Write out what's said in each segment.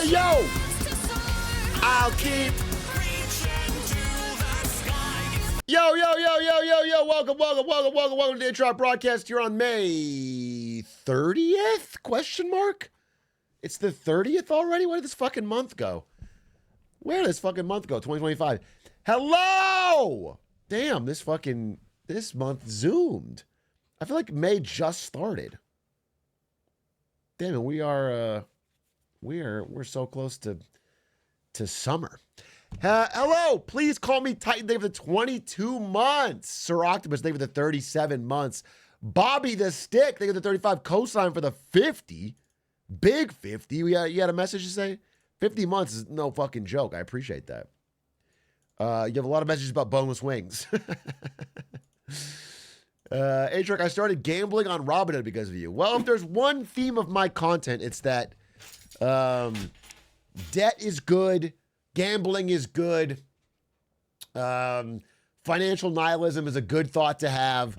yo! I'll keep. Yo, welcome to the Atrioc broadcast here on May 30th? Question mark? It's the 30th already? Where did this fucking month go? Where did this fucking month go? 2025. Hello! Damn, this month zoomed. I feel like May just started. Damn it, we're so close to summer. Hello, please call me Titan Dave for the 22 months. Sir Octopus, thank you for the 37 months. Bobby the Stick, thank you for the 35. Cosign for the 50. Big 50. You had a message to say? 50 months is no fucking joke. I appreciate that. You have a lot of messages about boneless wings. Atrioc, I started gambling on Robinhood because of you. Well, if there's one theme of my content, it's that debt is good. Gambling is good. Financial nihilism is a good thought to have.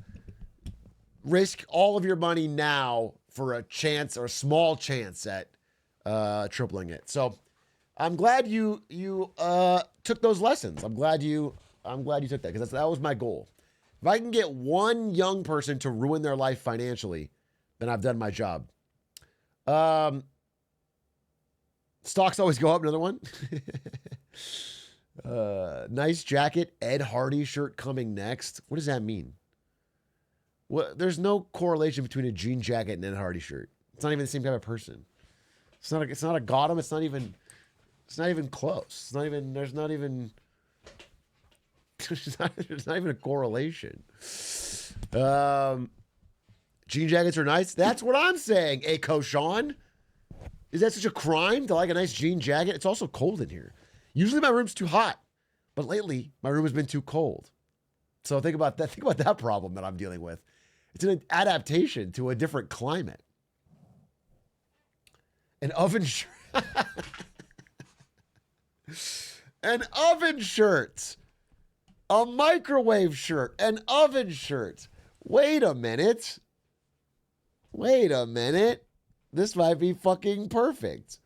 Risk all of your money now for a chance or a small chance at tripling it. So I'm glad you took those lessons. I'm glad you took that because that was my goal. If I can get one young person to ruin their life financially, then I've done my job. Stocks always go up. Another one. Nice jacket. Ed Hardy shirt coming next. What does that mean? What? There's no correlation between a jean jacket and an Ed Hardy shirt. It's not even the same type of person. It's not a Gotham. It's not even close. There's not even a correlation. Jean jackets are nice. That's what I'm saying. Hey, Koshan. Is that such a crime to like a nice jean jacket? It's also cold in here. Usually my room's too hot, but lately my room has been too cold. So think about that. Think about that problem that I'm dealing with. It's an adaptation to a different climate. An oven shirt. An oven shirt. A microwave shirt. An oven shirt. Wait a minute. This might be fucking perfect.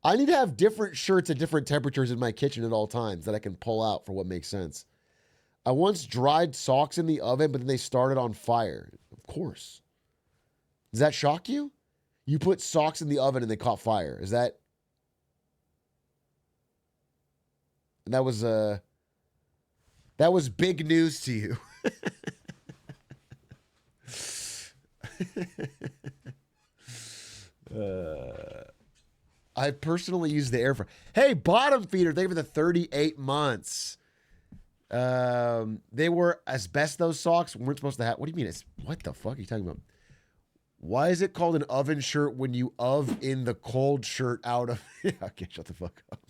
I need to have different shirts at different temperatures in my kitchen at all times that I can pull out for what makes sense. I once dried socks in the oven, but then they started on fire. Of course. Does that shock you? You put socks in the oven and they caught fire. Is that... That was big news to you. I personally use the air fryer. Hey, bottom feeder, thank you for the 38 months. They were asbestos socks. We weren't supposed to have. What do you mean? What the fuck are you talking about? Why is it called an oven shirt when you in the cold shirt out of? Yeah, okay, shut the fuck up.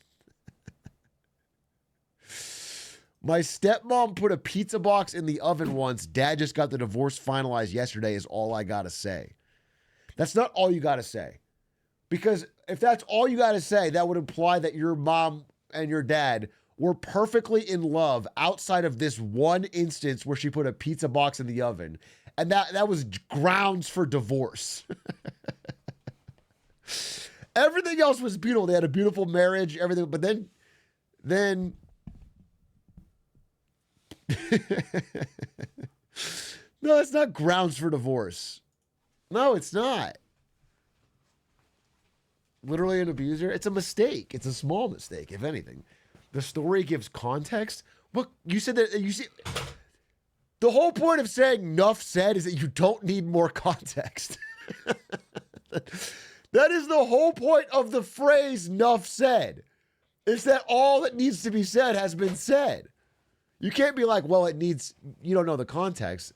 My stepmom put a pizza box in the oven once. Dad just got the divorce finalized yesterday is all I gotta say. That's not all you gotta say. Because if that's all you gotta say, that would imply that your mom and your dad were perfectly in love outside of this one instance where she put a pizza box in the oven. And that was grounds for divorce. Everything else was beautiful. They had a beautiful marriage, everything. But then no, it's not grounds for divorce. No, it's not. Literally an abuser. It's a mistake. It's a small mistake, if anything. The story gives context. Look, you said that you see. The whole point of saying "nuff said" is that you don't need more context. That is the whole point of the phrase "nuff said." It's that all that needs to be said has been said. You can't be like, well, you don't know the context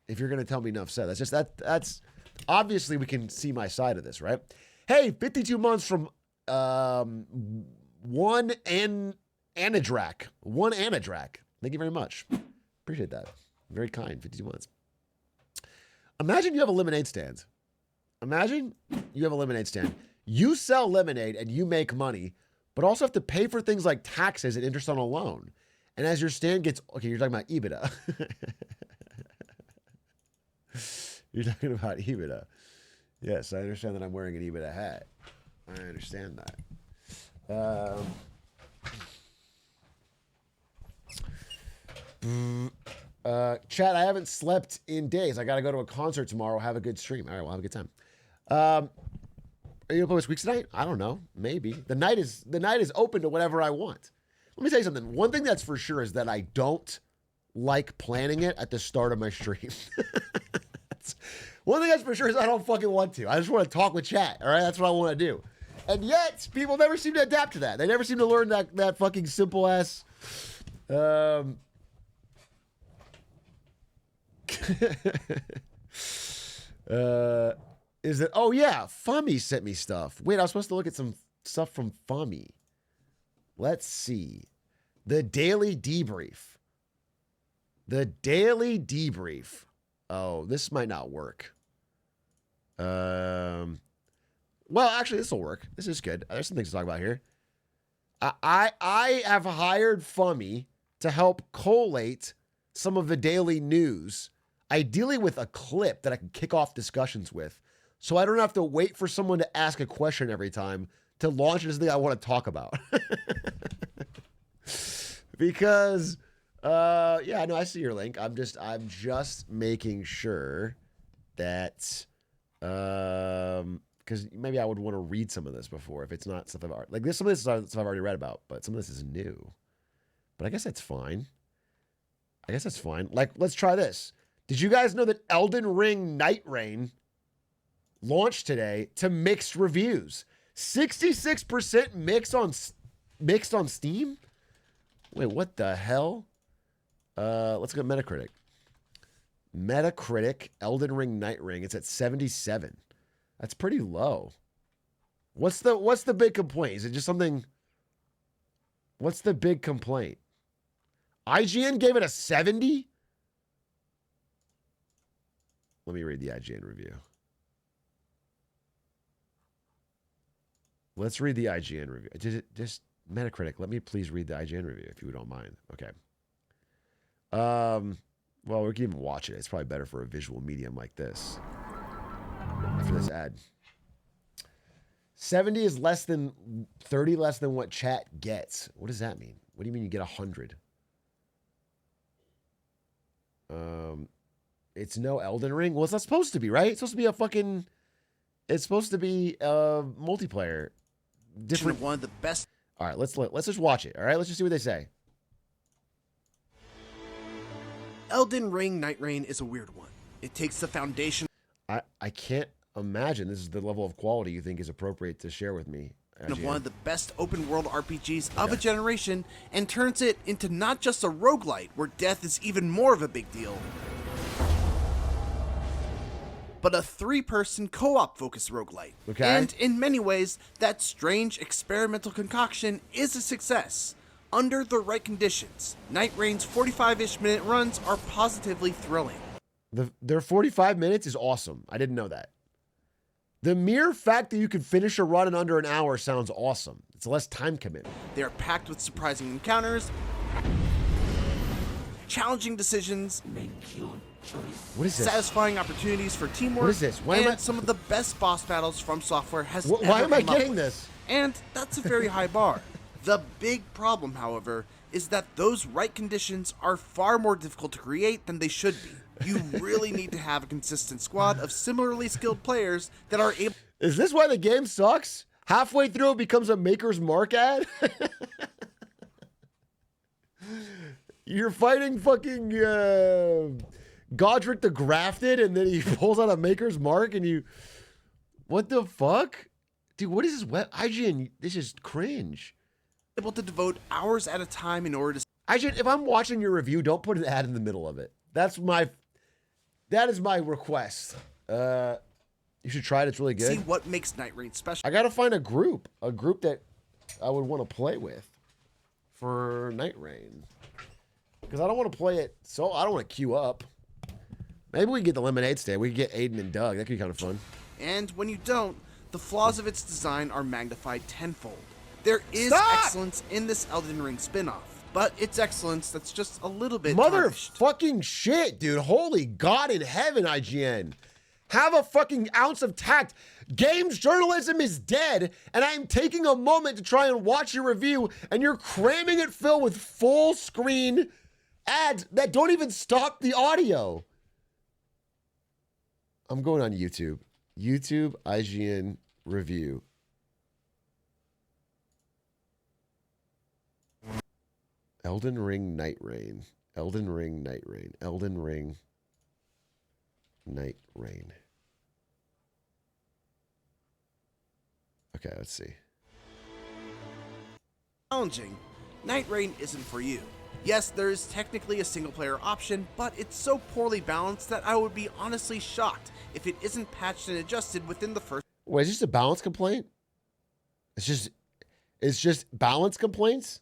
if you're going to tell me enough said. That's obviously we can see my side of this, right? Hey, 52 months from one Anadrac. One Anadrac. Thank you very much. Appreciate that. Very kind, 52 months. Imagine you have a lemonade stand. You sell lemonade and you make money, but also have to pay for things like taxes and interest on a loan. And as your stand gets, okay, you're talking about EBITDA. You're talking about EBITDA. Yes, I understand that I'm wearing an EBITDA hat. I understand that. Chat, I haven't slept in days. I got to go to a concert tomorrow. Have a good stream. All right, we'll have a good time. Are you gonna play with Squeaks tonight? I don't know. Maybe. The night is open to whatever I want. Let me tell you something. One thing that's for sure is that I don't like planning it at the start of my stream. One thing that's for sure is I don't fucking want to. I just want to talk with chat. All right, that's what I want to do. And yet, people never seem to adapt to that. They never seem to learn that fucking simple ass. Is it? Oh yeah, Fummy sent me stuff. Wait, I was supposed to look at some stuff from Fummy. Let's see. The Daily Debrief. The Daily Debrief. Oh, this might not work. Well, actually, this will work. This is good. There's some things to talk about here. I have hired Fummy to help collate some of the daily news, ideally with a clip that I can kick off discussions with, so I don't have to wait for someone to ask a question every time to launch into something I want to talk about. Because, yeah, no, I see your link. I'm just making sure that, because maybe I would want to read some of this before if it's not stuff I've already, like this. Some of this is stuff I've already read about, but some of this is new. But I guess that's fine. Like, let's try this. Did you guys know that Elden Ring Night Rain launched today to mixed reviews? 66% mixed on Steam? Wait, what the hell? Let's go Metacritic. Metacritic, Elden Ring Night Ring. It's at 77. That's pretty low. What's the big complaint? Is it just something? What's the big complaint? IGN gave it a 70? Let me read the IGN review. Let's read the IGN review. Just Metacritic. Let me please read the IGN review if you don't mind. Okay. Well, we can even watch it. It's probably better for a visual medium like this. After this ad. 70 is less than 30 less than what chat gets. What does that mean? What do you mean you get 100? It's no Elden Ring. Well, it's not supposed to be, right? It's supposed to be a fucking. It's supposed to be multiplayer. Different. One of the best. All right, let's just watch it. All right, let's just see what they say. Elden Ring Night Rain is a weird one. It takes the foundation. I can't imagine this is the level of quality you think is appropriate to share with me. Of one of the best open world RPGs of a generation and turns it into not just a roguelite where death is even more of a big deal, but a 3-person co-op focused roguelite. Okay. And in many ways, that strange experimental concoction is a success. Under the right conditions, Night Rain's 45-ish minute runs are positively thrilling. Their 45 minutes is awesome. I didn't know that. The mere fact that you can finish a run in under an hour sounds awesome. It's less time commitment. They are packed with surprising encounters, challenging decisions, what is this? Satisfying opportunities for teamwork. What is this? Some of the best boss battles From Software has ever Why am I come up getting with. this? And that's a very high bar. The big problem, however, is that those right conditions are far more difficult to create than they should be. You really need to have a consistent squad of similarly skilled players that are able... Is this why the game sucks? Halfway through it becomes a Maker's Mark ad? You're fighting fucking Godric the Grafted, and then he pulls out a Maker's Mark, and you... What the fuck? Dude, what is this web... IGN, this is cringe. Able to devote hours at a time in order to... IGN, if I'm watching your review, don't put an ad in the middle of it. That is my request. You should try it. It's really good. See what makes Night Rain special. I gotta find a group that I would want to play with for Night Rain, because I don't want to play it. So I don't want to queue up. Maybe we can get the Lemonade Stand. We can get Aiden and Doug. That could be kind of fun. And when you don't, the flaws of its design are magnified tenfold. There is excellence in this Elden Ring spin-off. But it's excellence that's just a little bit tarnished. Motherfucking shit, dude. Holy God in heaven, IGN. Have a fucking ounce of tact. Games journalism is dead, and I'm taking a moment to try and watch your review, and you're cramming it full with full screen ads that don't even stop the audio. I'm going on YouTube. YouTube IGN review. Elden Ring Night Rain. Elden Ring Night Rain. Elden Ring Night Rain. Okay, let's see. Challenging. Night Rain isn't for you. Yes, there is technically a single-player option, but it's so poorly balanced that I would be honestly shocked if it isn't patched and adjusted within the first Wait, is this a balance complaint? It's just balance complaints?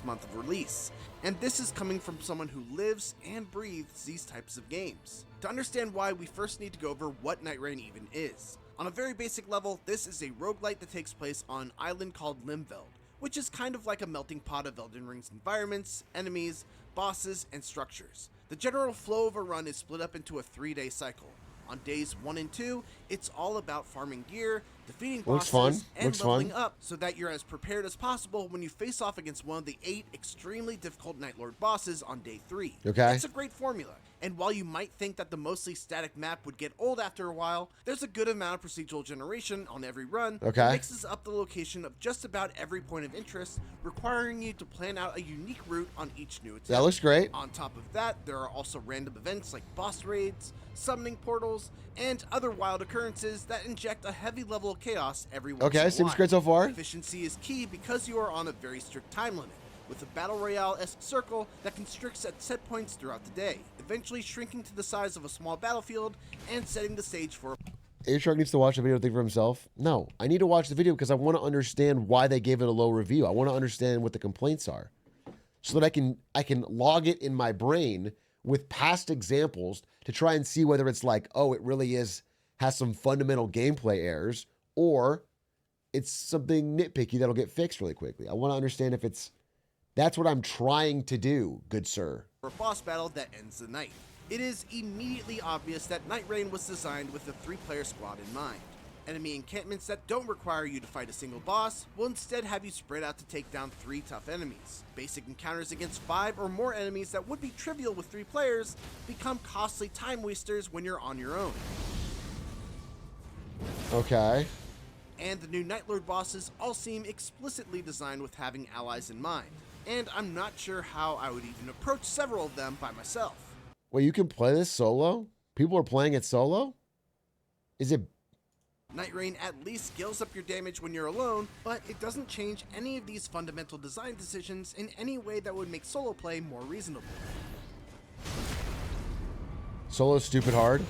month of release. And this is coming from someone who lives and breathes these types of games. To understand why, we first need to go over what Night Rain even is. On a very basic level, this is a roguelite that takes place on an island called Limveld, which is kind of like a melting pot of Elden Ring's environments, enemies, bosses, and structures. The general flow of a run is split up into a 3-day cycle. On days 1 and 2, it's all about farming gear, defeating bosses, and leveling up so that you're as prepared as possible when you face off against one of the 8 extremely difficult Night Lord bosses on day 3. Okay. It's a great formula, and while you might think that the mostly static map would get old after a while, there's a good amount of procedural generation on every run that mixes up the location of just about every point of interest, requiring you to plan out a unique route on each new attempt. That looks great. On top of that, there are also random events like boss raids, summoning portals, and other wild occurrences that inject a heavy level of chaos every once in a while. Seems great so far. Efficiency is key because you are on a very strict time limit, with a battle royale-esque circle that constricts at set points throughout the day, eventually shrinking to the size of a small battlefield and setting the stage for Atrioc needs to watch the video to think for himself. No, I need to watch the video because I want to understand why they gave it a low review. I want to understand what the complaints are, so that I can log it in my brain with past examples to try and see whether it's like, oh, it really has some fundamental gameplay errors, or it's something nitpicky that'll get fixed really quickly. I want to understand if that's what I'm trying to do, good sir. a boss battle that ends the night. It is immediately obvious that Night Rain was designed with a 3-player squad in mind. Enemy encampments that don't require you to fight a single boss will instead have you spread out to take down 3 tough enemies. Basic encounters against 5 or more enemies that would be trivial with 3 players become costly time wasters when you're on your own. Okay. And the new Night Lord bosses all seem explicitly designed with having allies in mind, and I'm not sure how I would even approach several of them by myself. Well, you can play this solo? People are playing it solo? Is it... Night Rain at least scales up your damage when you're alone, but it doesn't change any of these fundamental design decisions in any way that would make solo play more reasonable. Solo's stupid hard?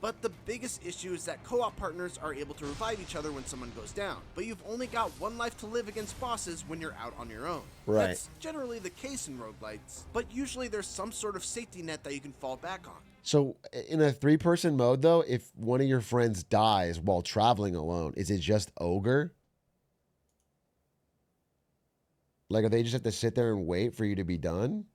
But the biggest issue is that co-op partners are able to revive each other when someone goes down, but you've only got 1 life to live against bosses when you're out on your own. Right. That's generally the case in roguelites, but usually there's some sort of safety net that you can fall back on. So in a 3-person mode, though, if one of your friends dies while traveling alone, is it just ogre? Like, are they just have to sit there and wait for you to be done?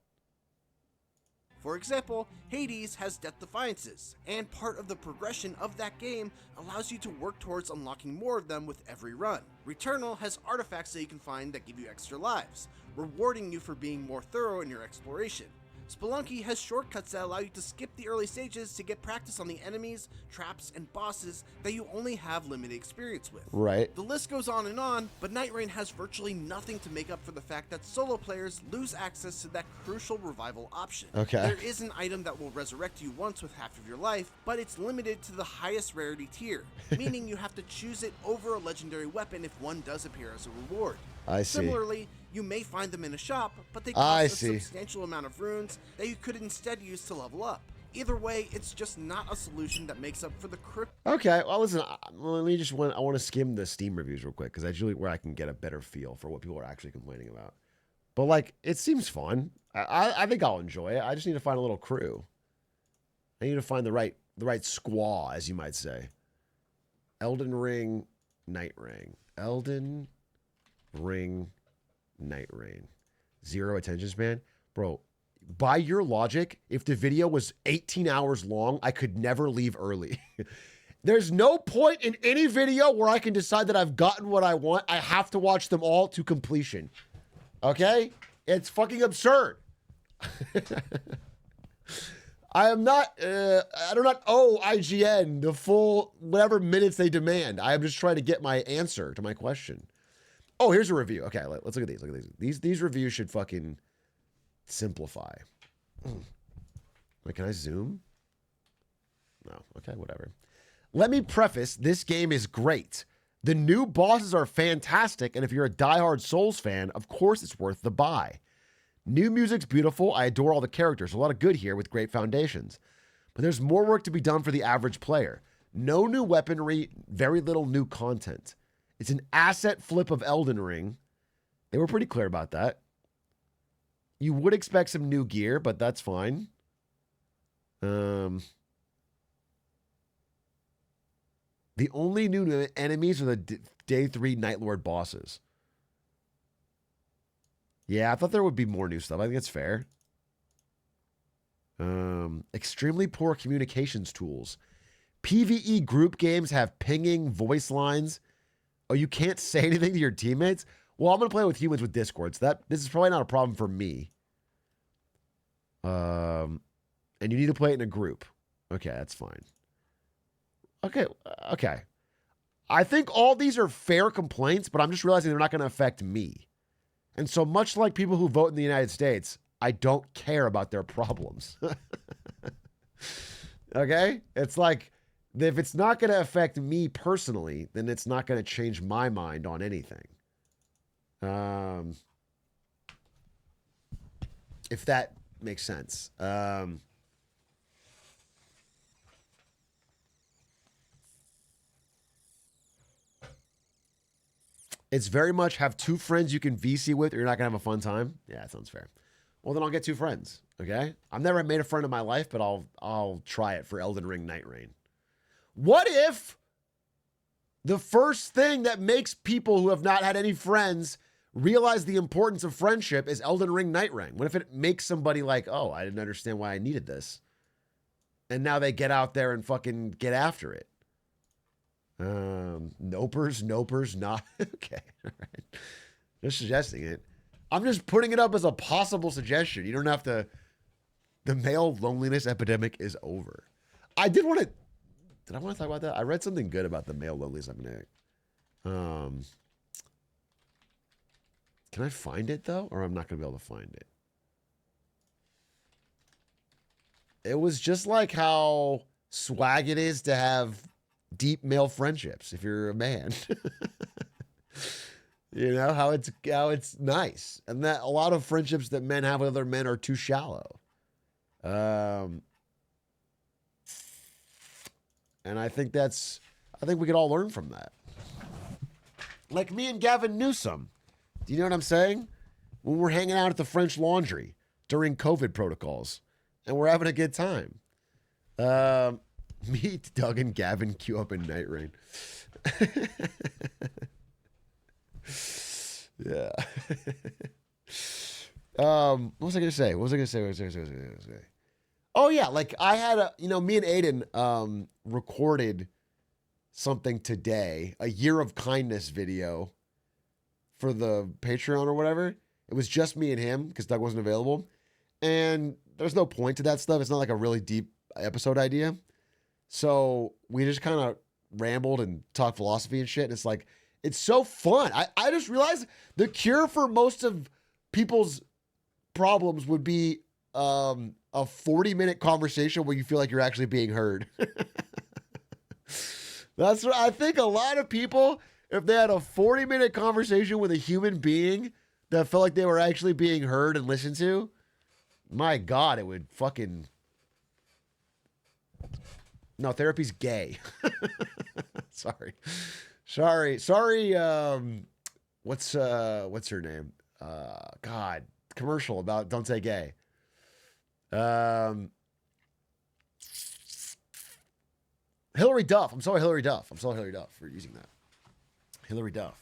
For example, Hades has Death Defiances, and part of the progression of that game allows you to work towards unlocking more of them with every run. Returnal has artifacts that you can find that give you extra lives, rewarding you for being more thorough in your exploration. Spelunky has shortcuts that allow you to skip the early stages to get practice on the enemies, traps, and bosses that you only have limited experience with. Right. The list goes on, but Night Rain has virtually nothing to make up for the fact that solo players lose access to that crucial revival option. Okay. There is an item that will resurrect you once with half of your life, but it's limited to the highest rarity tier, meaning you have to choose it over a legendary weapon if one does appear as a reward. I see. Similarly, you may find them in a shop, but they cost a substantial amount of runes that you could instead use to level up. Either way, it's just not a solution that makes up for the Okay, well, listen, I want to skim the Steam reviews real quick, because that's usually where I can get a better feel for what people are actually complaining about. But, like, it seems fun. I think I'll enjoy it. I just need to find a little crew. I need to find the right squaw, as you might say. Elden Ring, Night Rain. Elden Ring, Night Rain. 0 attention span? Bro, by your logic, if the video was 18 hours long, I could never leave early. There's no point in any video where I can decide that I've gotten what I want. I have to watch them all to completion. Okay? It's fucking absurd. I do not owe IGN the full whatever minutes they demand. I am just trying to get my answer to my question. Oh, here's a review. Okay, let's look at these. Look at these. These reviews should fucking simplify. Wait, can I zoom? No. Okay, whatever. Let me preface, this game is great. The new bosses are fantastic, and if you're a diehard Souls fan, of course it's worth the buy. New music's beautiful. I adore all the characters. A lot of good here with great foundations. But there's more work to be done for the average player. No new weaponry, very little new content. It's an asset flip of Elden Ring. They were pretty clear about that. You would expect some new gear, but that's fine. The only new enemies are the Day 3 Night Lord bosses. Yeah, I thought there would be more new stuff. I think it's fair. Extremely poor communications tools. PvE group games have pinging voice lines. Oh, you can't say anything to your teammates? Well, I'm going to play with humans with Discord, so this is probably not a problem for me. And you need to play it in a group. Okay, that's fine. Okay. I think all these are fair complaints, but I'm just realizing they're not going to affect me. And so much like people who vote in the United States, I don't care about their problems. Okay? It's like, if it's not going to affect me personally, then it's not going to change my mind on anything. If that makes sense. It's very much have two friends you can VC with or you're not going to have a fun time. Yeah, that sounds fair. Well, then I'll get two friends, okay? I've never made a friend in my life, but I'll try it for Elden Ring Night Rain. What if the first thing that makes people who have not had any friends realize the importance of friendship is Elden Ring Night Rain? What if it makes somebody like, oh, I didn't understand why I needed this. And now they get out there and fucking get after it. Nopers, not. Okay, all right. Just suggesting it. I'm just putting it up as a possible suggestion. You don't have to. The male loneliness epidemic is over. Did I want to talk about that? I read something good about the male loneliness epidemic. Can I find it though? Or I'm not going to be able to find it. It was just like how swag it is to have deep male friendships if you're a man. You know how it's nice, and that a lot of friendships that men have with other men are too shallow. And I think we could all learn from that. Like me and Gavin Newsom. Do you know what I'm saying? When we're hanging out at the French Laundry during COVID protocols, and we're having a good time. Meet Doug and Gavin queue up in Night Rain. Yeah. What was I gonna say? Oh yeah, like I had me and Aiden recorded something today, a year of kindness video for the Patreon or whatever. It was just me and him because Doug wasn't available. And there's no point to that stuff. It's not like a really deep episode idea. So we just kind of rambled and talked philosophy and shit. And it's like, it's so fun. I just realized the cure for most of people's problems would be a 40-minute conversation where you feel like you're actually being heard. That's what I think. A lot of people, if they had a 40-minute conversation with a human being that felt like they were actually being heard and listened to, my God, it would fucking... No, therapy's gay. Sorry. What's her name? God, commercial about don't say gay. Hillary Duff. I'm sorry, Hillary Duff for using that. Hillary Duff.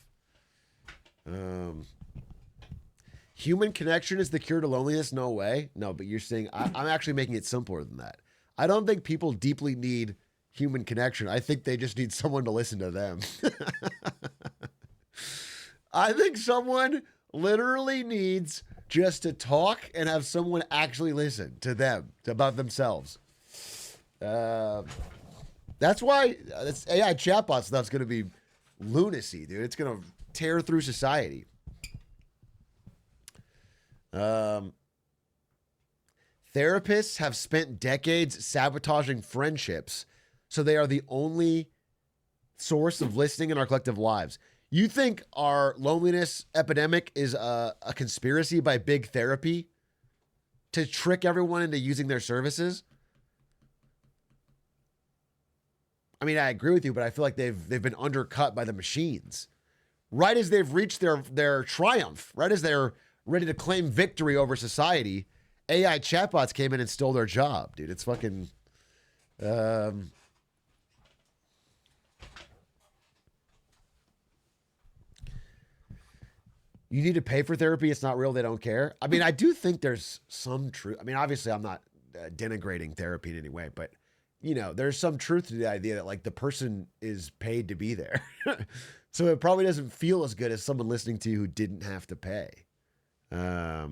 Human connection is the cure to loneliness? No way. No, but you're saying I'm actually making it simpler than that. I don't think people deeply need human connection. I think they just need someone to listen to them. I think someone literally needs just to talk and have someone actually listen to them, about themselves. That's why this AI chatbot stuff's going to be lunacy, dude. It's going to tear through society. Therapists have spent decades sabotaging friendships, so they are the only source of listening in our collective lives. You think our loneliness epidemic is a conspiracy by big therapy to trick everyone into using their services? I mean, I agree with you, but I feel like they've been undercut by the machines. Right as they've reached their triumph, right as they're ready to claim victory over society, AI chatbots came in and stole their job, dude. It's fucking... You need to pay for therapy. It's not real. They don't care. I mean, I do think there's some truth. I mean, obviously, I'm not denigrating therapy in any way, but, you know, there's some truth to the idea that, like, the person is paid to be there. So it probably doesn't feel as good as someone listening to you who didn't have to pay. But,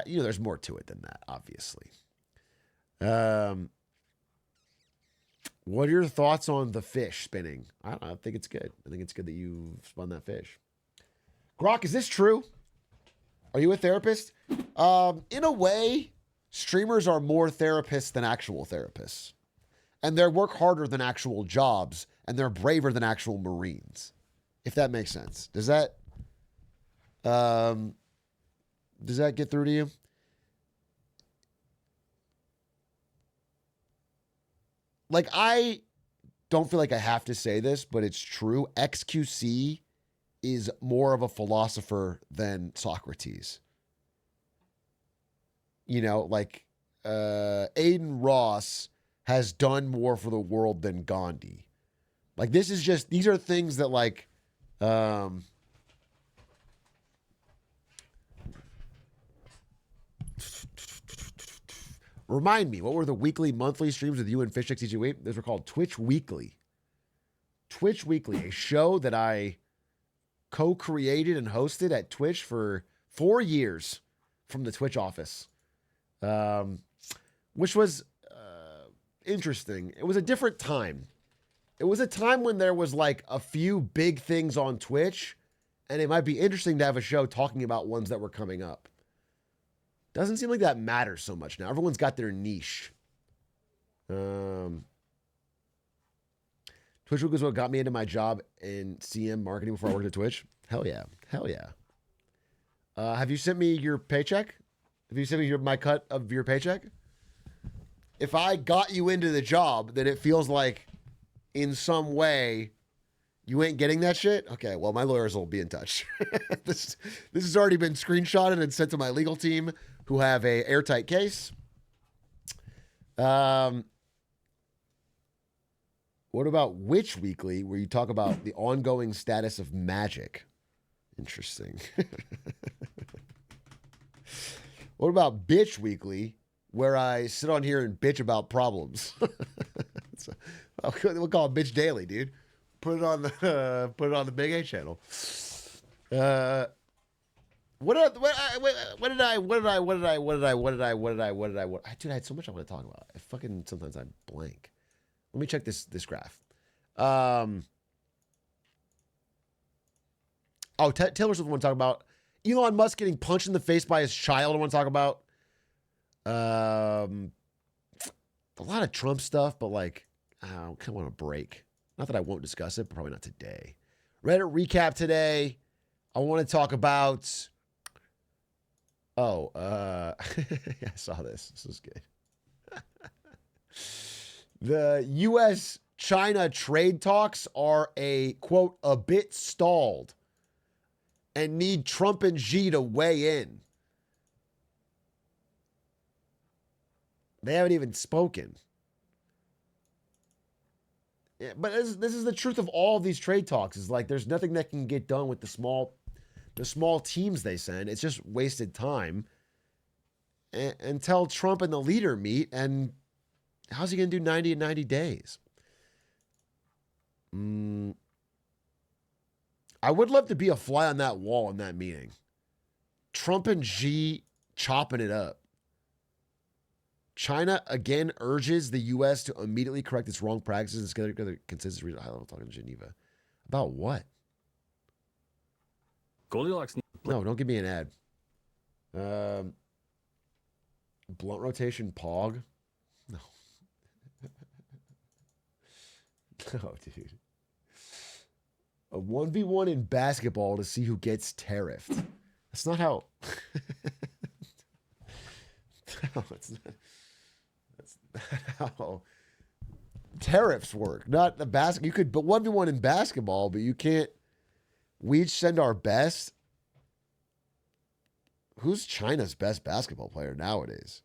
you know, there's more to it than that, obviously. What are your thoughts on the fish spinning? I don't know. I think it's good. I think it's good that you spun that fish. Grok, is this true? Are you a therapist? In a way, streamers are more therapists than actual therapists. And they work harder than actual jobs, and they're braver than actual Marines. If that makes sense. Does that get through to you? Like, I don't feel like I have to say this, but it's true. XQC is more of a philosopher than Socrates. You know, like Aiden Ross has done more for the world than Gandhi. Like, these are things that, like, remind me, what were the weekly, monthly streams with you and Fish X68? Those were called Twitch Weekly. Twitch Weekly, a show that I co-created and hosted at Twitch for 4 years from the Twitch office, which was interesting. It was a different time. It was a time when there was like a few big things on Twitch, and it might be interesting to have a show talking about ones that were coming up. Doesn't seem like that matters so much now. Everyone's got their niche. Twitch Week was what got me into my job in CM marketing before I worked at Twitch. Hell yeah. Hell yeah. Have you sent me your paycheck? Have you sent me my cut of your paycheck? If I got you into the job, then it feels like in some way you ain't getting that shit. Okay, well, my lawyers will be in touch. This has already been screenshotted and sent to my legal team, who have a airtight case. What about Witch Weekly, where you talk about the ongoing status of magic? Interesting. What about Bitch Weekly, where I sit on here and bitch about problems? We'll call it Bitch Daily, dude. Put it on the Big A channel. Dude, I had so much I want to talk about. Sometimes I blank. Let me check this graph. Taylor Swift I want to talk about. Elon Musk getting punched in the face by his child I want to talk about. A lot of Trump stuff, but like, I kind of want a break. Not that I won't discuss it, but probably not today. Reddit recap today. I want to talk about... I saw this. This is good. The U.S.-China trade talks are quote, a bit stalled and need Trump and Xi to weigh in. They haven't even spoken. Yeah, but this is the truth of all of these trade talks. Is like there's nothing that can get done with the small the small teams they send. It's just wasted time until Trump and the leader meet. And how's he going to do 90 in 90 days? I would love to be a fly on that wall in that meeting. Trump and Xi chopping it up. China again urges the U.S. to immediately correct its wrong practices and together consensus reach a high level talking in Geneva. About what? Goldilocks. No, don't give me an ad. Blunt rotation pog? No. No, dude. A 1v1 in basketball to see who gets tariffed. That's not how. No, it's not. That's not how tariffs work. Not the basket. You could, but 1v1 in basketball, but you can't. We each send our best. Who's China's best basketball player nowadays?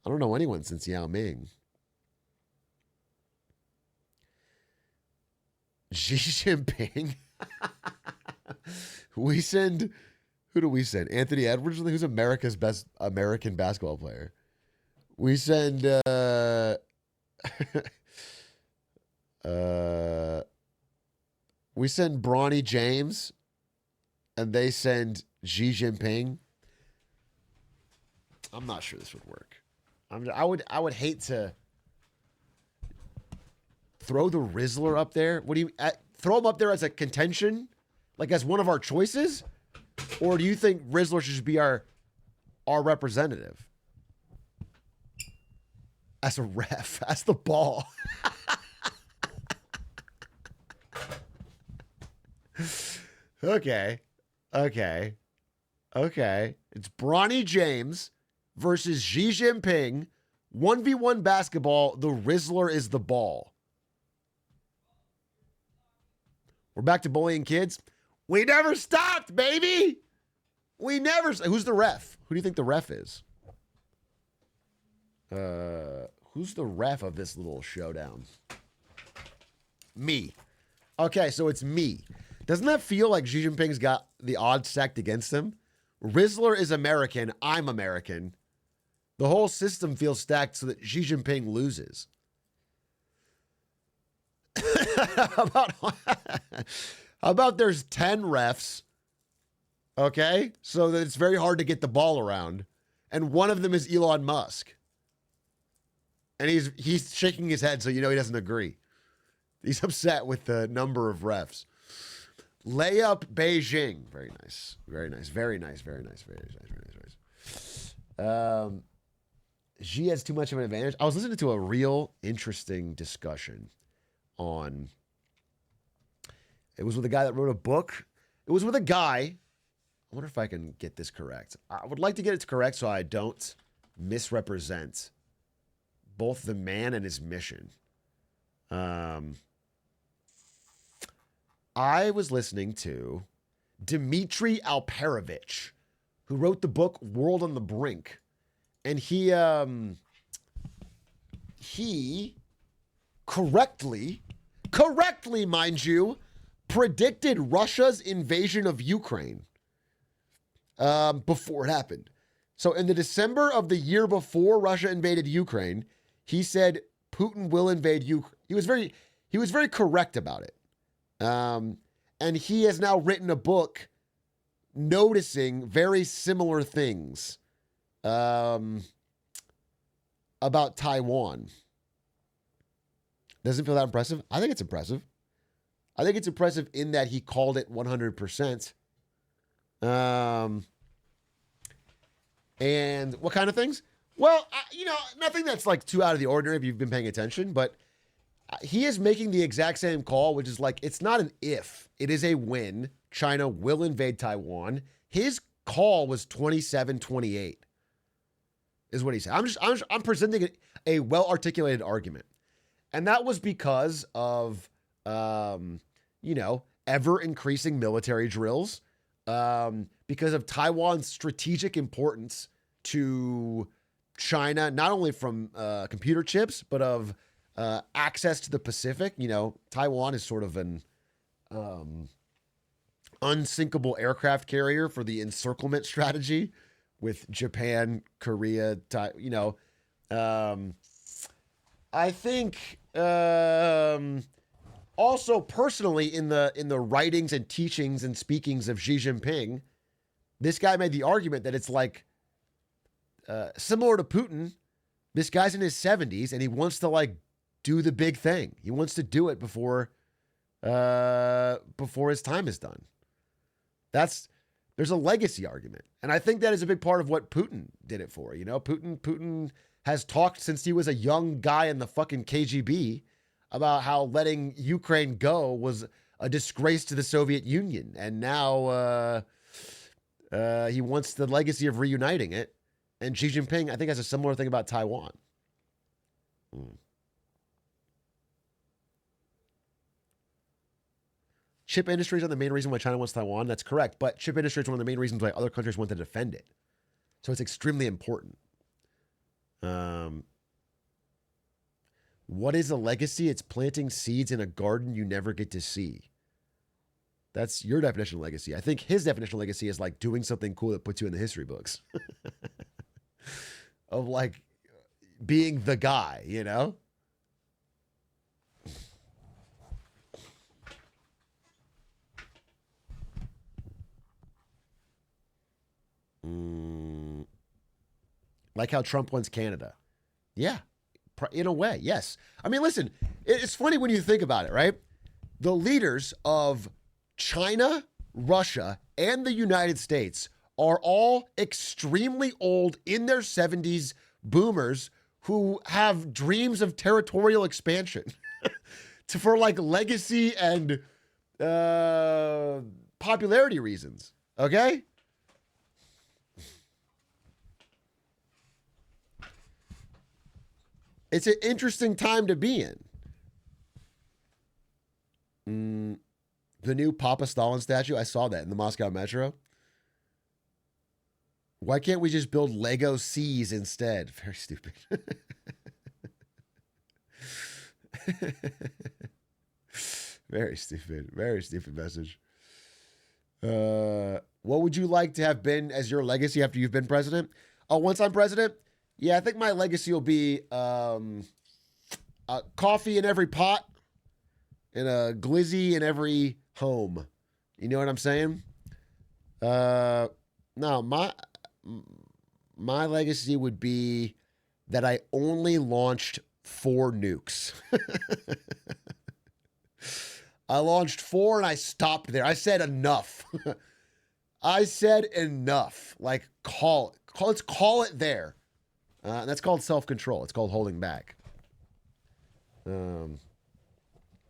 I don't know anyone since Yao Ming. Xi Jinping. We send. Who do we send? Anthony Edwards, who's America's best American basketball player. We send. We send Bronny James, and they send Xi Jinping. I'm not sure this would work. I would hate to throw the Rizzler up there. What do you throw him up there as a contention, like as one of our choices, or do you think Rizzler should be our representative as a ref, as the ball? Okay. It's Bronny James versus Xi Jinping. 1v1 basketball. The Rizzler is the ball. We're back to bullying kids. We never stopped, baby. We never. Who's the ref? Who do you think the ref is? Who's the ref of this little showdown? Me. Okay, so it's me. Doesn't that feel like Xi Jinping's got the odds stacked against him? Rizzler is American. I'm American. The whole system feels stacked so that Xi Jinping loses. How about there's 10 refs, okay? So that it's very hard to get the ball around. And one of them is Elon Musk. And he's shaking his head so you know he doesn't agree. He's upset with the number of refs. Layup Beijing. Very nice. Very nice. Very nice. Very nice. Very nice. Very nice. Very nice. Xi has too much of an advantage. I was listening to a real interesting discussion on. It was with a guy that wrote a book. It was with a guy. I wonder if I can get this correct. I would like to get it correct so I don't misrepresent both the man and his mission. I was listening to Dmitry Alperovich, who wrote the book World on the Brink. And he correctly, mind you, predicted Russia's invasion of Ukraine before it happened. So in the December of the year before Russia invaded Ukraine, he said Putin will invade Ukraine. He was very correct about it. And he has now written a book noticing very similar things about Taiwan. Doesn't feel that impressive? I think it's impressive. I think it's impressive in that he called it 100%. And what kind of things? Well, nothing that's like too out of the ordinary if you've been paying attention, but he is making the exact same call, which is like, it's not an if, it is a when. China will invade Taiwan. His call was 27-28 is what he said. I'm presenting a well-articulated argument. And that was because of, ever increasing military drills, because of Taiwan's strategic importance to China, not only from computer chips, but of access to the Pacific. Taiwan is sort of unsinkable aircraft carrier for the encirclement strategy with Japan, Korea, um, I think also personally in the writings and teachings and speakings of Xi Jinping, this guy made the argument that it's like similar to Putin. This guy's in his 70s and he wants to like do the big thing. He wants to do it before his time is done. There's a legacy argument. And I think that is a big part of what Putin did it for. You know, Putin has talked since he was a young guy in the fucking KGB about how letting Ukraine go was a disgrace to the Soviet Union. And now he wants the legacy of reuniting it. And Xi Jinping, I think, has a similar thing about Taiwan. Chip industry is not the main reason why China wants Taiwan. That's correct. But chip industry is one of the main reasons why other countries want to defend it. So it's extremely important. What is a legacy? It's planting seeds in a garden you never get to see. That's your definition of legacy. I think his definition of legacy is like doing something cool that puts you in the history books. Of like being the guy, you know? Like how Trump wants Canada. Yeah, in a way, yes. I mean, listen, it's funny when you think about it, right? The leaders of China, Russia, and the United States are all extremely old, in their 70s boomers who have dreams of territorial expansion for like legacy and popularity reasons. Okay? It's an interesting time to be in. The new Papa Stalin statue, I saw that in the Moscow Metro. Why can't we just build Lego Seas instead? Very stupid. Very stupid. Very stupid message. What would you like to have been as your legacy after you've been president? Oh, once I'm president? Yeah, I think my legacy will be coffee in every pot and a glizzy in every home. You know what I'm saying? No, my legacy would be that I only launched 4 nukes. I launched 4 and I stopped there. I said enough. I said enough. Like, let's call it there. That's called self-control. It's called holding back. You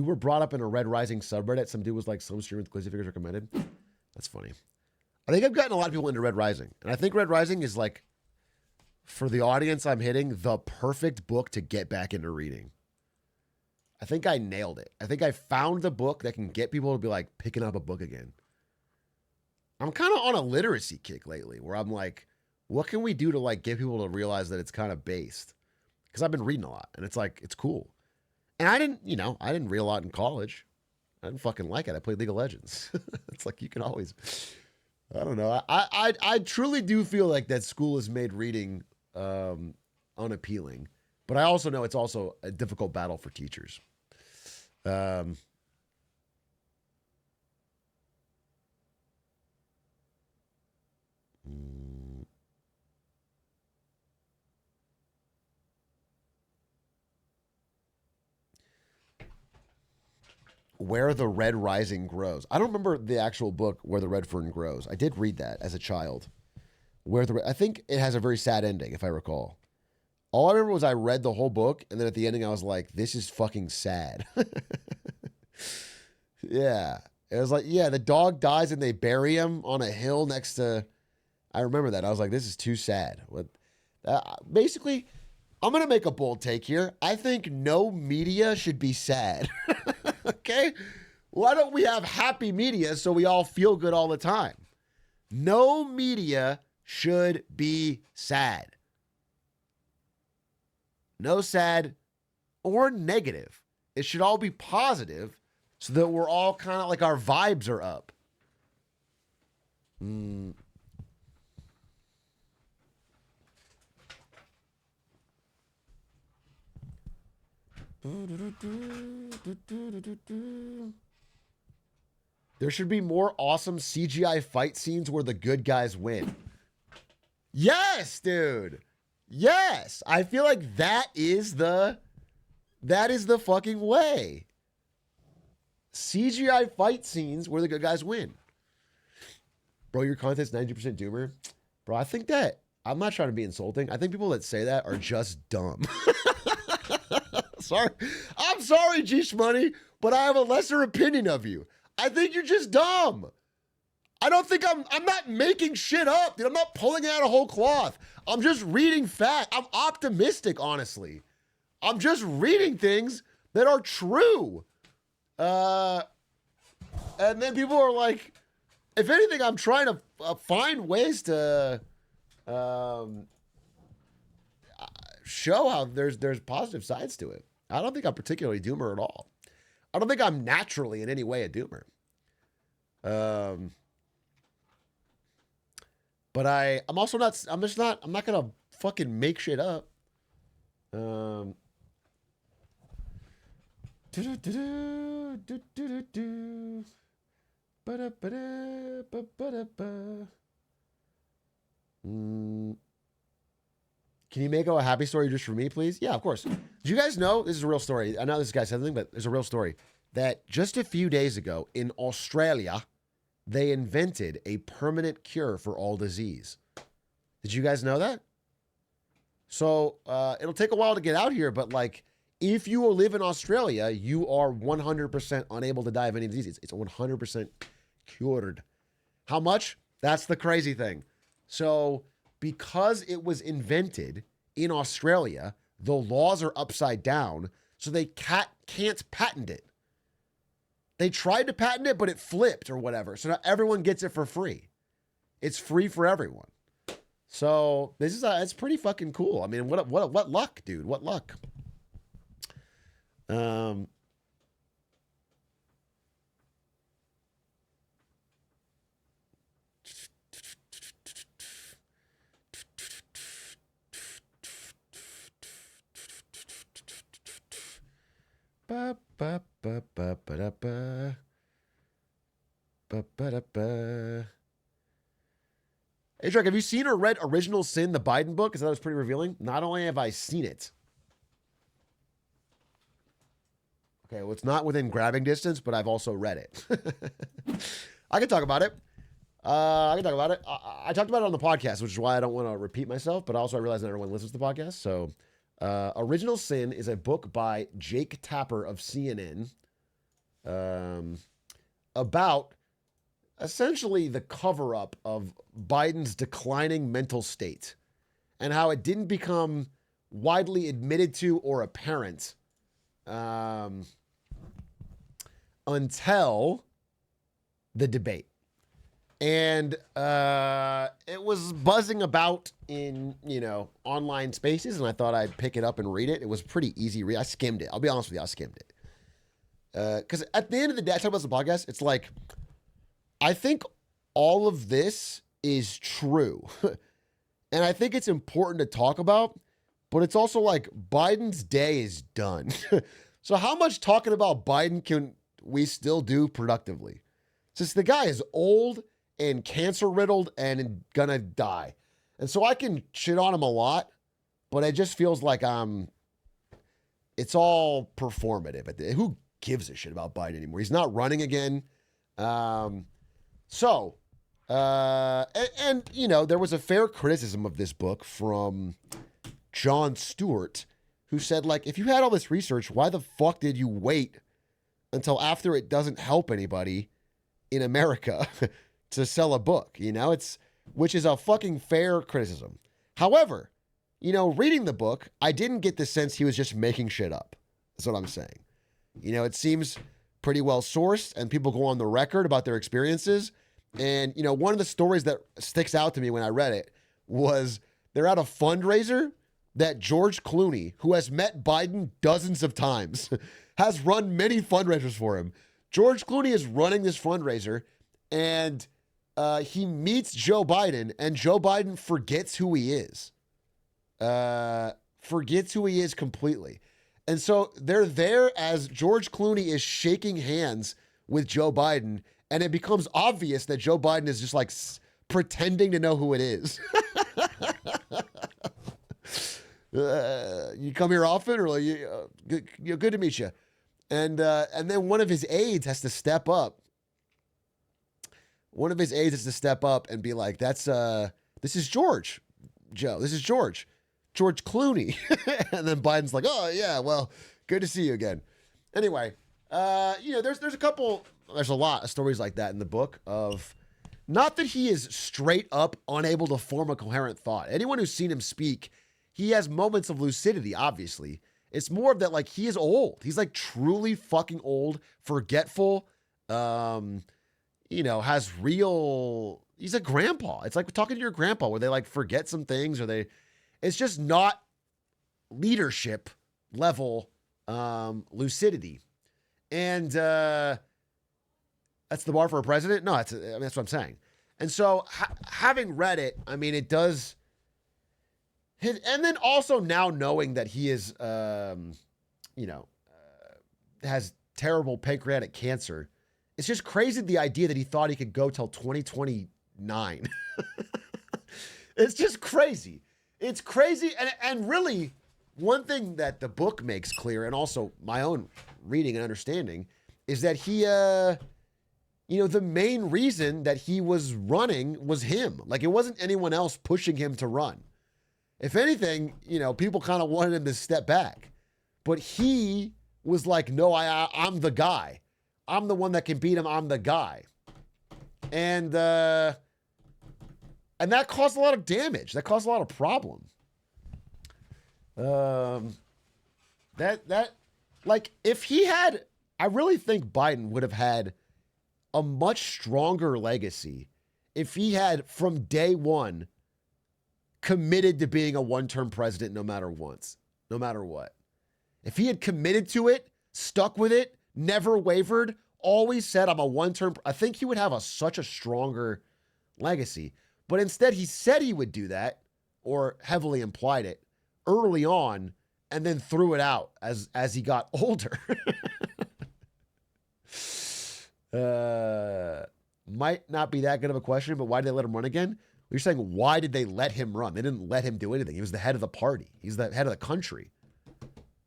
were brought up in a Red Rising subreddit. Some dude was like, some stream with Glizzy figures recommended. That's funny. I think I've gotten a lot of people into Red Rising. And I think Red Rising is like, for the audience I'm hitting, the perfect book to get back into reading. I think I nailed it. I think I found the book that can get people to be like picking up a book again. I'm kind of on a literacy kick lately where I'm like, what can we do to like get people to realize that it's kind of based? Because I've been reading a lot and it's like, it's cool. And I didn't read a lot in college. I didn't fucking like it. I played League of Legends. It's like, you can always, I don't know. I truly do feel like that school has made reading unappealing, but I also know it's also a difficult battle for teachers. Where the Red Rising Grows. I don't remember the actual book Where the Red Fern Grows. I did read that as a child. I think it has a very sad ending, if I recall. All I remember was I read the whole book, and then at the ending I was like, this is fucking sad. Yeah. It was like, yeah, the dog dies and they bury him on a hill next to... I remember that. I was like, this is too sad. Basically, I'm going to make a bold take here. I think no media should be sad. Okay? Why don't we have happy media so we all feel good all the time? No media should be sad. No sad or negative. It should all be positive so that we're all kind of like our vibes are up. There should be more awesome CGI fight scenes where the good guys win. Yes, dude. Yes. I feel like that is the fucking way. CGI fight scenes where the good guys win. Bro, your content's 90% doomer. Bro, I think that, I'm not trying to be insulting. I think people that say that are just dumb. Sorry. I'm sorry, G-Shmoney, but I have a lesser opinion of you. I think you're just dumb. I don't think I'm not making shit up, dude. I'm not pulling out a whole cloth. I'm just reading fact. I'm optimistic, honestly. I'm just reading things that are true. And then people are like, if anything, I'm trying to find ways to show how there's positive sides to it. I don't think I'm particularly doomer at all. I don't think I'm naturally in any way a doomer. But I'm also not, I'm not going to fucking make shit up. Can you make a happy story just for me, please? Yeah, of course. Do you guys know, this is a real story. I know this guy said something, but there's a real story. That just a few days ago in Australia, they invented a permanent cure for all disease. Did you guys know that? So it'll take a while to get out here, but like, if you live in Australia, you are 100% unable to die of any disease. It's 100% cured. How much? That's the crazy thing. So because it was invented in Australia, the laws are upside down, so they can't patent it. They tried to patent it, but it flipped or whatever. So now everyone gets it for free. It's free for everyone. So this is it's pretty fucking cool. I mean, what luck, dude? What luck? Atrioc, have you seen or read Original Sin, the Biden book? Because that was pretty revealing. Not only have I seen it. Okay, well, it's not within grabbing distance, but I've also read it. I can talk about it. I talked about it on the podcast, which is why I don't want to repeat myself, but also I realize not everyone listens to the podcast. So Original Sin is a book by Jake Tapper of CNN about essentially the cover-up of Biden's declining mental state and how it didn't become widely admitted to or apparent until the debate. And it was buzzing about in, online spaces, and I thought I'd pick it up and read it. It was pretty easy read. I skimmed it. I'll be honest with you, I skimmed it. Because at the end of the day, I talk about this podcast, it's like, I think all of this is true. And I think it's important to talk about, but it's also like Biden's day is done. So how much talking about Biden can we still do productively? Since the guy is old and cancer riddled and gonna die. And so I can shit on him a lot, but it just feels like it's all performative. Who gives a shit about Biden anymore? He's not running again. There was a fair criticism of this book from Jon Stewart, who said, like, if you had all this research, why the fuck did you wait until after it doesn't help anybody in America to sell a book? Which is a fucking fair criticism. However, reading the book, I didn't get the sense he was just making shit up. That's what I'm saying. It seems pretty well sourced, and people go on the record about their experiences. And, one of the stories that sticks out to me when I read it was they're at a fundraiser that George Clooney, who has met Biden dozens of times, has run many fundraisers for him. George Clooney is running this fundraiser, and he meets Joe Biden, and Joe Biden forgets who he is. Forgets who he is completely. And so they're there as George Clooney is shaking hands with Joe Biden, and it becomes obvious that Joe Biden is just like pretending to know who it is. You come here often, or like, good to meet you. And then one of his aides has to step up. One of his aides has to step up and be like, this is George, Joe. This is George Clooney. And then Biden's like, oh, yeah, well, good to see you again. Anyway, there's a lot of stories like that in the book of, not that he is straight up unable to form a coherent thought. Anyone who's seen him speak, he has moments of lucidity, obviously. It's more of that, like, he is old. He's like truly fucking old, forgetful, has he's a grandpa. It's like talking to your grandpa where they like forget some things, or it's just not leadership level lucidity. And that's the bar for a president? No, that's what I'm saying. And so having read it, I mean, it does. And then also now knowing that he is, has terrible pancreatic cancer, it's just crazy the idea that he thought he could go till 2029. It's just crazy. It's crazy. And really, one thing that the book makes clear, and also my own reading and understanding, is that he, the main reason that he was running was him. Like, it wasn't anyone else pushing him to run. If anything, people kind of wanted him to step back. But he was like, no, I'm the guy. I'm the one that can beat him. I'm the guy. And that caused a lot of damage. That caused a lot of problem. If he had, I really think Biden would have had a much stronger legacy if he had, from day one, committed to being a one-term president no matter what. If he had committed to it, stuck with it, never wavered, always said, I'm a one-term, I think he would have such a stronger legacy. But instead, he said he would do that, or heavily implied it, early on, and then threw it out as he got older. Might not be that good of a question, but why did they let him run again? You're saying, why did they let him run? They didn't let him do anything. He was the head of the party. He's the head of the country.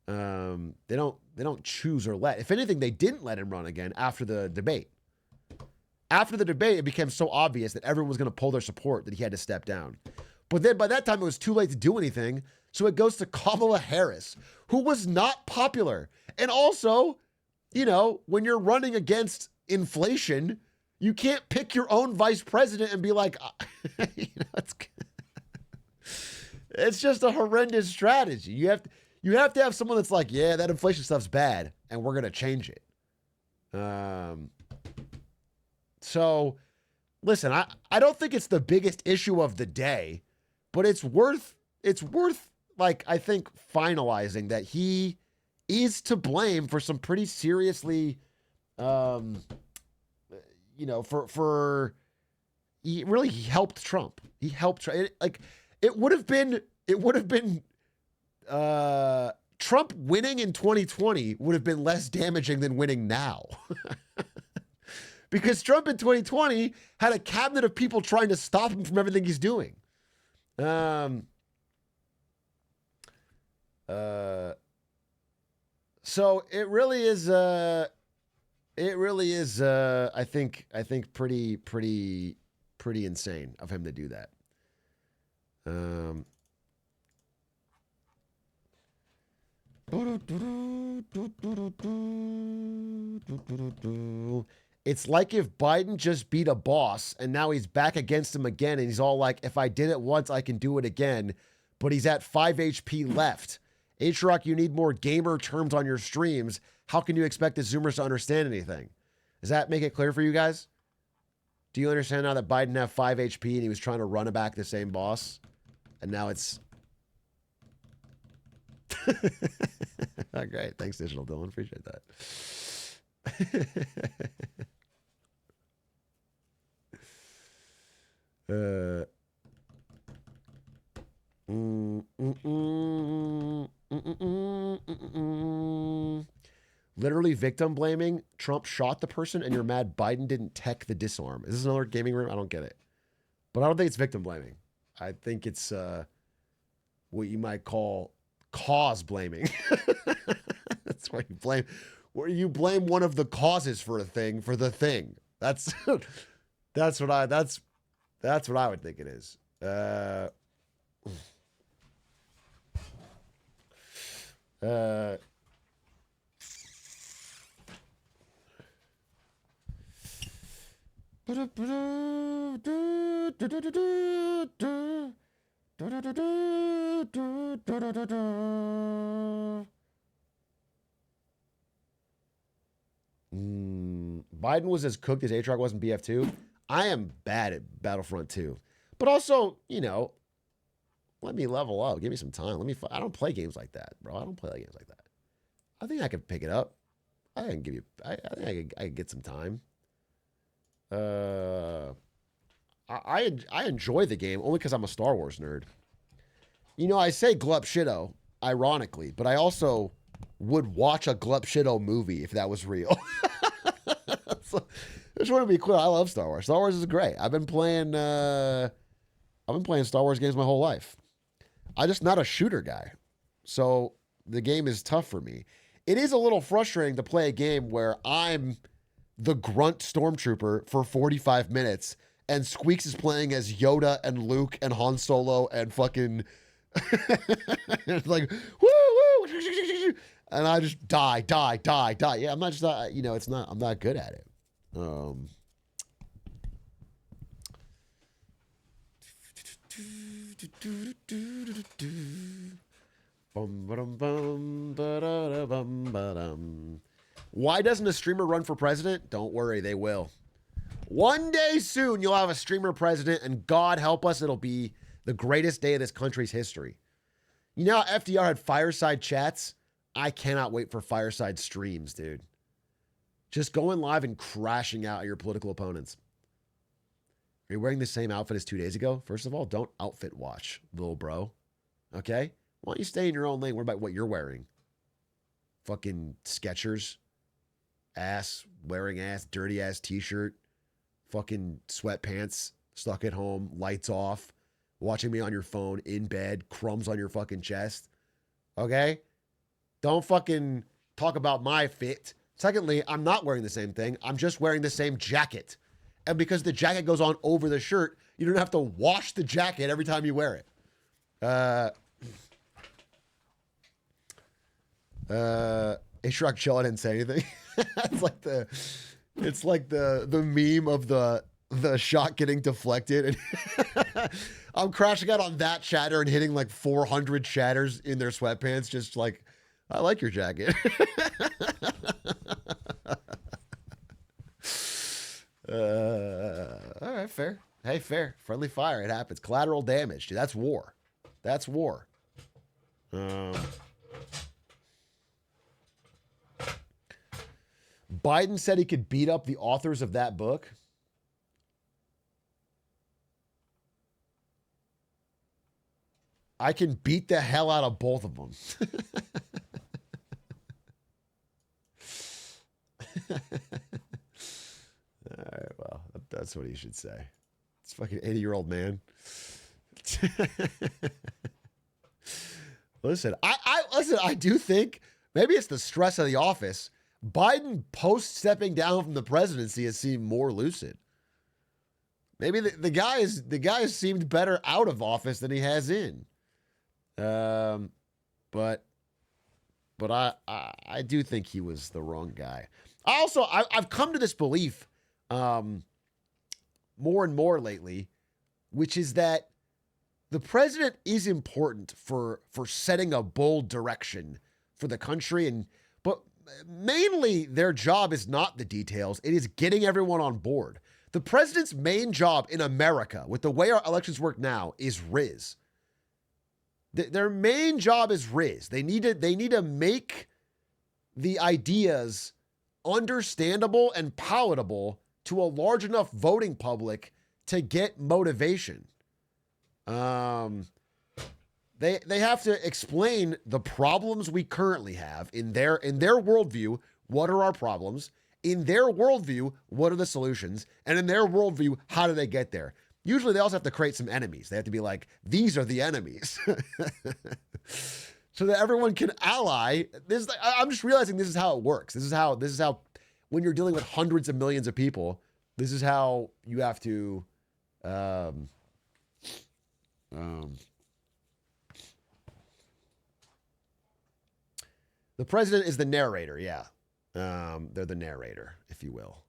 They don't choose or let. If anything, they didn't let him run again after the debate. After the debate, it became so obvious that everyone was going to pull their support that he had to step down. But then by that time, it was too late to do anything. So it goes to Kamala Harris, who was not popular. And also, when you're running against inflation, you can't pick your own vice president and be like, it's just a horrendous strategy. You have to have someone that's like, yeah, that inflation stuff's bad, and we're going to change it. So, listen, I don't think it's the biggest issue of the day, but it's worth like, I think, finalizing that he is to blame for some pretty seriously, he helped Trump. He helped, it would have been Trump winning in 2020 would have been less damaging than winning now. Because Trump in 2020 had a cabinet of people trying to stop him from everything he's doing. So it really is, I think pretty insane of him to do that. It's like if Biden just beat a boss and now he's back against him again, and he's all like, if I did it once, I can do it again. but he's at 5 HP left. Atrioc, you need more gamer terms on your streams. How can you expect the Zoomers to understand anything? Does that make it clear for you guys? Do you understand now that Biden had 5 HP and he was trying to run it back the same boss? And now it's... Oh, great. Thanks, Digital Dylan. Appreciate that. Literally victim blaming. Trump shot the person and you're mad Biden didn't tech the disarm. Is this another gaming room? I don't get it. But I don't think it's victim blaming. I think it's what you might call cause blaming. That's where you blame one of the causes for a thing for the thing. That's that's what I would think it is. Biden was as cooked as Atrioc was in BF2. I am bad at Battlefront 2. But also, you know, let me level up. Give me some time. I don't play games like that, bro. I don't play games like that. I think I can pick it up. I think I can get some time. I enjoy the game only because I'm a Star Wars nerd. You know, I say Glup Shitto, ironically, but I also would watch a Glup Shitto movie if that was real. So, I just want to be clear. I love Star Wars. Star Wars is great. I've been playing Star Wars games my whole life. I'm just not a shooter guy. So the game is tough for me. It is a little frustrating to play a game where I'm the grunt stormtrooper for 45 minutes and Squeaks is playing as Yoda and Luke and Han Solo and fucking it's like woo woo and I just die. Yeah, I'm not just I'm not good at it. Why doesn't a streamer run for president? Don't worry, they will. One day soon, you'll have a streamer president, and God help us, it'll be the greatest day of this country's history. You know how FDR had fireside chats? I cannot wait for fireside streams, dude. Just going live and crashing out at your political opponents. Are you wearing the same outfit as 2 days ago? First of all, don't outfit watch, little bro. Okay? Why don't you stay in your own lane? What about what you're wearing? Fucking Skechers. Wearing dirty ass t-shirt. Fucking sweatpants. Stuck at home. Lights off. Watching me on your phone. In bed. Crumbs on your fucking chest. Okay? Don't fucking talk about my fit. Secondly, I'm not wearing the same thing. I'm just wearing the same jacket. And because the jacket goes on over the shirt, you don't have to wash the jacket every time you wear it. Atrioc Chill, I didn't say anything. It's like the meme of the shot getting deflected. And I'm crashing out on that chatter and hitting like 400 chatters in their sweatpants. Just like, I like your jacket. All right, fair. Hey, fair. Friendly fire. It happens. Collateral damage. Dude, that's war. That's war. Biden said he could beat up the authors of that book. I can beat the hell out of both of them. All right, well, that's what he should say. It's fucking 80-year-old man. Listen, I do think maybe it's the stress of the office. Biden post stepping down from the presidency has seemed more lucid. Maybe the guy has seemed better out of office than he has in. But I do think he was the wrong guy. I've come to this belief more and more lately, which is that The president is important for setting a bold direction for the country, but mainly their job is not the details. It is getting everyone on board. The president's main job in America, with the way our elections work now, is Riz. Their main job is Riz. They need to make the ideas understandable and palatable to a large enough voting public to get motivation. They have to explain the problems we currently have in their worldview. What are our problems? In their worldview, what are the solutions? And in their worldview, how do they get there? Usually they also have to create some enemies. They have to be like, these are the enemies. So that everyone can ally. I'm just realizing this is how it works. This is how when you're dealing with hundreds of millions of people, this is how you have to the president is the narrator, yeah. They're the narrator, if you will.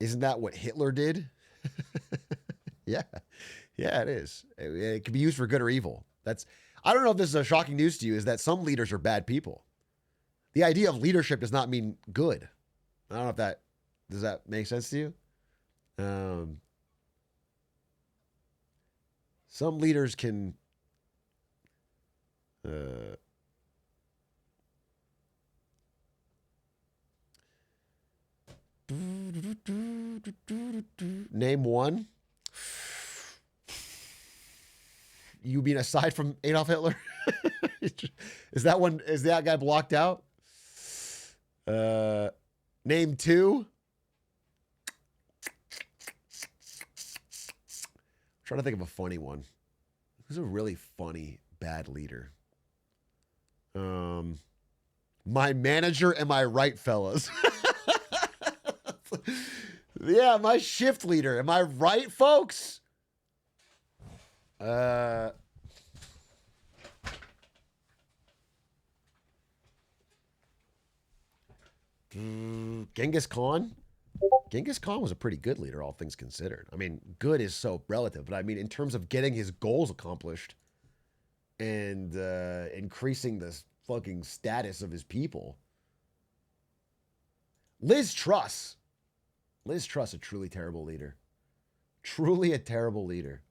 Isn't that what Hitler did? Yeah. Yeah, it is. It can be used for good or evil. I don't know if this is a shocking news to you, is that some leaders are bad people. The idea of leadership does not mean good. I don't know if does that make sense to you? Some leaders can name one. You mean aside from Adolf Hitler? Is that guy blocked out? Name two. I'm trying to think of a funny one. Who's a really funny bad leader? My manager, am I right, fellas? Yeah, my shift leader. Am I right, folks? Genghis Khan? Genghis Khan was a pretty good leader, all things considered. I mean, good is so relative, but I mean, in terms of getting his goals accomplished and increasing the fucking status of his people. Liz Truss. Liz Truss, a truly terrible leader. Truly a terrible leader.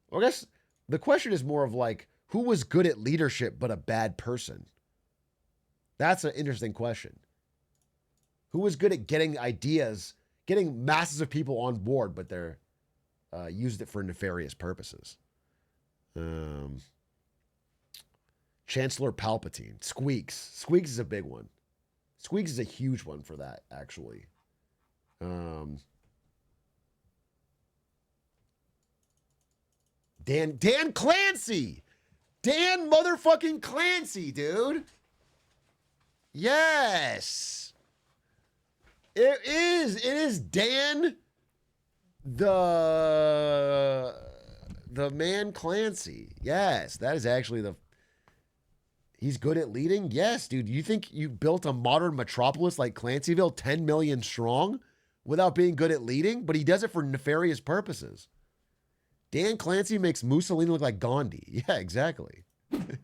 Well, I guess the question is more of like, who was good at leadership but a bad person? That's an interesting question. Who was good at getting ideas, getting masses of people on board, but they're used it for nefarious purposes? Chancellor Palpatine. Squeaks. Squeaks is a big one. Squeaks is a huge one for that, actually. Dan Clancy. Dan motherfucking Clancy, dude. Yes. It is Dan the man Clancy. Yes, that is actually he's good at leading? Yes, dude. You think you built a modern metropolis like Clancyville, 10 million strong, without being good at leading? But he does it for nefarious purposes. Dan Clancy makes Mussolini look like Gandhi. Yeah, exactly. And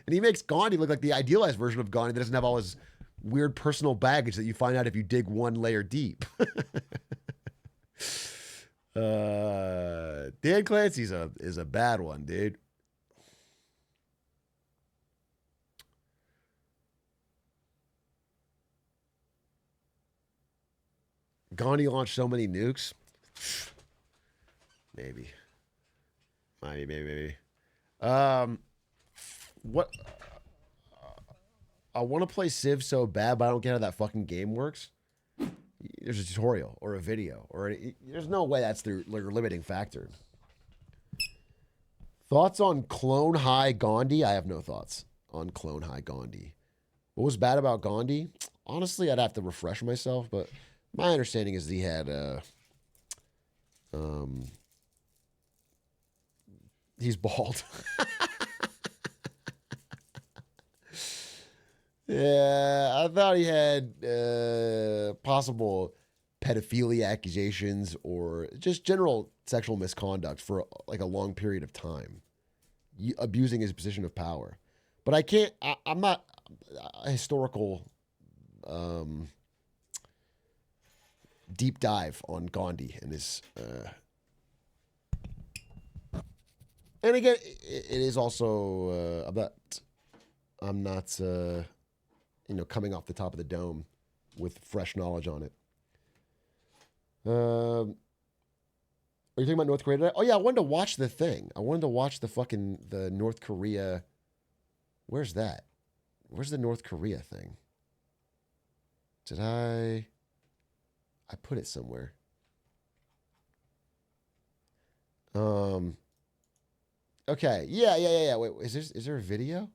he makes Gandhi look like the idealized version of Gandhi that doesn't have all his weird personal baggage that you find out if you dig one layer deep. Dan Clancy is a bad one, dude. Gandhi launched so many nukes. Maybe. What? I want to play Civ so bad, but I don't get how that fucking game works. There's a tutorial or a video, there's no way that's the limiting factor. Thoughts on Clone High Gandhi? I have no thoughts on Clone High Gandhi. What was bad about Gandhi? Honestly, I'd have to refresh myself, but my understanding is he had he's bald. Yeah, I thought he had possible pedophilia accusations or just general sexual misconduct for like a long period of time, abusing his position of power. But I can't. I'm not a historical deep dive on Gandhi and his. And again, it is also I'm not coming off the top of the dome with fresh knowledge on it. Are you talking about North Korea today? Oh yeah, I wanted to watch the thing. I wanted to watch the North Korea. Where's that? Where's the North Korea thing? Did I put it somewhere. Okay. Yeah. Wait, is there a video?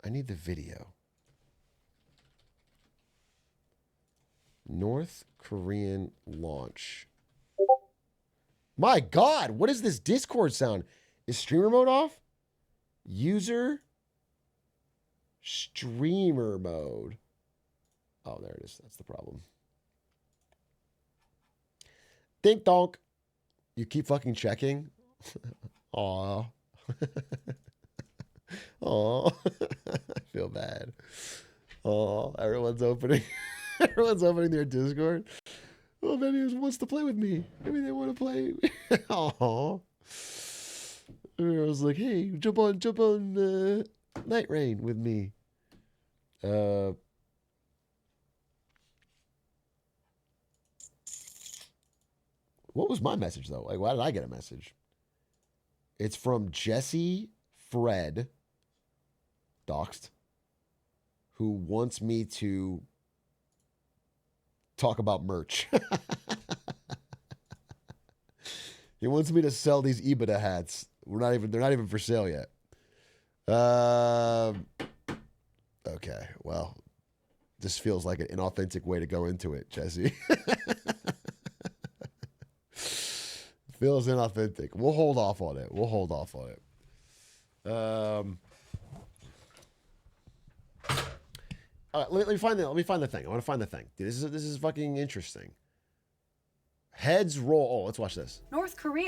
I need the video. North Korean launch. My God, what is this Discord sound? Is streamer mode off? User streamer mode. Oh, there it is. That's the problem. Dink donk. You keep fucking checking. Aw. Aw. I feel bad. Oh, everyone's opening. Everyone's opening their Discord. Oh, maybe he wants to play with me. Maybe they want to play. Aw. I was like, hey, jump on Night Rain with me. What was my message, though? Like, why did I get a message? It's from Jesse Fred, doxed, who wants me to talk about merch. He wants me to sell these EBITDA hats. They're not even for sale yet. Okay, well, this feels like an inauthentic way to go into it, Jesse. Feels inauthentic. We'll hold off on it. All right, let me find the thing. I want to find the thing. Dude, this is fucking interesting. Heads roll. Oh, let's watch this. North Korea.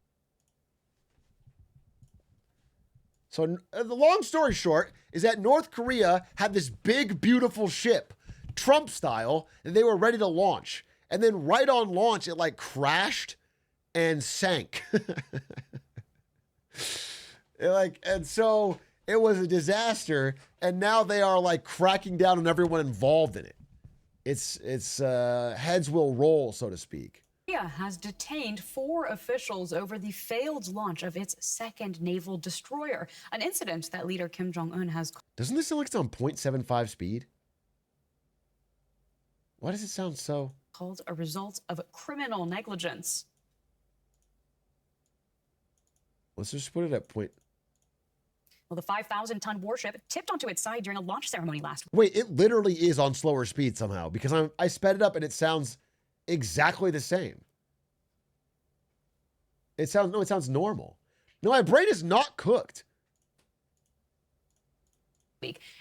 So the long story short is that North Korea had this big, beautiful ship, Trump style, and they were ready to launch. And then right on launch, it like crashed and sank. And so it was a disaster. And now they are like cracking down on everyone involved in it. It's heads will roll, so to speak. Korea has detained 4 officials over the failed launch of its second naval destroyer, an incident that leader Kim Jong-un has Doesn't this sound like it's on 0.75 speed? Why does it sound so? called a result of criminal negligence. Let's just put it at point. Well, the 5,000-ton warship tipped onto its side during a launch ceremony last week. Wait, it literally is on slower speed somehow because I sped it up and it sounds exactly the same. It sounds normal. No, my brain is not cooked.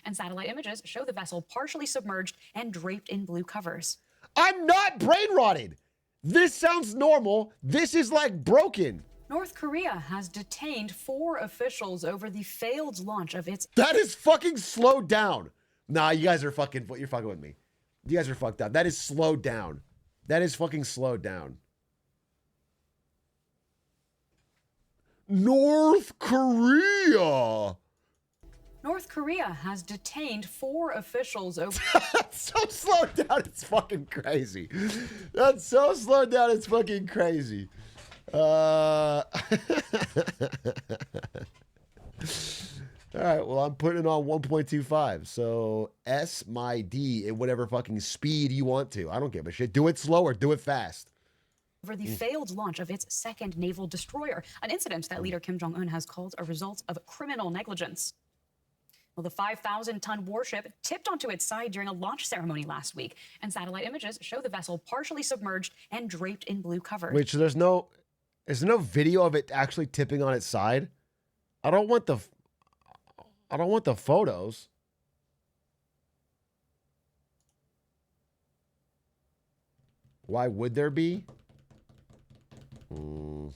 And satellite images show the vessel partially submerged and draped in blue covers. I'm not brain rotted. This sounds normal. This is like broken. North Korea has detained 4 officials over the failed launch of its... That is fucking slowed down. Nah, you're fucking with me. You guys are fucked up. That is slowed down. That is fucking slowed down. North Korea. North Korea has detained 4 officials over... That's so slowed down, it's fucking crazy. That's so slowed down, it's fucking crazy. All right, well, I'm putting it on 1.25. So S my D at whatever fucking speed you want to. I don't give a shit. Do it slower. Do it fast. over the failed launch of its second naval destroyer, an incident that leader Kim Jong-un has called a result of criminal negligence. Well, the 5,000-ton warship tipped onto its side during a launch ceremony last week, and satellite images show the vessel partially submerged and draped in blue cover. Wait, so is there no video of it actually tipping on its side? I don't want the photos. Why would there be? And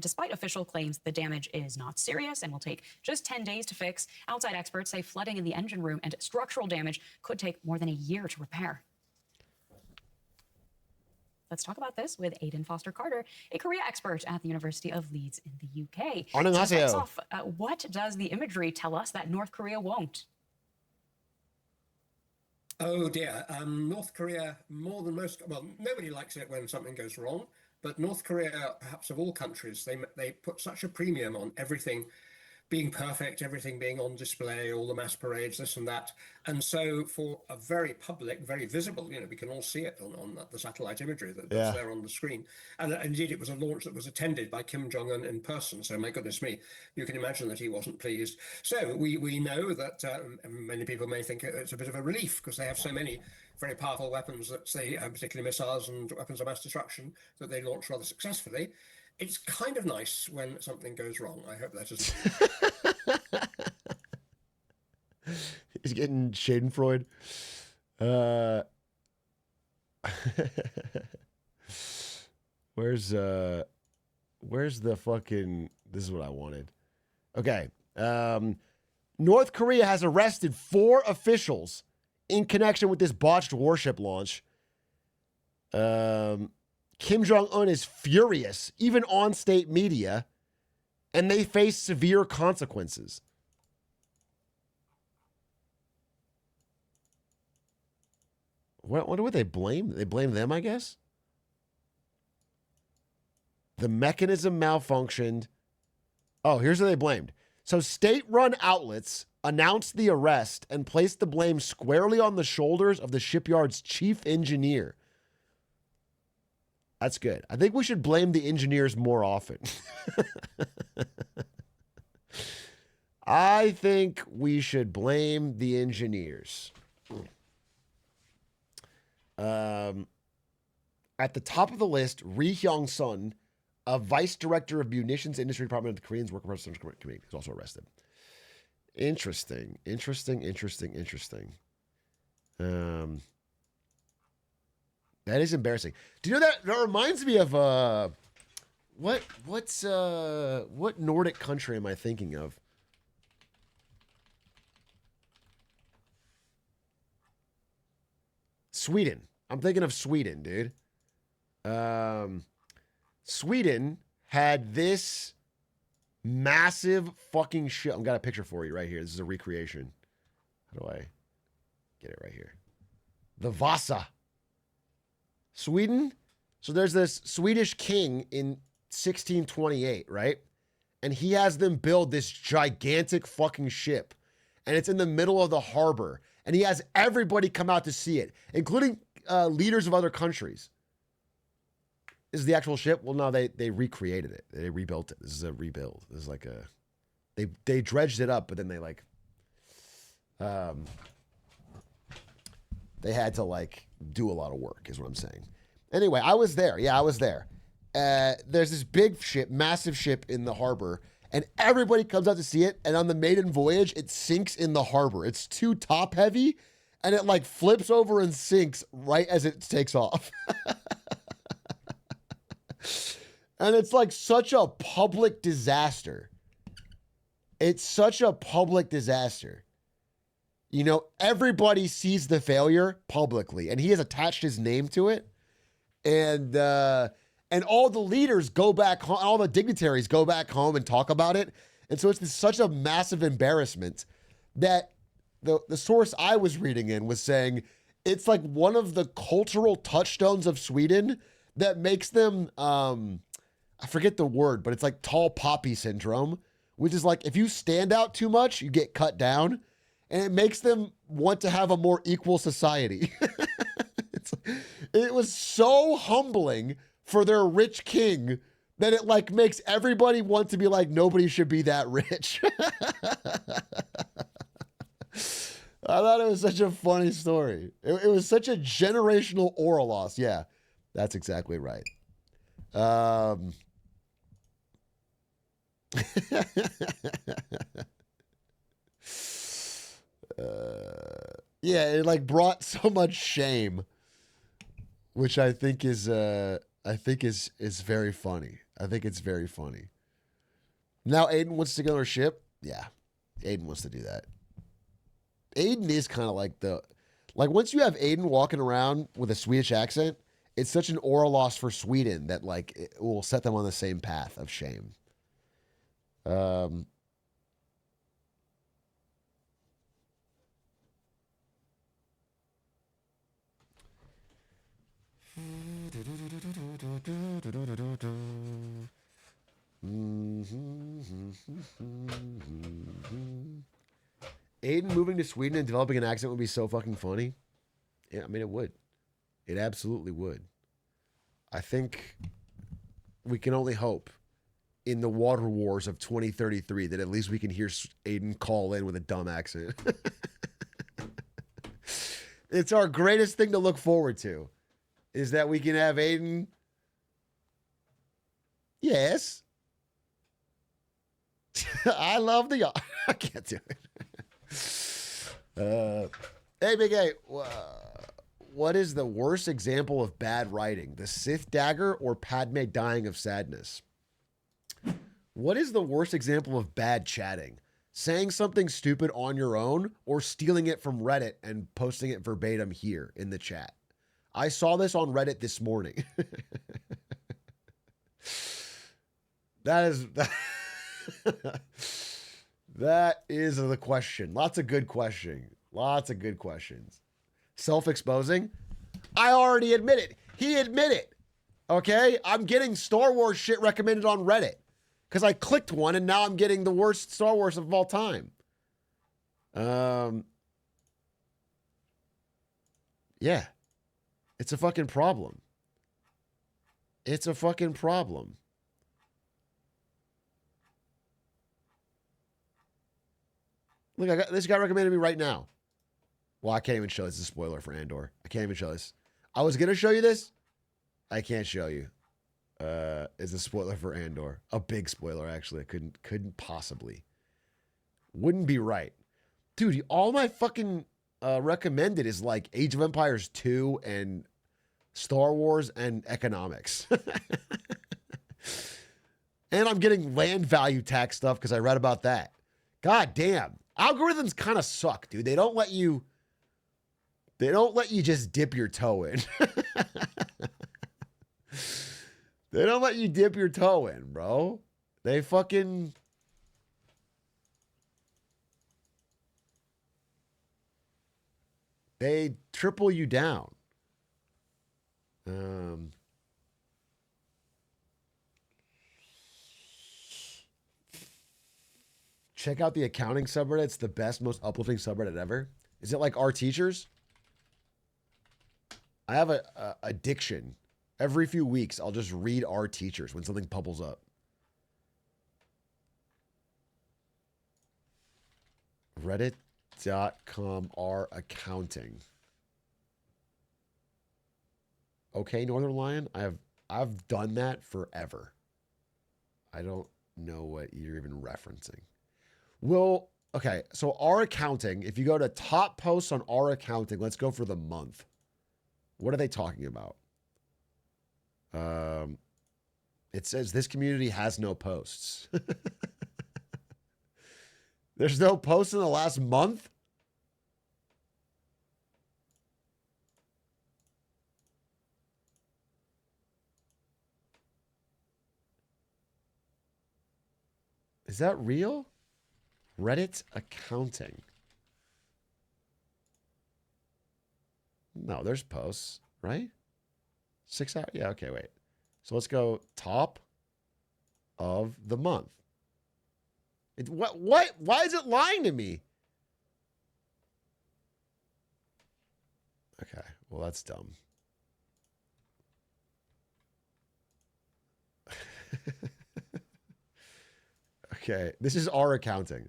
despite official claims the damage is not serious and will take just 10 days to fix, outside experts say flooding in the engine room and structural damage could take more than a year to repair. Let's talk about this with Aidan Foster Carter, a Korea expert at the University of Leeds in the UK. So 안녕하세요. first off, what does the imagery tell us that North Korea won't? Oh dear, North Korea, more than most, well, nobody likes it when something goes wrong, but North Korea, perhaps of all countries, they put such a premium on everything being perfect, everything being on display, all the mass parades, this and that. And so for a very public, very visible, you know, we can all see it on the satellite imagery that's there on the screen. And indeed, it was a launch that was attended by Kim Jong-un in person. So my goodness me, you can imagine that he wasn't pleased. So we know that many people may think it's a bit of a relief because they have so many very powerful weapons that they, particularly missiles and weapons of mass destruction, that they launch rather successfully. It's kind of nice when something goes wrong. I hope that isn't. He's getting Schadenfreude. Where's the fucking... This is what I wanted. Okay. North Korea has arrested 4 officials in connection with this botched warship launch. Kim Jong-un is furious, even on state media, and they face severe consequences. What would they blame? They blame them, I guess? The mechanism malfunctioned. Oh, here's what they blamed. So state-run outlets announced the arrest and placed the blame squarely on the shoulders of the shipyard's chief engineer. That's good. I think we should blame the engineers more often. I think we should blame the engineers. At the top of the list, Ri Hyung-sun, a vice director of munitions industry department of the Korean Worker Presidential Committee, was also arrested. Interesting. That is embarrassing. Do you know that reminds me of what Nordic country am I thinking of? Sweden. I'm thinking of Sweden, dude. Sweden had this massive fucking ship. I've got a picture for you right here. This is a recreation. How do I get it right here? The Vasa. Sweden. So there's this Swedish king in 1628, right? And he has them build this gigantic fucking ship. And it's in the middle of the harbor. And he has everybody come out to see it, including leaders of other countries. This is the actual ship? Well, no, they recreated it. They rebuilt it. This is a rebuild. This is like a... They dredged it up, but then they like... they had to like do a lot of work, is what I'm saying. Anyway, I was there. Yeah, I was there. There's this big ship, massive ship in the harbor, and everybody comes out to see it. And on the maiden voyage, it sinks in the harbor. It's too top heavy, and it like flips over and sinks right as it takes off. And it's like such a public disaster. It's such a public disaster. You know, everybody sees the failure publicly, and he has attached his name to it. And all the leaders go back home, all the dignitaries go back home and talk about it. And so it's such a massive embarrassment that the source I was reading in was saying it's like one of the cultural touchstones of Sweden that makes them, I forget the word, but it's like tall poppy syndrome, which is like if you stand out too much, you get cut down. And it makes them want to have a more equal society. It was so humbling for their rich king that it like makes everybody want to be like, nobody should be that rich. I thought it was such a funny story. It was such a generational oral loss. Yeah, that's exactly right. Yeah, it like brought so much shame which I think is very funny. I think it's very funny. Now Aiden wants to go on our ship. Yeah, Aiden wants to do that. Aiden is kind of like once you have Aiden walking around with a Swedish accent, it's such an aura loss for Sweden that like it will set them on the same path of shame. Aiden moving to Sweden and developing an accent would be so fucking funny. Yeah, I mean, it would. It absolutely would. I think we can only hope in the water wars of 2033 that at least we can hear Aiden call in with a dumb accent. It's our greatest thing to look forward to, is that we can have Aiden. Yes. I love the. I can't do it. Hey, Big A. What is the worst example of bad writing? The Sith dagger or Padme dying of sadness? What is the worst example of bad chatting? Saying something stupid on your own or stealing it from Reddit and posting it verbatim here in the chat? I saw this on Reddit this morning. That is the question. Lots of good questions. Lots of good questions. Self-exposing? I already admit it. He admitted it. Okay? I'm getting Star Wars shit recommended on Reddit because I clicked one and now I'm getting the worst Star Wars of all time. Yeah. It's a fucking problem. It's a fucking problem. Look, this got recommended to me right now. Well, I can't even show this. It's a spoiler for Andor. I can't even show this. I was going to show you this. I can't show you. It's a spoiler for Andor. A big spoiler, actually. I couldn't possibly. Wouldn't be right. Dude, all my fucking recommended is like Age of Empires 2 and Star Wars and economics. And I'm getting land value tax stuff because I read about that. God damn. Algorithms kind of suck, dude. They don't let you just dip your toe in. They don't let you dip your toe in, bro. They fucking... They triple you down. Check out the accounting subreddit. It's the best, most uplifting subreddit ever. Is it like Our Teachers? I have a addiction. Every few weeks, I'll just read Our Teachers when something bubbles up. Reddit.com R accounting. Okay, Northern Lion. I've done that forever. I don't know what you're even referencing. Well, okay, so our accounting, if you go to top posts on our accounting, let's go for the month. What are they talking about? It says this community has no posts. There's no posts in the last month? Is that real? Reddit accounting. No, there's posts, right? 6 hours. Yeah, okay, wait. So let's go top of the month. What? Why is it lying to me? Okay, well, that's dumb. Okay, this is our accounting.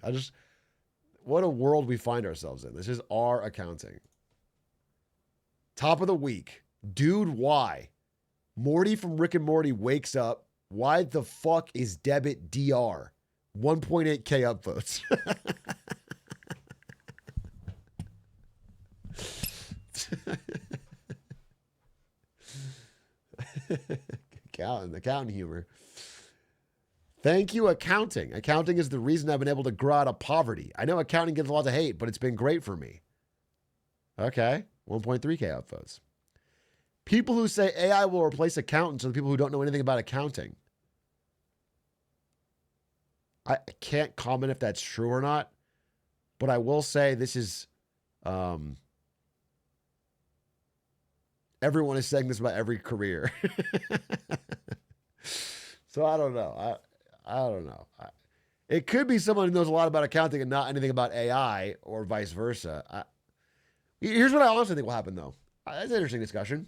What a world we find ourselves in. This is our accounting. Top of the week. Dude, why? Morty from Rick and Morty wakes up. Why the fuck is debit DR? 1.8K upvotes. Accounting humor. Thank you, accounting. Accounting is the reason I've been able to grow out of poverty. I know accounting gets a lot of hate, but it's been great for me. Okay, 1.3K upvotes. People who say AI will replace accountants are the people who don't know anything about accounting. I can't comment if that's true or not, but I will say this is, everyone is saying this about every career. So I don't know. I don't know. It could be someone who knows a lot about accounting and not anything about AI or vice versa. Here's what I honestly think will happen, though. That's an interesting discussion.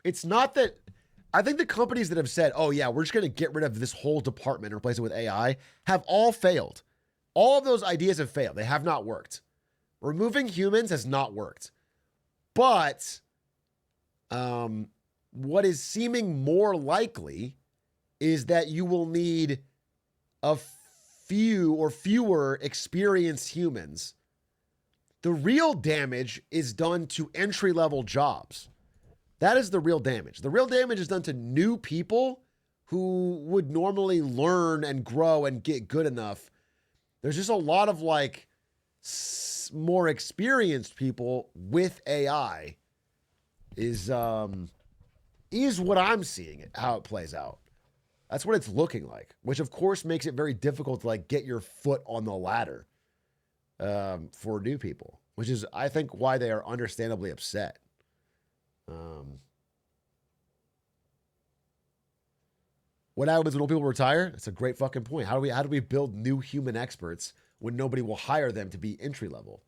It's not that... I think the companies that have said, oh, yeah, we're just going to get rid of this whole department and replace it with AI have all failed. All of those ideas have failed. They have not worked. Removing humans has not worked. But what is seeming more likely is that you will need a few or fewer experienced humans. The real damage is done to entry-level jobs. That is the real damage. The real damage is done to new people who would normally learn and grow and get good enough. There's just a lot of like more experienced people with AI is what I'm seeing it, how it plays out. That's what it's looking like, which of course makes it very difficult to like get your foot on the ladder for new people, which is, I think, why they are understandably upset. What happens when old people retire? That's a great fucking point. How do we build new human experts when nobody will hire them to be entry level?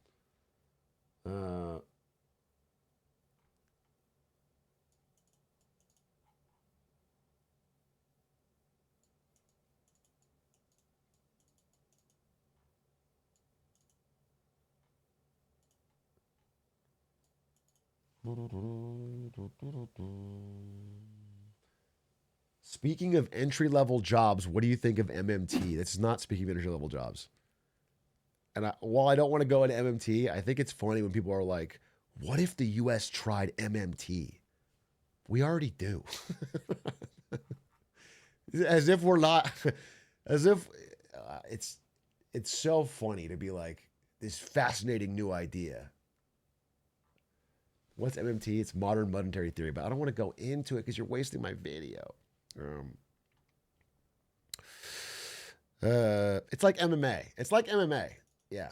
Speaking of entry-level jobs, what do you think of MMT? This is not speaking of entry-level jobs. And while I don't want to go into MMT, I think it's funny when people are like, what if the U.S. tried MMT? We already do. As if we're not, as if it's so funny to be like, this fascinating new idea. What's MMT? It's modern monetary theory, but I don't want to go into it because you're wasting my video. It's like MMA. It's like MMA. Yeah.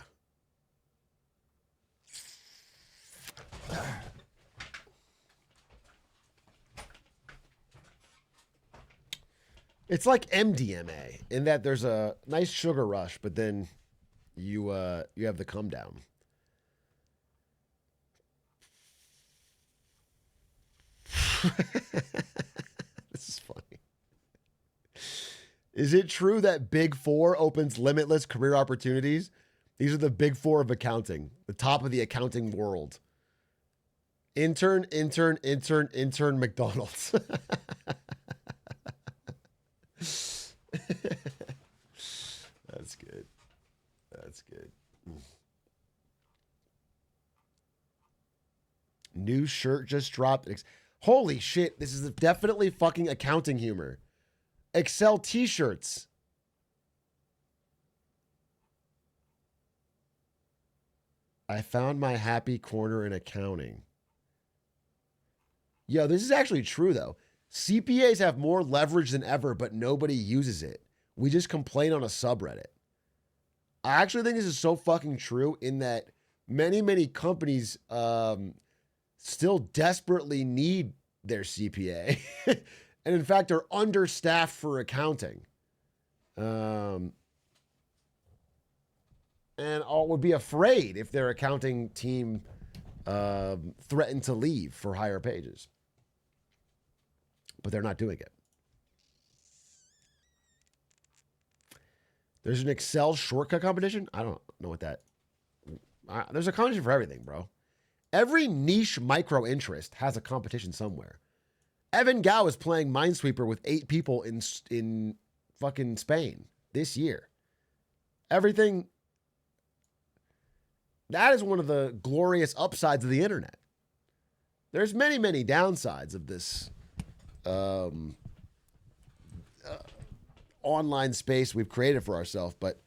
It's like MDMA in that there's a nice sugar rush, but then you have the come down. This is funny. Is it true that Big Four opens limitless career opportunities? These are the Big Four of accounting, the top of the accounting world. Intern, McDonald's. That's good. That's good. New shirt just dropped. Holy shit, this is definitely fucking accounting humor. Excel t-shirts. I found my happy corner in accounting. Yo, this is actually true though. CPAs have more leverage than ever, but nobody uses it. We just complain on a subreddit. I actually think this is so fucking true in that many companies still desperately need their CPA. And in fact, are understaffed for accounting. And would be afraid if their accounting team threatened to leave for higher pages. But they're not doing it. There's an Excel shortcut competition? I don't know what that... there's a competition for everything, bro. Every niche micro interest has a competition somewhere. Evan Gao is playing Minesweeper with 8 people in fucking Spain this year. Everything... That is one of the glorious upsides of the internet. There's many, many downsides of this online space we've created for ourselves, but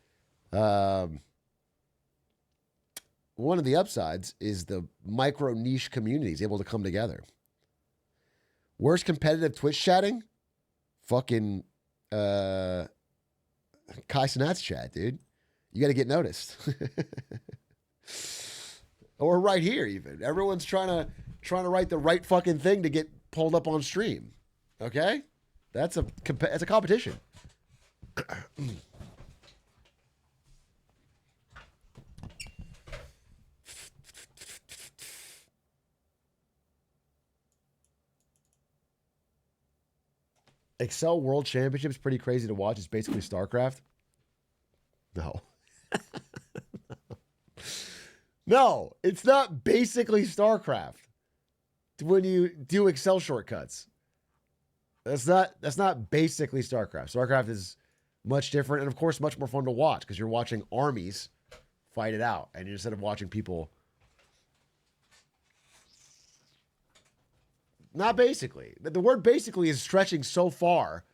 one of the upsides is the micro niche communities able to come together. Worst competitive Twitch chatting? Fucking Kai Sinat's chat, dude. You got to get noticed. Or right here, even. Everyone's trying to write the right fucking thing to get pulled up on stream. Okay? That's a competition. Excel World Championship is pretty crazy to watch. It's basically StarCraft. No. No, it's not basically StarCraft when you do Excel shortcuts. That's not basically StarCraft. StarCraft is much different and, of course, much more fun to watch because you're watching armies fight it out and instead of watching people. Not basically. The word basically is stretching so far.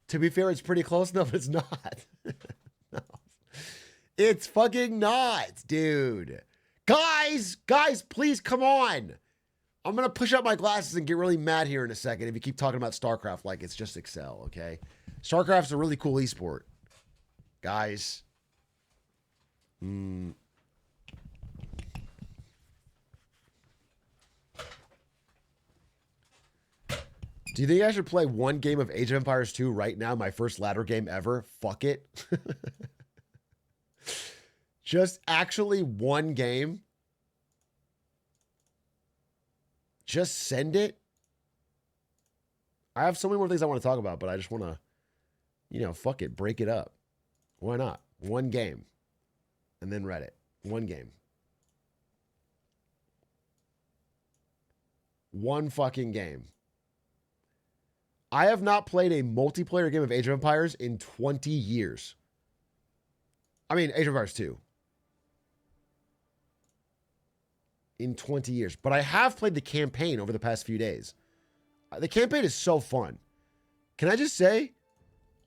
To be fair, it's pretty close enough, but it's not. No. It's fucking not, dude. Guys, please come on. I'm going to push up my glasses and get really mad here in a second if you keep talking about StarCraft like it's just Excel, okay? StarCraft's a really cool esport. Guys. Do you think I should play one game of Age of Empires 2 right now? My first ladder game ever? Fuck it. Just actually one game. Just send it. I have so many more things I want to talk about, but I just want to, fuck it. Break it up. Why not? One game. And then Reddit. One game. One fucking game. I have not played a multiplayer game of Age of Empires in 20 years. I mean, Age of Empires 2. In 20 years. But I have played the campaign over the past few days. The campaign is so fun. Can I just say,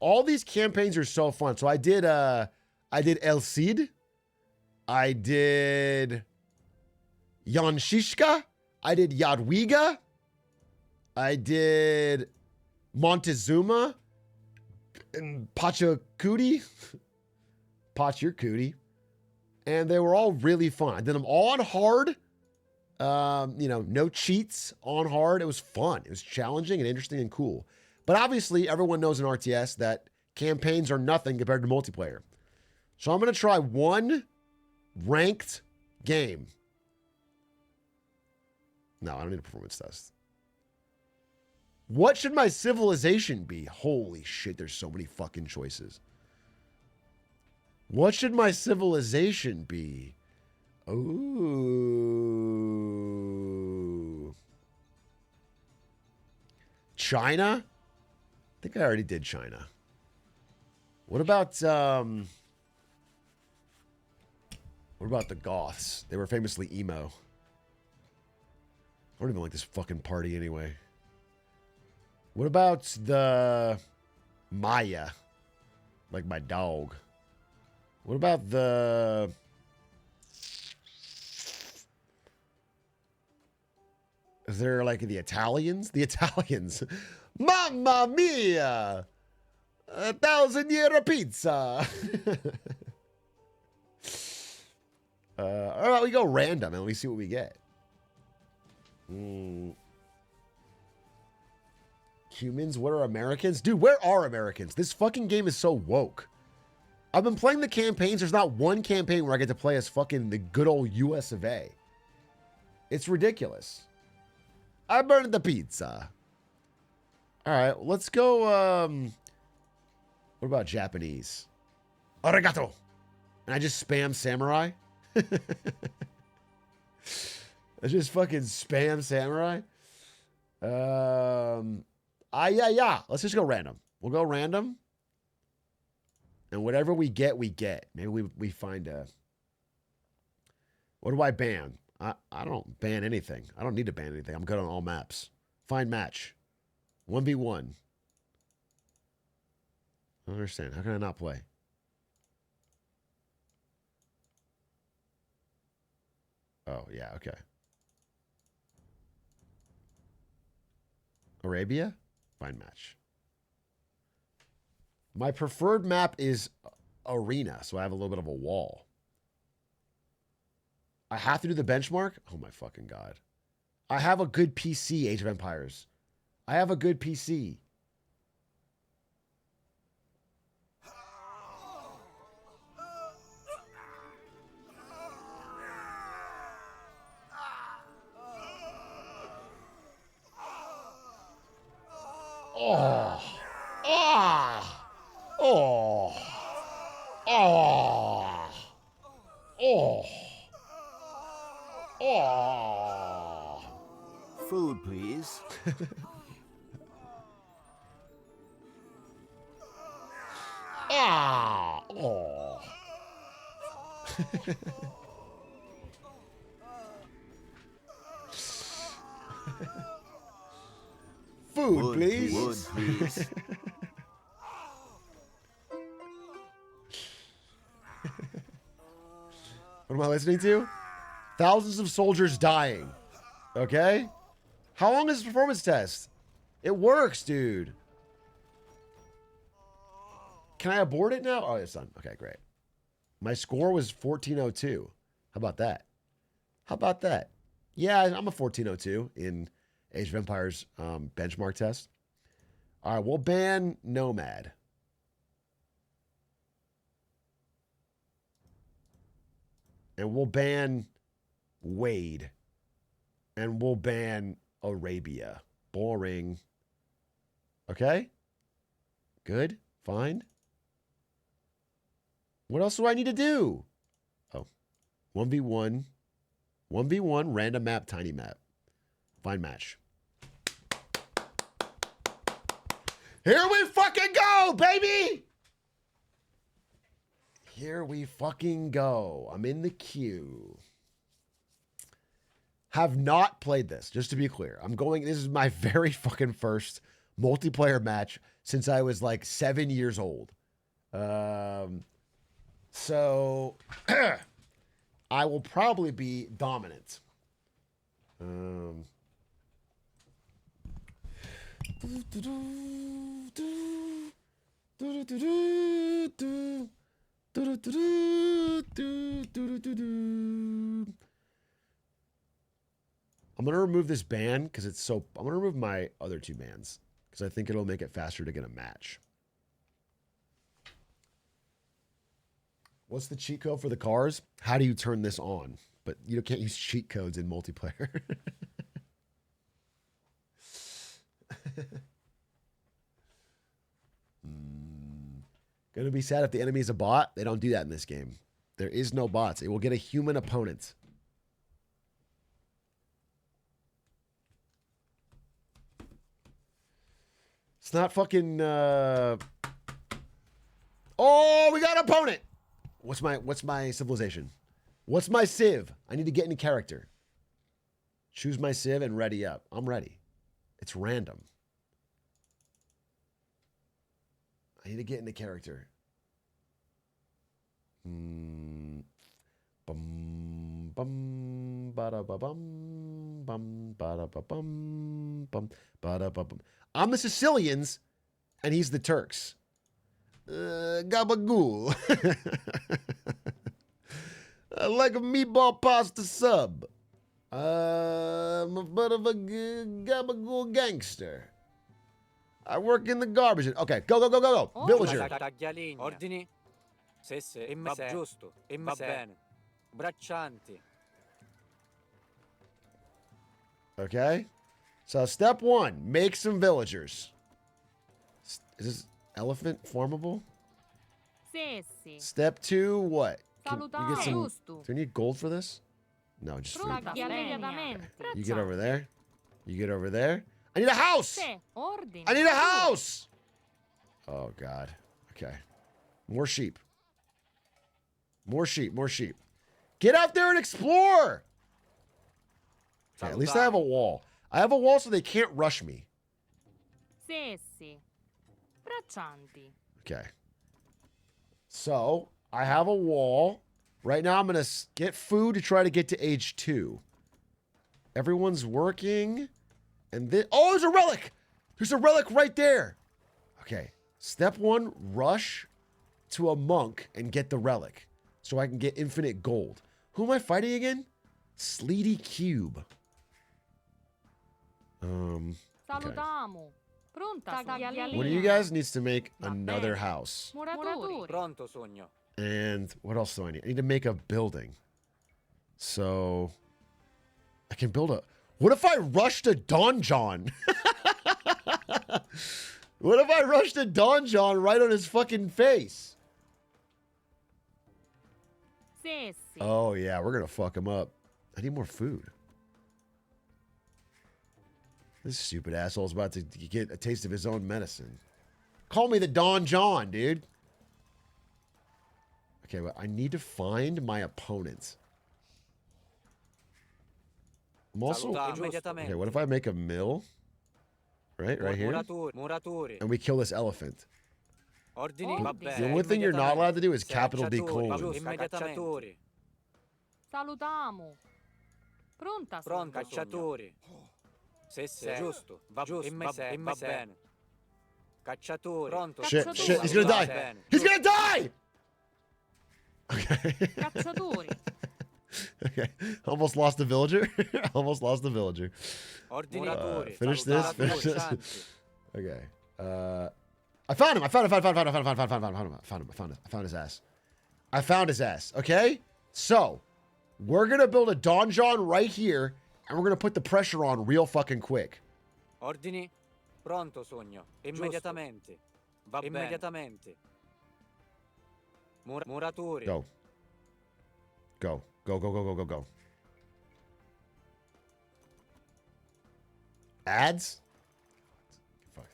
all these campaigns are so fun. So I did El Cid. I did Yanshishka. I did Yadwiga. I did Montezuma and Pachacootie. And they were all really fun. I did them all on hard. No cheats on hard. It was fun. It was challenging and interesting and cool. But obviously, everyone knows in RTS that campaigns are nothing compared to multiplayer. So I'm going to try one ranked game. No, I don't need a performance test. What should my civilization be? Holy shit, there's so many fucking choices. What should my civilization be? Ooh. China? I think I already did China. What about the Goths? They were famously emo. I don't even like this fucking party anyway. What about the Maya? Like my dog. What about the... Is there like the Italians? The Italians. Mamma mia! 1,000-year pizza. All right, we go random and we see what we get. Humans, what are Americans? Dude, where are Americans? This fucking game is so woke. I've been playing the campaigns. There's not one campaign where I get to play as fucking the good old US of A. It's ridiculous. I burned the pizza. All right, let's go. What about Japanese? Arigato. And I just spam samurai. I just fucking spam samurai. Yeah. Let's just go random. We'll go random. And whatever we get, we get. Maybe we find a... What do I ban? I don't ban anything. I don't need to ban anything. I'm good on all maps. Find match. 1v1. I don't understand. How can I not play? Oh, yeah, okay. Arabia? Find match. My preferred map is Arena, so I have a little bit of a wall. I have to do the benchmark? Oh my fucking God. I have a good PC, Age of Empires. I have a good PC. Oh. Ah. Oh. Oh. Oh. Oh. Food, please. Ah. Oh. Food, Wood, please. Wood, please. What am I listening to? Thousands of soldiers dying. Okay? How long is this performance test? It works, dude. Can I abort it now? Oh, it's done. Okay, great. My score was 1402. How about that? How about that? Yeah, I'm a 1402 in Age of Empires benchmark test. All right, we'll ban Nomad. And we'll ban Wade. And we'll ban Arabia. Boring. Okay? Good? Fine? What else do I need to do? Oh. 1v1. 1v1, random map, tiny map. Find match. Here we fucking go, baby! Here we fucking go. I'm in the queue. Have not played this, just to be clear. This is my very fucking first multiplayer match since I was like 7 years old. So I will probably be dominant. I'm going to remove this ban because it's so... I'm going to remove my other two bans because I think it'll make it faster to get a match. What's the cheat code for the cars? How do you turn this on? But you can't use cheat codes in multiplayer. Gonna be sad if the enemy is a bot. They don't do that in this game. There is no bots. It will get a human opponent. It's not fucking... Oh, we got an opponent! What's my civilization? What's my civ? I need to get into character. Choose my civ and ready up. I'm ready. It's random. I need to get into character. Bum bum bada ba bum bum bada ba bum bum bada ba bum. I'm the Sicilians, and he's the Turks. Gabagool. I like a meatball pasta sub. I'm a bit of a gabagool gangster. I work in the garbage. Okay, go. Villager. Ordini. Sì, va giusto. Va bene. Braccianti. Okay. So step 1, make some villagers. Is this elephant formable? Step 2, what? Can you get some... Do we need gold for this? No, just food. Okay. You get over there. You get over there. I need a house! I need a house! Oh, God. Okay. More sheep. More sheep. Get out there and explore! Okay, at least I have a wall. I have a wall so they can't rush me. Sessi. Braccianti. Okay. So, I have a wall. Right now, I'm going to get food to try to get to age 2. Everyone's working. And then... Oh, there's a relic! There's a relic right there! Okay. Step 1, rush to a monk and get the relic. So I can get infinite gold. Who am I fighting again? Sleety Cube. Okay. Salutiamo. Pronta One of you guys needs to make another house. Muratori. Pronto, sogno. And what else do I need? I need to make a building. So I can build a... What if I rush to Donjon? What if I rush to Donjon right on his fucking face? Sessi. Oh, yeah. We're going to fuck him up. I need more food. This stupid asshole's about to get a taste of his own medicine. Call me the Don John, dude. Okay, well, I need to find my opponent. I'm also... Okay, what if I make a mill? Right here? Muratori. And we kill this elephant. Ordini. Va bene. The only thing you're not allowed to do is capital D colon. Cacciatori. Salutiamo. Pronta. Pronto, cacciatori. Se giusto. Va bene. Cacciatori. Pronto. Shit, he's gonna die. He's gonna die! Okay. Cacciatori. Okay. Almost lost the villager. Almost lost the villager. Finish this. Okay. I found him. I found his ass. I found his ass. Okay? So, we're going to build a donjon right here, and we're going to put the pressure on real fucking quick. Ordini. Pronto, sogno. Immediatamente. Va bene. Immediatamente. Muratori. Go. Go. Go, go, go, go, go, go. Ads? Fuck.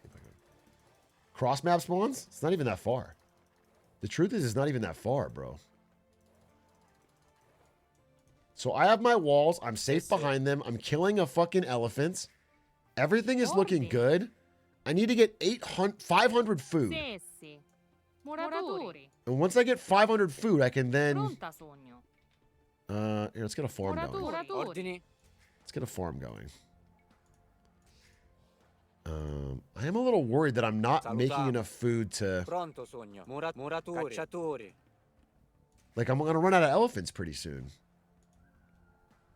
Cross map spawns? It's not even that far. The truth is, it's not even that far, bro. So I have my walls. I'm safe behind them. I'm killing a fucking elephant. Everything is looking good. I need to get 500 food. Sessi. Muratori. And once I get 500 food, I can then... Pronta, sogno. Here, let's get a farm going. Ordini. Let's get a farm going. I am a little worried that I'm not making enough food to... Pronto, sogno. Muratori. Cacciatori. Like, I'm going to run out of elephants pretty soon.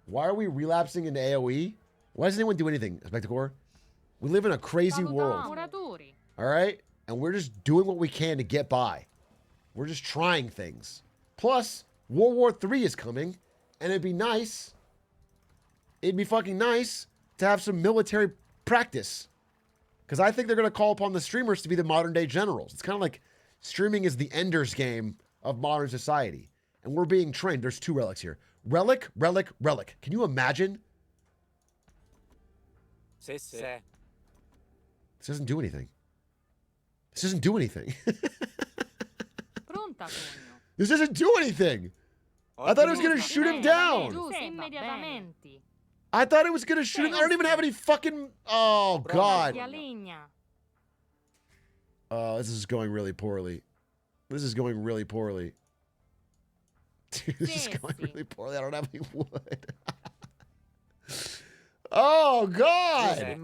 Why are we relapsing into AoE? Why does anyone do anything, Spectacore? We live in a crazy world. Muratori. All right? And we're just doing what we can to get by. We're just trying things. Plus, World War III is coming, and it'd be nice. It'd be fucking nice to have some military practice. Because I think they're going to call upon the streamers to be the modern day generals. It's kind of like streaming is the Ender's game of modern society. And we're being trained. There's 2 relics here. Relic, relic, relic. Can you imagine? Se. This doesn't do anything. This doesn't do anything. Pronta, sogno. This doesn't do anything. I thought it was going to shoot him down. Immediatamente. I thought it was going to shoot him. I don't even have any fucking... Oh, God. Oh, this is going really poorly. This is going really poorly. Dude, this is going really poorly. I don't have any wood. Oh, God.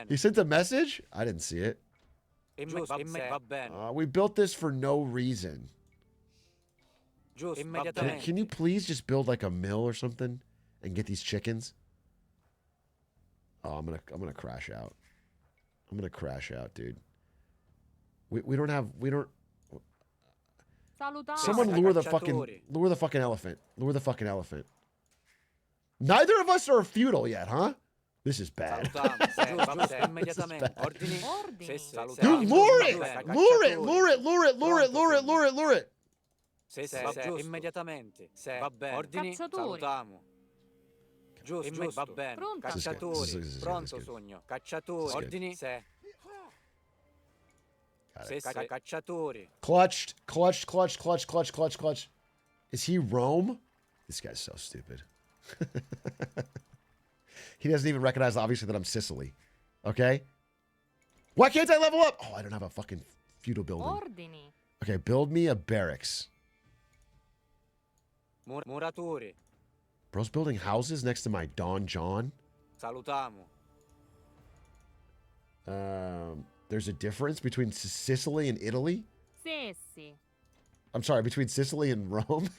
He sent a message? I didn't see it. We built this for no reason. Can you please just build like a mill or something and get these chickens? Oh, I'm gonna crash out. I'm gonna crash out, dude. We don't have Someone lure the fucking elephant. Lure the fucking elephant. Neither of us are feudal yet, huh? This is bad. Dude, lure it! Lure it! Lure it! Lure it! Lure it! Lure it! Lure it! Lure it! Immediatamente. Va bene. Ordini. Salutiamo. Giusto. Va bene. Cacciatori. Pronto, sogno. Cacciatori. Ordini. Se. Cacciatori. Clutched. Is he Rome? This guy's so stupid. He doesn't even recognize, obviously, that I'm Sicily. Okay? Why can't I level up? Oh, I don't have a fucking feudal building. Ordini. Okay, build me a barracks. Muratori. Bro's building houses next to my Don John. Salutiamo. There's a difference between Sicily and Italy? Sessi. I'm sorry, between Sicily and Rome?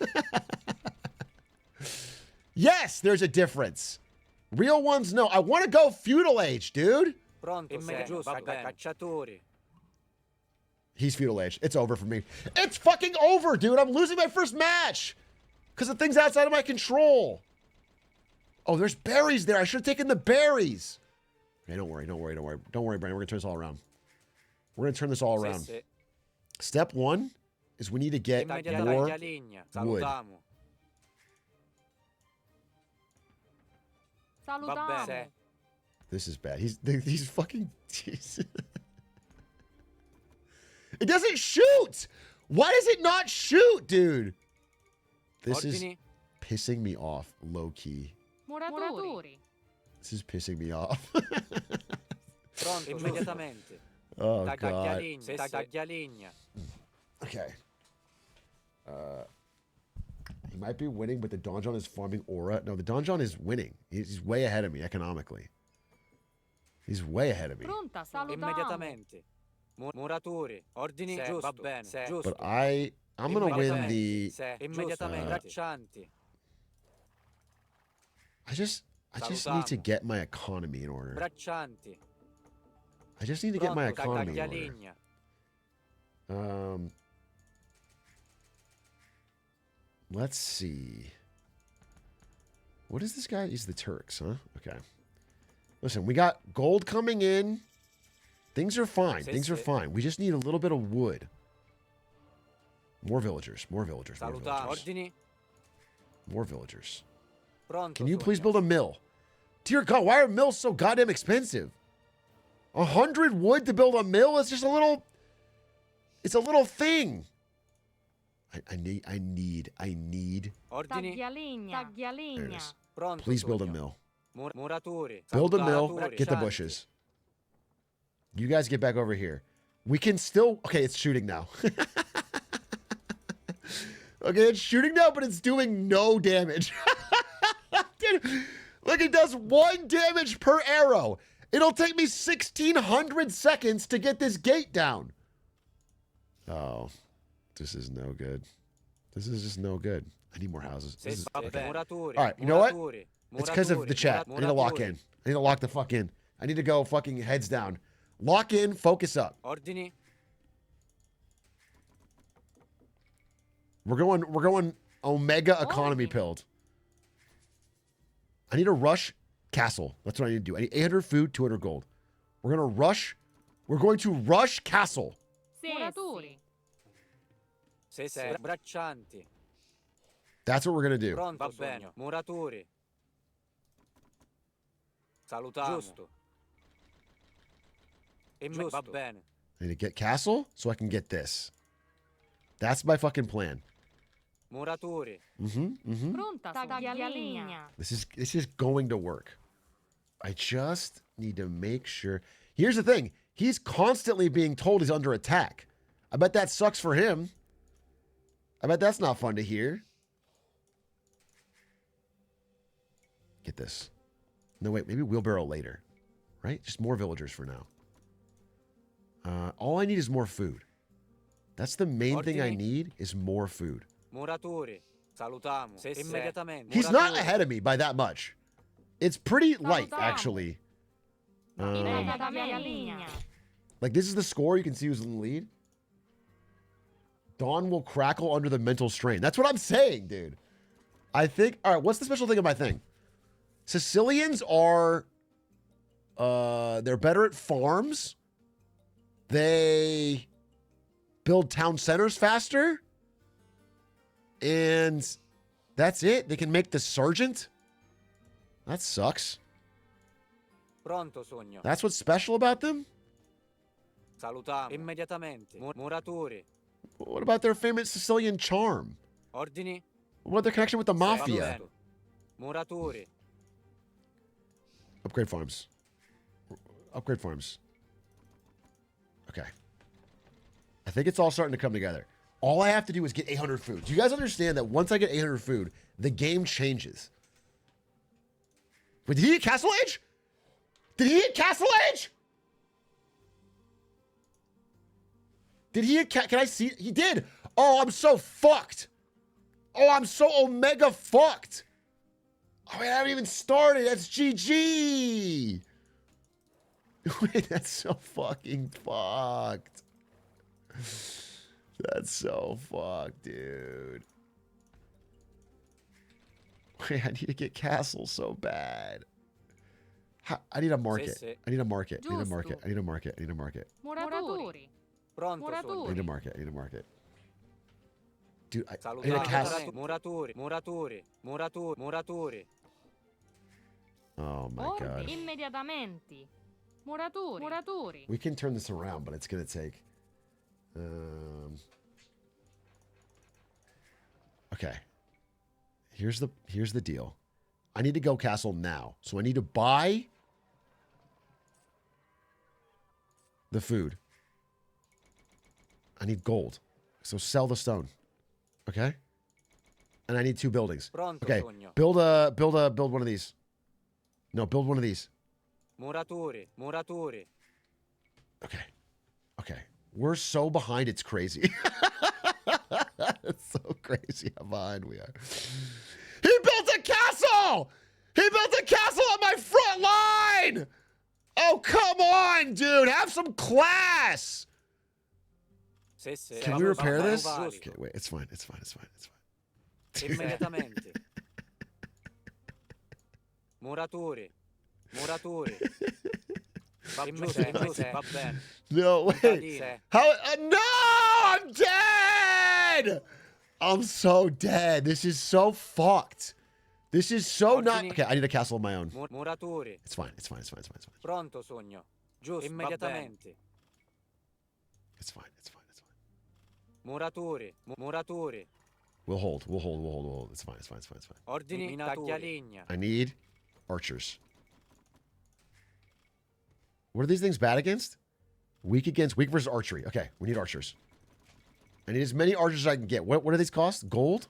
Yes, there's a difference. Real ones, no. I want to go feudal age, dude. Pronto, giusto, cacciatori. He's feudal age. It's over for me. It's fucking over, dude. I'm losing my first match. Because the thing's outside of my control. Oh, there's berries there. I should have taken the berries. Okay, don't worry, don't worry, don't worry. Don't worry, Brandon. We're going to turn this all around. We're going to turn this all around. Step one is we need to get more wood. Salutiamo. This is bad. He's fucking... It doesn't shoot! Why does it not shoot, dude? This is pissing me off, low-key. Muratori. This is pissing me off. Pronto, immediatamente. Oh, God. Okay. He might be winning, but the Donjon is farming aura. No, the Donjon is winning. He's way ahead of me economically. He's way ahead of me. Pronta, salutiamo. Immediatamente. Muratori. Ordini. Giusto. Va bene. Giusto. But I'm going to win the... Immediatamente. Braccianti. I just need to get my economy in order. Braccianti. I just need to get my economy in order. Let's see. What is this guy? He's the Turks, huh? Okay. Listen, we got gold coming in. Things are fine. Things are fine. We just need a little bit of wood. More villagers. More villagers. More villagers. More villagers. Can you please build a mill? Dear God, why are mills so goddamn expensive? 100 wood to build a mill? It's just a little... It's a little thing. I need. Taglialegna. There it is. Please build a mill. Muratori. Build a mill. Get the bushes. You guys get back over here. We can still... Okay, it's shooting now. Okay, it's shooting now, but it's doing no damage. Dude, look, it does 1 damage per arrow. It'll take me 1,600 seconds to get this gate down. Oh, this is no good. This is just no good. I need more houses. This is, okay. All right, you know what? It's because of the chat. I need to lock in. I need to lock the fuck in. I need to go fucking heads down. Lock in, focus up. Ordini. We're going Omega economy pilled. I need a rush castle. That's what I need to do. I need 800 food, 200 gold. We're going to rush. We're going to rush castle. Muratori. Braccianti. That's what we're going to do. Pronto, va bene. Muratori. Salutiamo. Giusto. Va bene. I need to get castle so I can get this. That's my fucking plan. Muratori. Pronta, taglialegna. This is going to work. I just need to make sure. Here's the thing. He's constantly being told he's under attack. I bet that sucks for him. I bet that's not fun to hear. Get this. No, wait. Maybe wheelbarrow later. Right? Just more villagers for now. All I need is more food. That's the main thing I need is more food. Muratori. Salutiamo. Immediatamente. He's not ahead of me by that much. It's pretty light, actually. Like, this is the score. You can see who's in the lead. Dawn will crackle under the mental strain. That's what I'm saying, dude. I think... All right, what's the special thing of my thing? Sicilians are... they're better at farms. They build town centers faster. And that's it. They can make the sergeant. That sucks. Pronto, sogno. That's what's special about them? Salutiamo. Immediatamente. Muratori. What about their famous Sicilian charm? Ordini. What about their connection with the mafia? Muratori. Upgrade farms. Upgrade farms. Okay. I think it's all starting to come together. All I have to do is get 800 food. Do you guys understand that once I get 800 food, the game changes? Wait, did he hit Castle Age? Did he hit Castle Age? Did he hit Can I see? He did. Oh, I'm so fucked. Oh, I'm so omega fucked. Oh, wait, I haven't even started. That's GG. Wait, that's so fucking fucked. That's so fucked, dude. Wait, I need to get Castle so bad. I need a market. I need a market. I need a market. I need a market. I need a market. Muratori. Pronto, I sogno. need a market. I need a market. Dude, I need a Castle. Muratori, muratori, muratori, muratori. Oh my god. Immediatamente. Muratori. Muratori. We can turn this around, but it's gonna take. Okay. Here's the deal. I need to go castle now, so I need to buy the food. I need gold, so sell the stone. Okay. And I need 2 buildings. Okay. Build one of these. No, build one of these. Muratori, muratori. Okay. Okay. We're so behind, it's crazy. It's so crazy how behind we are. He built a castle! He built a castle on my front line! Oh, come on, dude. Have some class. Can we repair this? Okay, wait. It's fine. It's fine. It's fine. It's fine. Immediatamente. Muratori, muratori. Va bene. No, wait. How? No! I'm dead! I'm so dead. This is so fucked. This is so not... Okay, I need a castle of my own. Muratori. It's fine. It's fine. It's fine. It's fine. It's fine. Pronto, sogno. Giusto, immediatamente. It's fine. It's fine. It's fine. Muratori, muratori. We'll hold. We'll hold. We'll hold. We'll hold. It's fine. It's fine. It's fine. It's fine. Ordini, taglialegna. I need archers. What are these things bad against? Weak versus archery. Okay, we need archers. I need as many archers as I can get. What do these cost? Gold?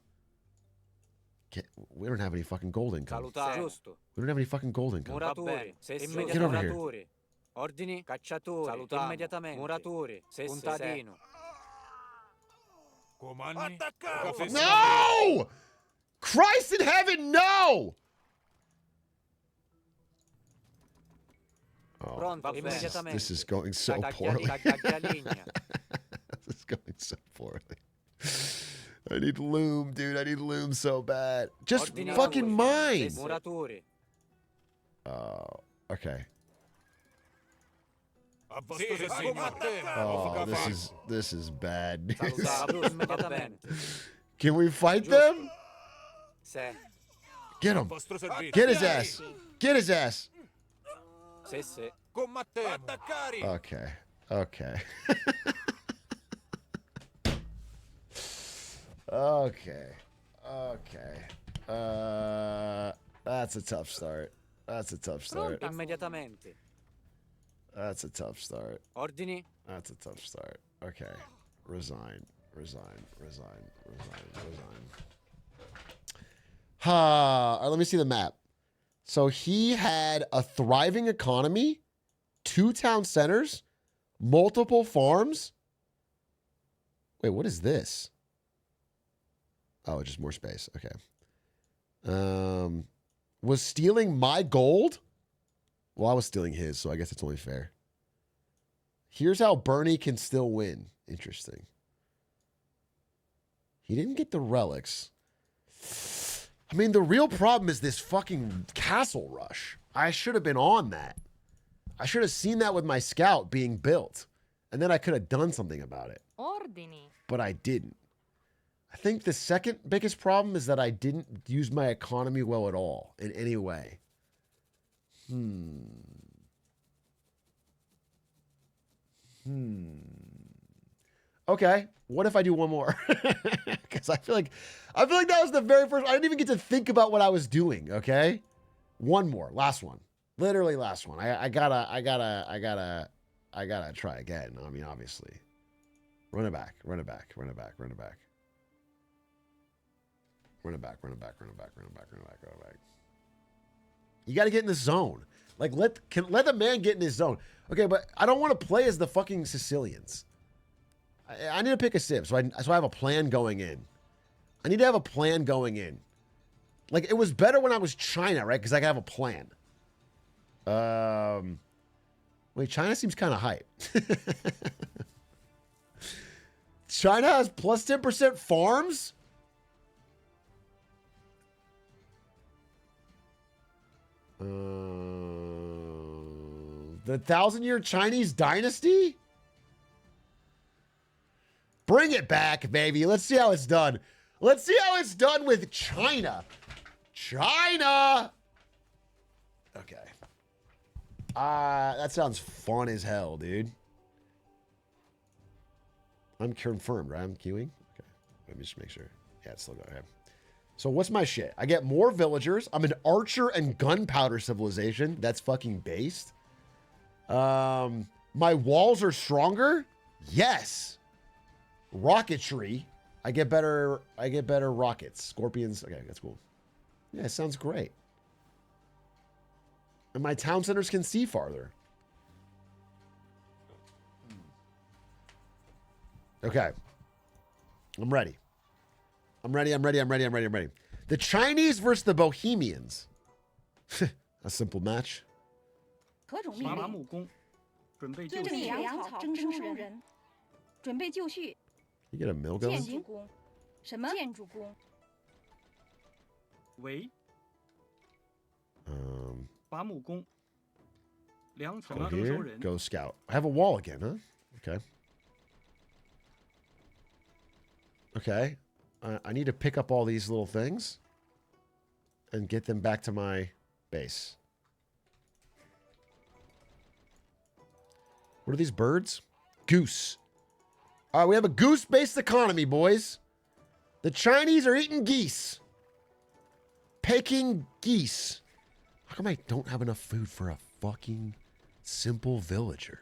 We don't have any fucking gold income. Giusto. We don't have any fucking gold income. Muratori, Get over here. Ordini, cacciatori. Salutiamo. Immediatamente. Muratori, contadino. No! Christ in heaven, no! Oh, Pronto, immediatamente. this is going so poorly. This is going so poorly. I need loom, dude. I need loom so bad. Just fucking mine. Muratori. Okay. Oh, this is bad. Can we fight them? Get him. Get his ass. Get his ass. Okay. Okay. Okay. Okay. That's a tough start. That's a tough start. Immediatamente. That's a tough start. Ordini. That's a tough start. Okay. Resign. Resign. Resign. Resign. Resign. All right, let me see the map. So he had a thriving economy, 2 town centers, multiple farms. Wait, what is this? Oh, just more space. Okay. Was stealing my gold? Well, I was stealing his, so I guess it's only fair. Here's how Bernie can still win. Interesting. He didn't get the relics. I mean, the real problem is this fucking castle rush. I should have been on that. I should have seen that with my scout being built. And then I could have done something about it. Ordini. But I didn't. I think the second biggest problem is that I didn't use my economy well at all in any way. Okay, what if I do one more? Because I feel like that was the very first. I didn't even get to think about what I was doing. Okay, one more, last one. Literally last one. I gotta try again. I mean, obviously. Run it back. Run it back. Run it back. Run it back. Run it back. Run it back. Run it back. Run it back. Run it back. Run it back. You got to get in the zone. Like, let the man get in his zone. Okay, but I don't want to play as the fucking Sicilians. I need to pick a civ, so I have a plan going in. I need to have a plan going in. Like, it was better when I was China, right? Because I have a plan. Wait, China seems kind of hype. China has plus 10% farms? The 1,000-year Chinese dynasty? Bring it back, baby. Let's see how it's done. Let's see how it's done with China. China! Okay. That sounds fun as hell, dude. I'm confirmed, right? I'm queuing? Okay. Let me just make sure. Yeah, it's still going. Okay. So what's my shit? I get more villagers. I'm an archer and gunpowder civilization. That's fucking based. My walls are stronger? Yes. Rocketry. I get better rockets. Scorpions. Okay, that's cool. Yeah, it sounds great. And my town centers can see farther. Okay. I'm ready. I'm ready. The Chinese versus the Bohemians. A simple match. You get a mill going? Go here. Go scout. I have a wall again, huh? Okay. Okay. I need to pick up all these little things and get them back to my base. What are these birds? Goose. All right, we have a goose-based economy, boys. The Chinese are eating geese. Peking geese. How come I don't have enough food for a fucking simple villager?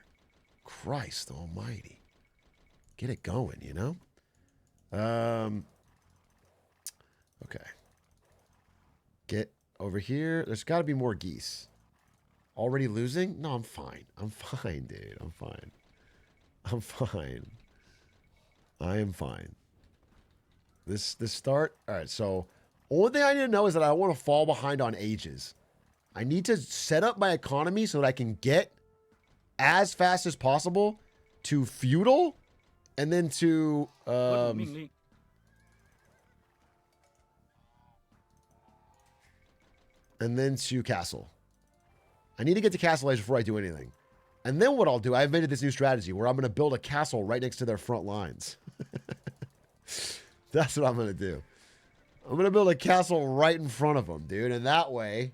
Christ almighty. Get it going, you know? Okay. Get over here. There's got to be more geese. Already losing? No, I'm fine. I'm fine, dude. I'm fine. I'm fine. I am fine. This start. All right, so only thing I need to know is that I don't want to fall behind on ages. I need to set up my economy so that I can get as fast as possible to feudal and then to castle. I need to get to castle age before I do anything. And then what I'll do, I invented this new strategy where I'm going to build a castle right next to their front lines. That's what I'm going to do. I'm going to build a castle right in front of them, dude. And that way,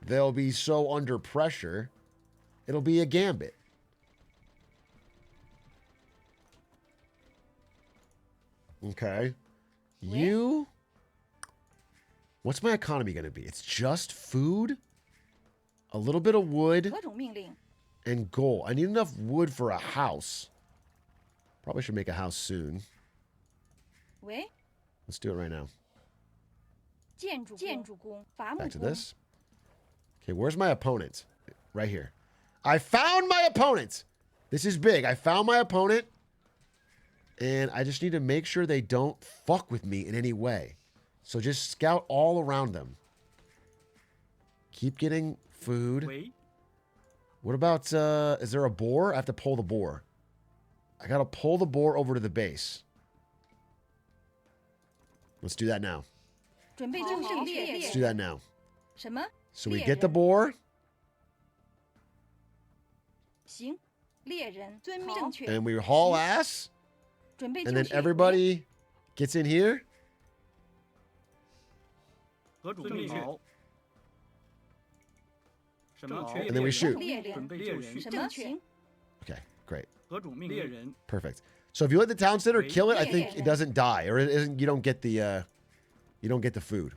they'll be so under pressure, it'll be a gambit. Okay. You... What's my economy going to be? It's just food, a little bit of wood, and gold. I need enough wood for a house. Probably should make a house soon. Let's do it right now. Back to this. Okay, where's my opponent? Right here. I found my opponent. This is big. I found my opponent. And I just need to make sure they don't fuck with me in any way. So just scout all around them. Keep getting food. What about, is there a boar? I have to pull the boar. I got to pull the boar over to the base. Let's do that now. Let's do that now. So we get the boar. And we haul ass. And then everybody gets in here. And then we shoot. Okay, great. Perfect. So if you let the town center kill it, I think it doesn't die, or it isn't. You don't get the food.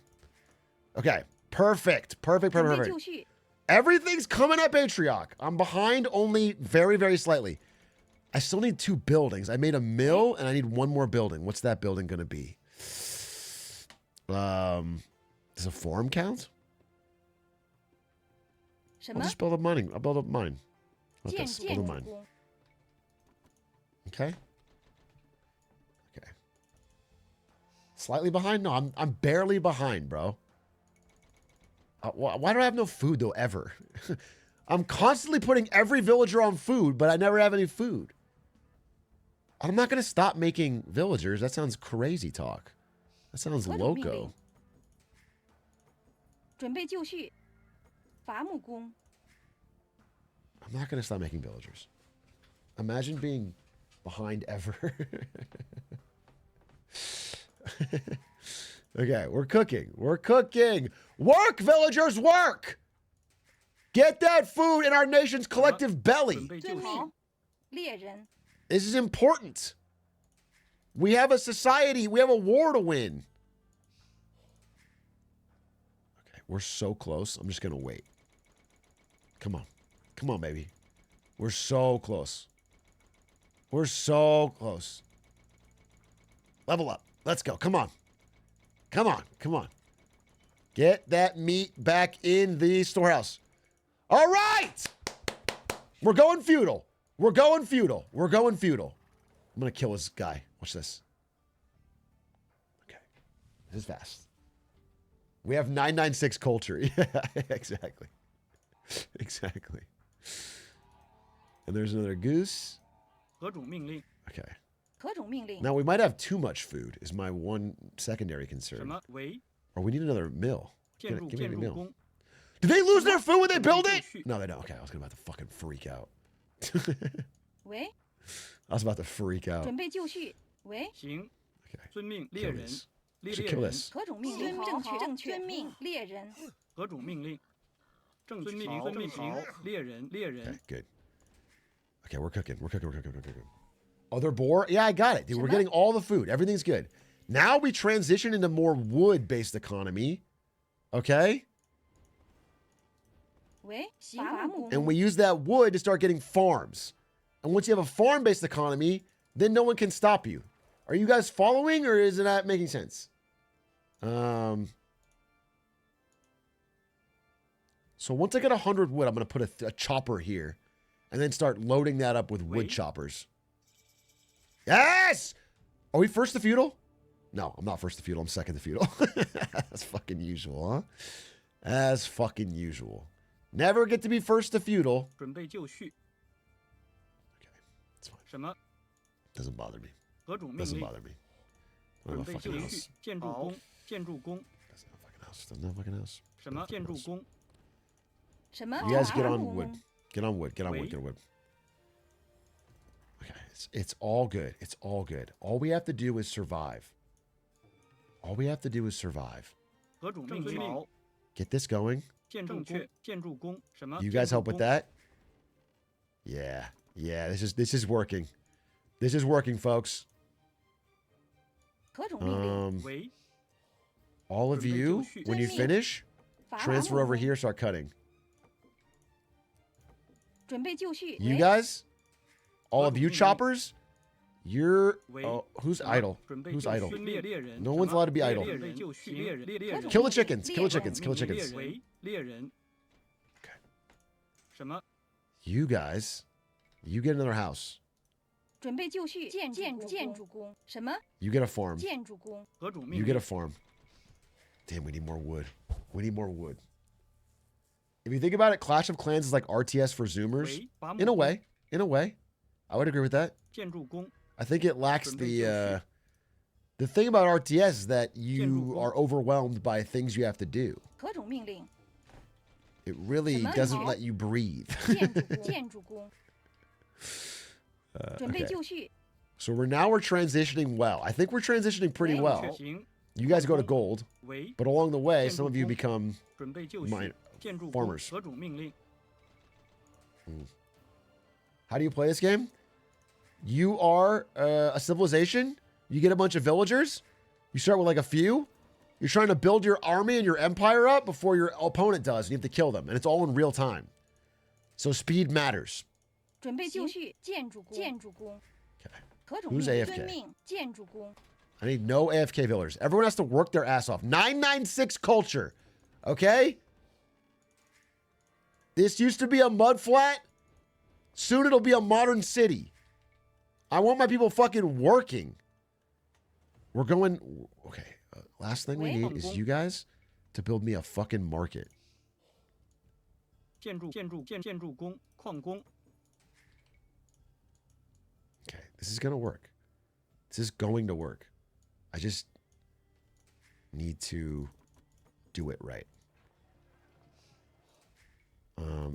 Okay, Perfect. Perfect. 准 Perfect. 备就 Perfect. 绪， Everything's coming up, Atrioc. I'm behind only very, very slightly. I still need 2 buildings. I made a mill and I need 1 more building. What's that building going to be? Does a farm count? 什 I'll 么 just build a mining. I'll build a mine. Like 建 this. 建 Build a 筑 mine. 工， Okay. Okay. Slightly behind? No, I'm barely behind, bro. Why do I have no food though ever? I'm constantly putting every villager on food, but I never have any food. I'm not gonna stop making villagers. That sounds crazy talk. That sounds 何种命 loco. 令？准备就绪，伐木工， I'm not gonna stop making villagers. Imagine being behind ever. Okay, we're cooking. We're cooking. Work, villagers, work! Get that food in our nation's collective belly. 准备就绪，遵命，猎人， This is important. We have a society. We have a war to win. Okay, we're so close. I'm just going to wait. Come on. Come on, baby. We're so close. We're so close. Level up. Let's go. Come on. Come on. Come on. Get that meat back in the storehouse. All right. We're going feudal. We're going feudal. We're going feudal. I'm going to kill this guy. Watch this. Okay. This is fast. We have 996 culture. Yeah, exactly. Exactly. And there's another goose. 何种命令？ Okay. 何种命令？ Now, we might have too much food is my one secondary 什 concern. 么为 Or we need another mill. 建 Give 筑 me a 建筑 mill. 工？ Did they lose their food when they build it? 准备就绪 No, they don't. Okay, I was about to fucking freak out. 喂， I was about to freak out. 准备就绪，喂，行， Okay. 遵命 Kill 猎人 this. 猎 Should 猎 kill 人 this. 何种命令？正确，正确，遵命，猎人，何种命令？正遵命遵命行猎人猎 Okay, 人 good. Okay, we're cooking. We're cooking. We're cooking. We're cooking. Other boar? Yeah, I got it, dude. We're Shema? getting all the food. Everything's good. Now we transition into more wood-based economy. Okay? 喂，伐木工， And we use that wood to start getting farms. And once you have a farm-based economy, then no one can stop you. Are you guys following, or is it not making sense? So once I get 100 wood, I'm going to put a chopper here and then start loading that up with wood Wait. choppers. Yes! Are we first to feudal? No, I'm not first to feudal. I'm second to feudal. That's fucking usual, huh? As fucking usual. Never get to be first to feudal. 准备就绪 Okay, it's fine. 什么？ Doesn't bother me. 何种命 Doesn't 令？ bother me. I don't 准 have a 备 fucking 就 house. 绪建筑工建筑工 Doesn't have a fucking house. Doesn't have a fucking house. 什么建筑工？什么？ You guys 伐 get 木 on 工 wood. Get on wood. Get on wood. Wait. Get on wood. Okay, it's all good. It's all good. All we have to do is survive. All we have to do is survive. 何种命令？ Get this going. 建筑工建筑工什么 You guys 建筑 help with 工 that? Yeah. Yeah, this is working. This is working, folks. 何种命令？ 为 All of you, when you finish, 伐 transfer 木 over 工 here, start cutting. 准备就绪， You 喂， guys, all of you choppers, you're. Wait. Oh, who's 什么 idle? 准备 Who's 就 idle? 绪猎猎人 No 什 one's 么 allowed to be 猎 idle. 猎人就绪猎人猎猎人 Kill the chickens. Kill the 猎 chickens. Kill the 猎 chickens. 为猎人 Okay. 什么 You guys, you get another house. 准备就绪，建筑工，什么？ You get a farm. 建筑工，何种命 You 令 get a？farm. Damn, we need more wood. We need more wood. If you think about it, Clash of Clans is like RTS for Zoomers. 为伐木 In a 工 way. In a way. I would agree with that. 建筑工 I think it lacks 准备就绪 the thing about RTS is that 建筑 you 工 are overwhelmed by things you have to do. 何种命令？ It really 什么？ doesn't 好。 let you breathe. 建筑工，准备 okay. 就绪， So we're transitioning well. I think we're transitioning pretty well. 行 You guys go to gold, 为 but along the way, 建筑 some of you 工 become 准备就绪 mine 建筑工 farmers. 何种命令？ How do you play this game? You are a civilization. You get a bunch of villagers. You start with like a few, You're trying to build your army and your empire up before your opponent does, and you have to kill them, and it's all in real time. So speed matters. 准备就绪，建筑工， Okay. 何种 Who's 命令 AFK? 遵命，建筑工， I need no AFK villagers. Everyone has to work their ass off. 996 culture. Okay? This used to be a mud flat. Soon it'll be a modern city. I want my people fucking working. We're going... Okay. Last thing we need is you guys to build me a fucking market. 建筑工，矿工。 Okay. This is going to work. This is going to work. I just need to do it right.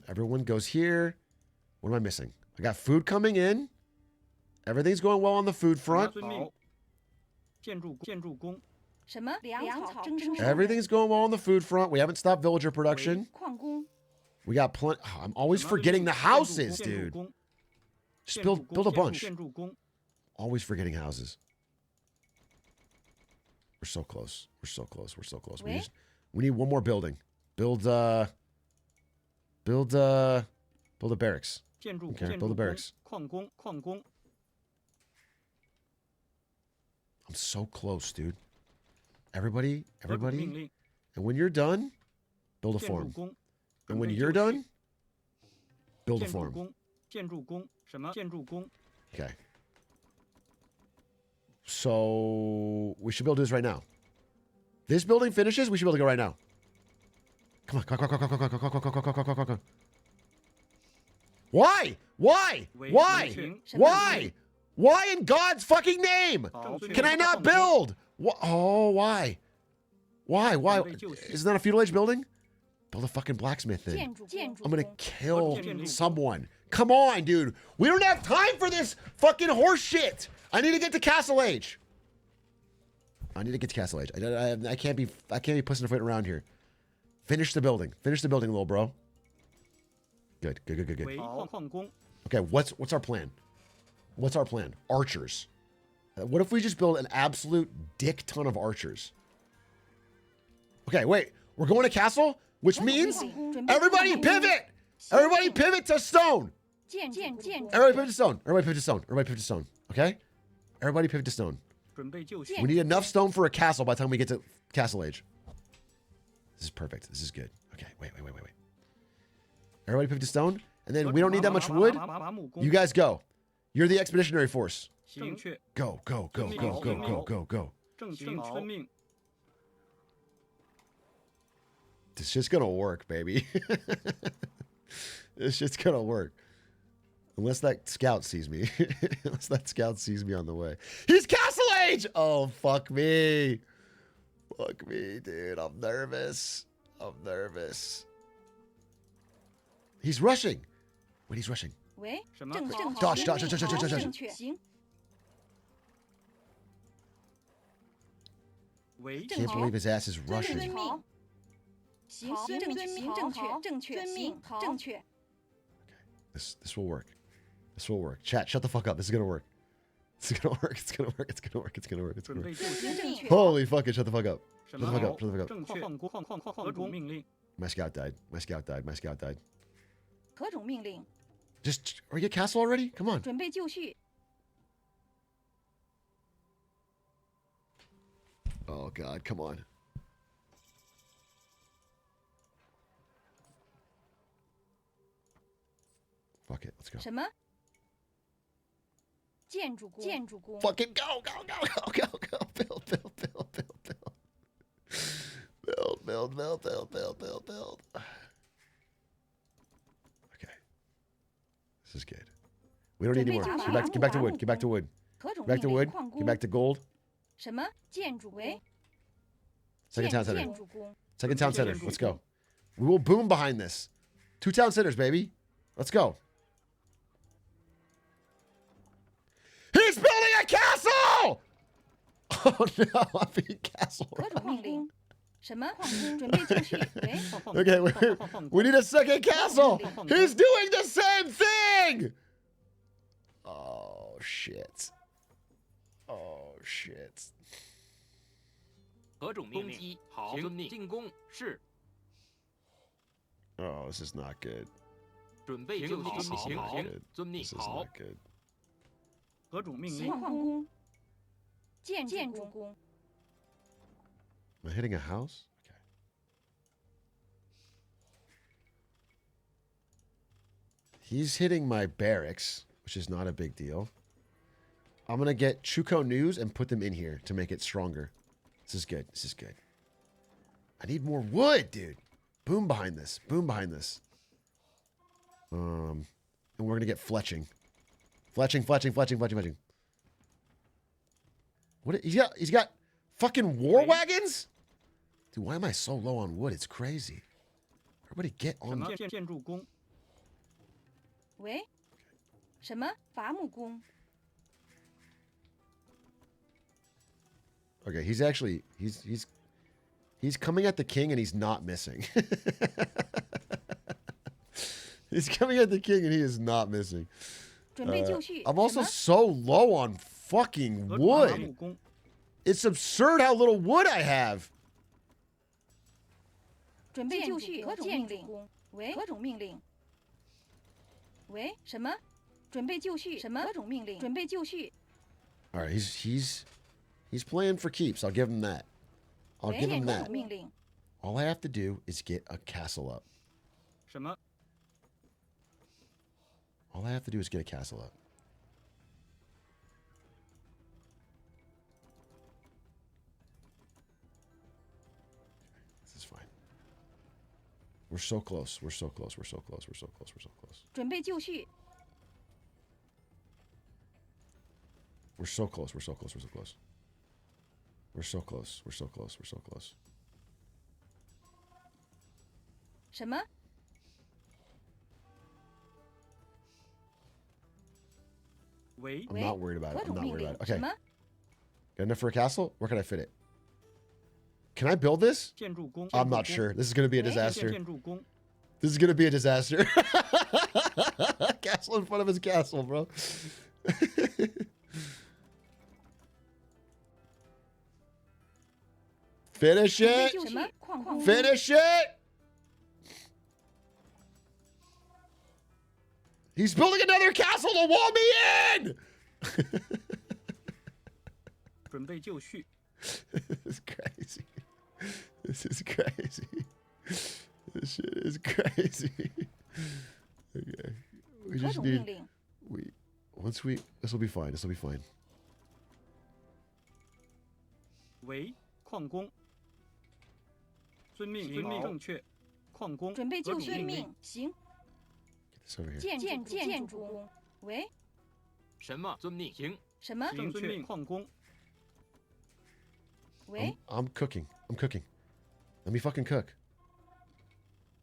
Everyone goes here. What am I missing? I got food coming in. Everything's going well on the food front. 建筑工。 什么粮草征收？ Everything's going well on the food front. We haven't stopped villager production. 矿工， We got plenty. Oh, I'm always forgetting the houses, dude. Just build a bunch. 建筑工。 Always forgetting houses. We're so close. We're so close. We're so close. We need one more building. Build a barracks. Okay, build a barracks. 矿工。 I'm so close, dude. Everybody. 命令。 And when you're done, build a farm. 工。 And when you're done, build a farm. 建筑工。什么？建筑工。 Okay. So we should be able to do this right now. This building finishes, we should be able to go right now. Come on. Come. Why? Why in God's fucking name? Can I not build? Oh, why? Why? Isn't that a feudal age building? Build a fucking blacksmith then. I'm gonna kill someone. Come on, dude. We don't have time for this fucking horse shit. I need to get to Castle Age. I can't be pussing a foot around here. Finish the building, little bro. Good. Okay, what's our plan? Archers. What if we just build an absolute dick ton of archers? Okay, wait. We're going to castle, which means everybody pivot. Everybody pivot to stone. Everybody pivot to stone. Okay? Everybody pivot to stone. We need enough stone for a castle by the time we get to Castle Age. This is perfect. This is good. Okay, wait. Everybody pivot to stone. And then we don't need that much wood. You guys go. You're the expeditionary force. Go. It's just gonna work, baby. It's just gonna work. Unless that scout sees me. Unless that scout sees me on the way. He's Castle Age! Oh, fuck me. Fuck me, dude. I'm nervous. He's rushing. Wait, he's rushing. Dodge. 行， Can't believe his ass is rushing. 行，正确，正确。 This will work. Chat, shut the fuck up. This is gonna work. It's gonna work. Holy fuck it, shut the fuck up. Shut the fuck up. My scout died. 何种命令？ Just, are we get castle already? Come on. 准备就绪。 Oh god, come on. Fuck it, let's go. 什么？建筑工。 Fucking go. Build. Okay. This is good. We don't need any more. Get back to wood. Get back to wood. Get back to gold. 什么？建筑工。 Second town center. 建筑工。 Second town center. Let's go. We will boom behind this. 2 town centers, baby. Let's go. He's building a castle! Oh no, I'm being castle. 何种命令？什么？准备就绪。喂， Okay, we need a second castle. He's doing the same thing. Oh shit. 何种命令？好，遵命。进攻是。 Oh, this is not good. 准备就绪，行，遵命。好。何种命情况工，建筑工。 Am I hitting a house? Okay. He's hitting my barracks, which is not a big deal. I'm going to get Chuko News and put them in here to make it stronger. This is good. This is good. I need more wood, dude. Boom behind this. Boom behind this. And we're going to get fletching. Fletching. What? He's got fucking war wagons? Dude, why am I so low on wood? It's crazy. Everybody get on. 建筑工。喂，什么伐木工？ Okay, he's actually he's coming at the king and he's not missing. He's coming at the king and he is not missing. 准备就绪。 I'm also so low on fucking wood. It's absurd how little wood I have. 准备就绪，何种命令？喂，何种命令？喂，什么？准备就绪，什么？何种命令？准备就绪。 All right, he's playing for keeps. I'll give him that. I'll give him that. 命令。 All I have to do is get a castle up. 什么？ All I have to do is get a castle up. This is fine. We're so close. We're so close. We're so close. We're so close. We're so close. 准备就绪。 We're so close. We're so close. We're so close. We're so close. We're so close. We're so close. 什么？ 喂。 I'm not worried about it. 何 I'm 种 not 命 worried 令 about？it. 什 Okay. 么？ Got enough for a castle? Where can I fit it? Can I build this? 建筑工。 I'm not sure. This is going to be a disaster. 建筑工。 This is going to be a disaster. Castle in front of his castle, bro. Finish it. 什么？矿工。 Finish it. He's building another castle to wall me in. 准备就绪。 This is crazy. This is crazy. This shit is crazy. Okay. We 何 just 种命 need 令？ this will be fine. This will be fine. 喂，矿工。遵命，正确。矿工。准备就绪。何种命令？命。行。 Get this over here. 建筑工。喂，什么？遵命。行。什么？正确。矿工。喂， I'm cooking. I'm cooking. Let me fucking cook.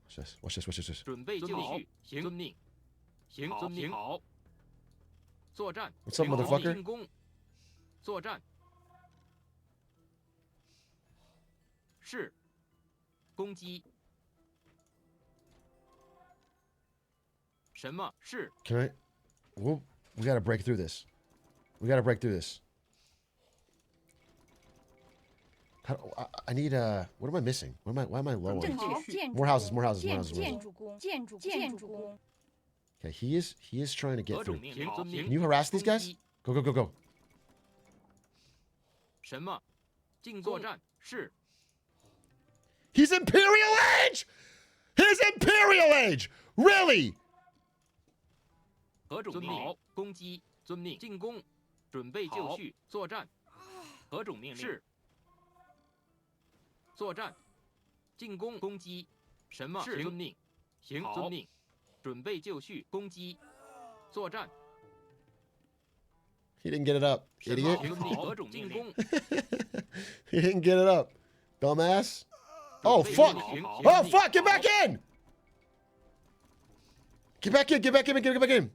Watch this. Watch this. Watch this. 准备就绪，行，遵命。行，遵命。好。作战。 What's up, motherfucker? 进攻。作战。是。攻击。什么是？ Can I? We gotta break through this. We gotta break through this. I need what am I missing? Why am I low 正 on? 确。建筑 More houses, 工 more houses, more 建 houses, more 建 houses. 筑工。建筑工。 Okay, he is trying to get 何种 through. 命令？遵命。 Can you harass these guys? 攻击 Go, go, go, go. 什么？进作战是。 He's Imperial Age! He's Imperial Age! Really? 何种命令？攻击。遵命。进攻。准备就绪。作战。何种命令？是。作战。进攻。攻击。什么？是遵命。行，遵命。准备就绪。攻击。作战。 He didn't get it up, 什么？ idiot. 遵命。何种命令？ He didn't get it up, dumbass. Oh, fuck. Oh, fuck. Get back in. Get back in. Get back in. Get back in.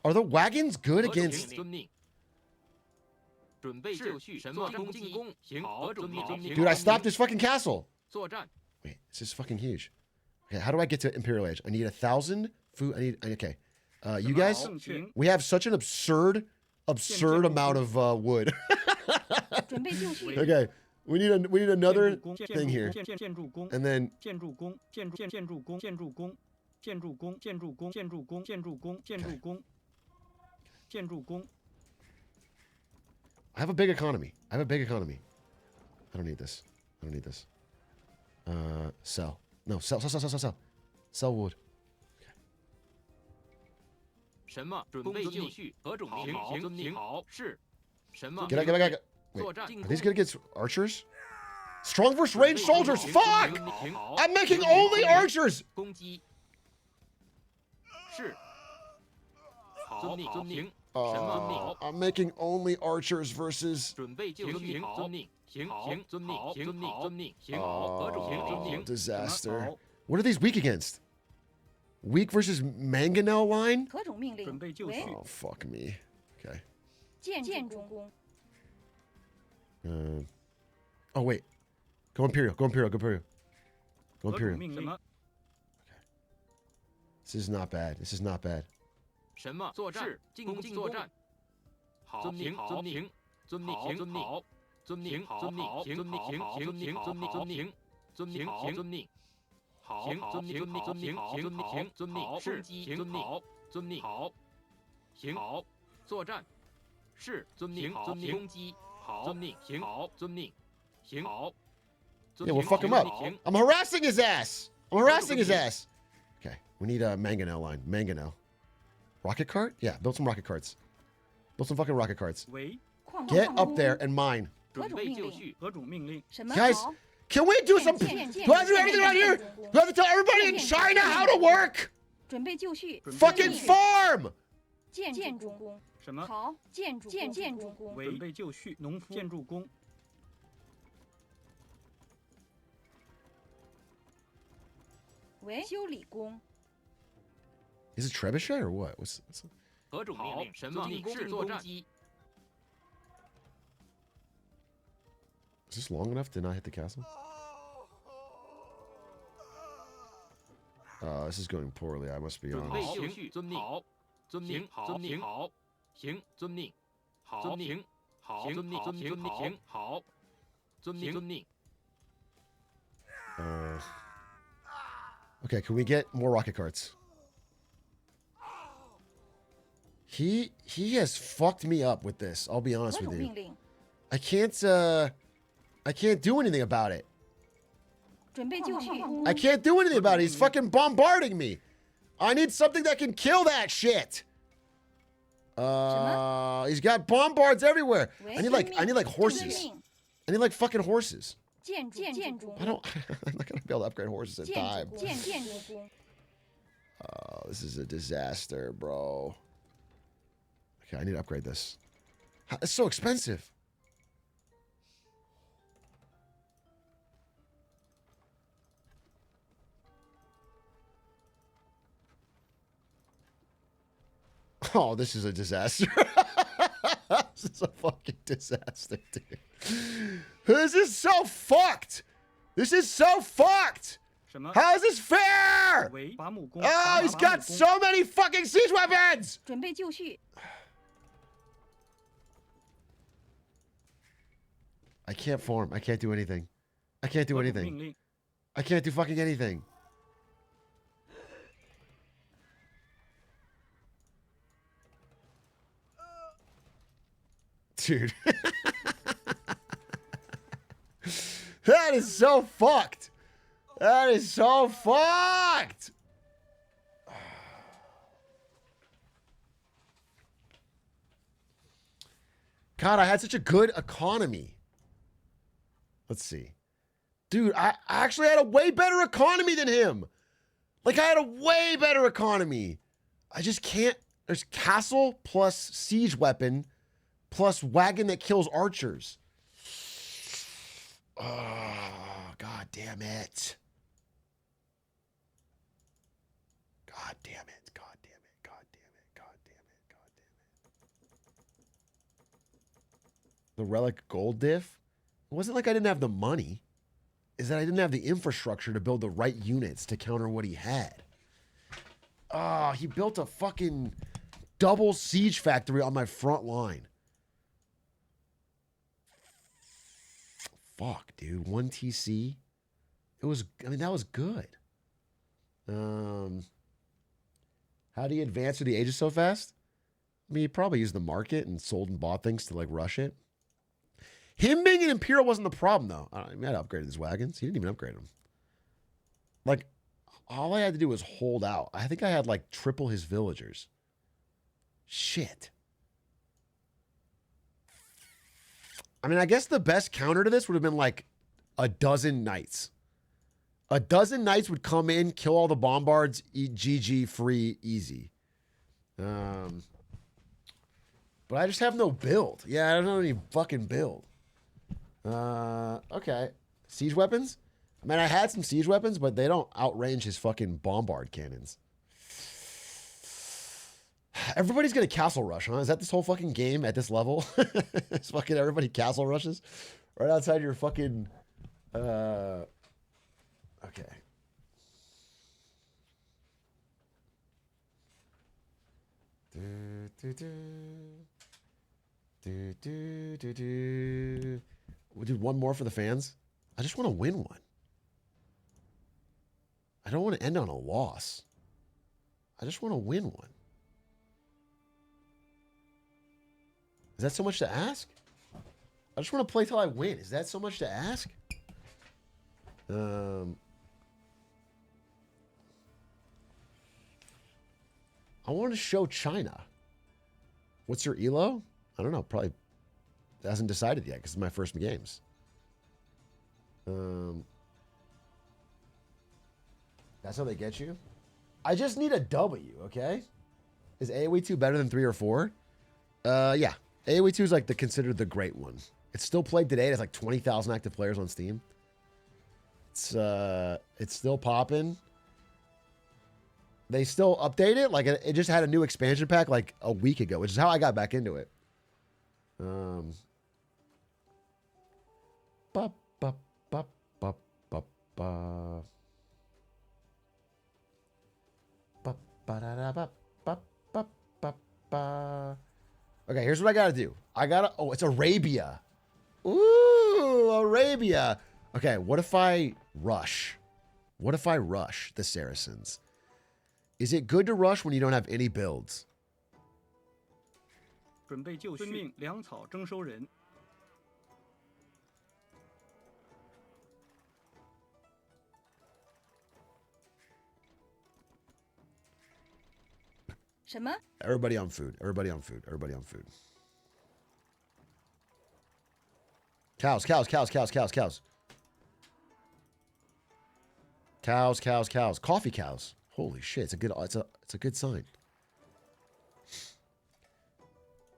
Are the wagons good 何种 against... 遵命。准备就绪。什么？进攻。行。何种命令？ Dude, I stopped this fucking castle. 作战。 Wait, this is fucking huge. Okay, how do I get to Imperial Age? I need 1,000 food. Okay. You guys, 正确。 we have such an absurd absurd amount of wood. 准备就绪， Okay, we need another thing here, 建筑工 and then 建筑工建筑工建筑工建筑工建筑工建筑工建筑工建筑工建筑工 I have a big economy. I don't need this. Sell. No, sell. Sell wood. 什么？准备就绪，何种命令？遵命。好，是。什么？ Get out. Wait, 作战。 are these gonna get archers? Strong versus ranged soldiers. 准备 Fuck! 好 I'm making only archers. 攻击。是。好，遵命。什么？ I'm making only archers versus. 准备就绪。遵命。行，遵命。遵命。遵命。行，何种行？遵命。 Disaster. What are these weak against? Weak versus mangonel line? 何种命令？准备就绪。 Oh, fuck me. Okay. 建筑工， Oh, wait. Go Imperial. 何种 Imperial. 命令？ This is not bad. 什么？作战。是。进攻。作战。好。遵命。遵命。遵命。遵命。遵命。遵命。遵命。遵命。遵命。遵命。遵命。遵命。好，遵命。遵命。遵命。遵命。遵命。是。遵命。遵命。好。行。好。作战。是。遵命。遵命。攻击。好。遵命。行。好。遵命。行。好。 Yeah, we'll fuck him up. I'm harassing his ass. Okay, we need a mangonel line. Mangonel. Rocket cart? Yeah, build some rocket carts. Build some fucking rocket carts. 喂， Get up there and mine. 准备就绪。何种命令？什么 Guys, 好？ can we do some... Do I do everything right here? Do I have to tell everybody in China how to work? 准备就绪， Fucking farm! 建筑工，什么？好，建筑工，准备就绪。农夫建筑工。 为修理工， Is it trebuchet or what? What's 何种命令？什么？是作战。 Is this long enough to not hit the castle? This is going poorly. I must be 准备 honest. 就绪。遵命。好。遵命。遵命。好。行。遵命。好。遵命。好。遵命。遵命。行。好。遵命。遵命。 Okay, can we get more rocket carts? He has fucked me up with this. I'll be honest 何 with 种 you. 命令？ I can't do anything about it. 准备就绪， I can't do anything about it. He's fucking bombarding me. I need something that can kill that shit. He's got bombards everywhere. I need like horses. I need like fucking horses. 建筑 I don't. I'm not gonna be able to upgrade horses in 建 time. 筑工， Oh, this is a disaster, bro. Okay, I need to upgrade this. It's so expensive. Oh, this is a disaster. This is a fucking disaster, dude. This is so fucked. This is so fucked. 什么？ How is this fair? 喂，伐木工。 Oh, he's got so many fucking siege weapons. 准备就绪， I can't farm. I can't do anything. I can't do 何种 anything. 命令？ I can't do fucking anything. Dude. That is so fucked. That is so fucked. God, I had such a good economy. Let's see. Dude, I actually had a way better economy than him. Like, I had a way better economy. I just can't. There's castle plus siege weapon plus wagon that kills archers. Oh, God damn it. God damn it. God damn it. God damn it. God damn it. God damn it. The relic gold diff? It wasn't like I didn't have the money. Is that I didn't have the infrastructure to build the right units to counter what he had. Oh, he built a fucking double siege factory on my front line. Fuck, dude. 1 TC. It was, I mean, that was good. How do you advance through the ages so fast? I mean, he probably used the market and sold and bought things to like rush it. Him being an Imperial wasn't the problem, though. I mean, I had upgraded his wagons. He didn't even upgrade them. Like, all I had to do was hold out. I think I had like triple his villagers. Shit. I mean, I guess the best counter to this would have been like a dozen knights. A dozen knights would come in, kill all the bombards, eat GG free, easy. But I just have no build. Yeah, I don't have any fucking build. Okay. Siege weapons? I mean, I had some siege weapons, but they don't outrange his fucking bombard cannons. Everybody's gonna castle rush, huh? Is that this whole fucking game at this level? It's fucking everybody castle rushes right outside your fucking. Okay. We'll do one more for the fans. I just want to win one. I don't want to end on a loss. I just want to win one. Is that so much to ask? I just want to play till I win. Is that so much to ask? I want to show China. What's your ELO? I don't know. Probably hasn't decided yet because it's my first games. That's how they get you? I just need a W, okay? Is AoE 2 better than 3 or 4? Yeah. AoE 2 is like considered the great one. It's still played today. It has like 20,000 active players on Steam. It's still popping. They still update it. Like it just had a new expansion pack like a week ago, which is how I got back into it. Okay, here's what I gotta do. Oh, it's Arabia. Ooh, Arabia. Okay, what if I rush? What if I rush the Saracens? Is it good to rush when you don't have any builds? 准备就绪，遵命粮草征收人。什么？ Everybody on food. Everybody on food. Everybody on food. Cows, cows, cows, cows, cows, cows. Cows, cows, cows. Coffee cows. Holy shit! It's a good sign.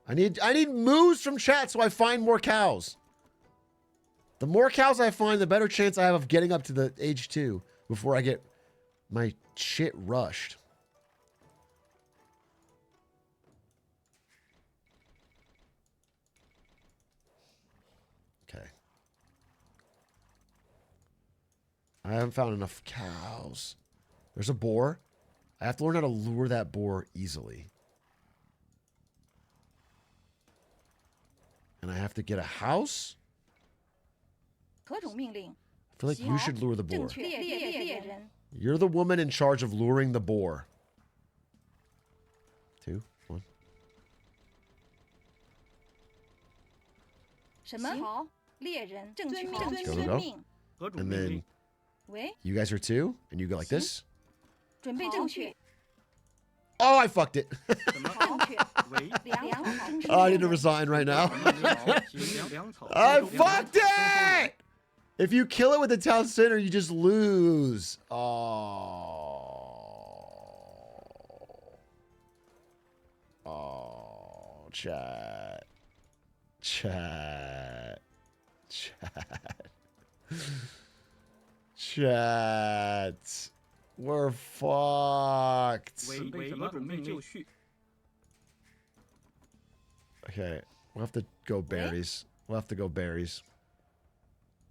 I need moves from chat so I find more cows. The more cows I find, the better chance I have of getting up to the age 2 before I get my shit rushed. Okay. I haven't found enough cows. There's a boar. I have to learn how to lure that boar easily. And I have to get a house? 何种命令？ I feel like you should lure the boar. 正确，猎人。 You're the woman in charge of luring the boar. 2, 1. 什么？好，猎人，正确，遵 Go. 命。 And then 喂， you guys are 2, and you go like this. 准备正确。 Oh, I fucked it. 正确。粮草征收。 Oh, I need to resign right now. I fucked it! If you kill it with the town center, you just lose. Oh, chat. Chat. Chat. We're fucked. Okay, we'll have to go berries. We'll have to go berries.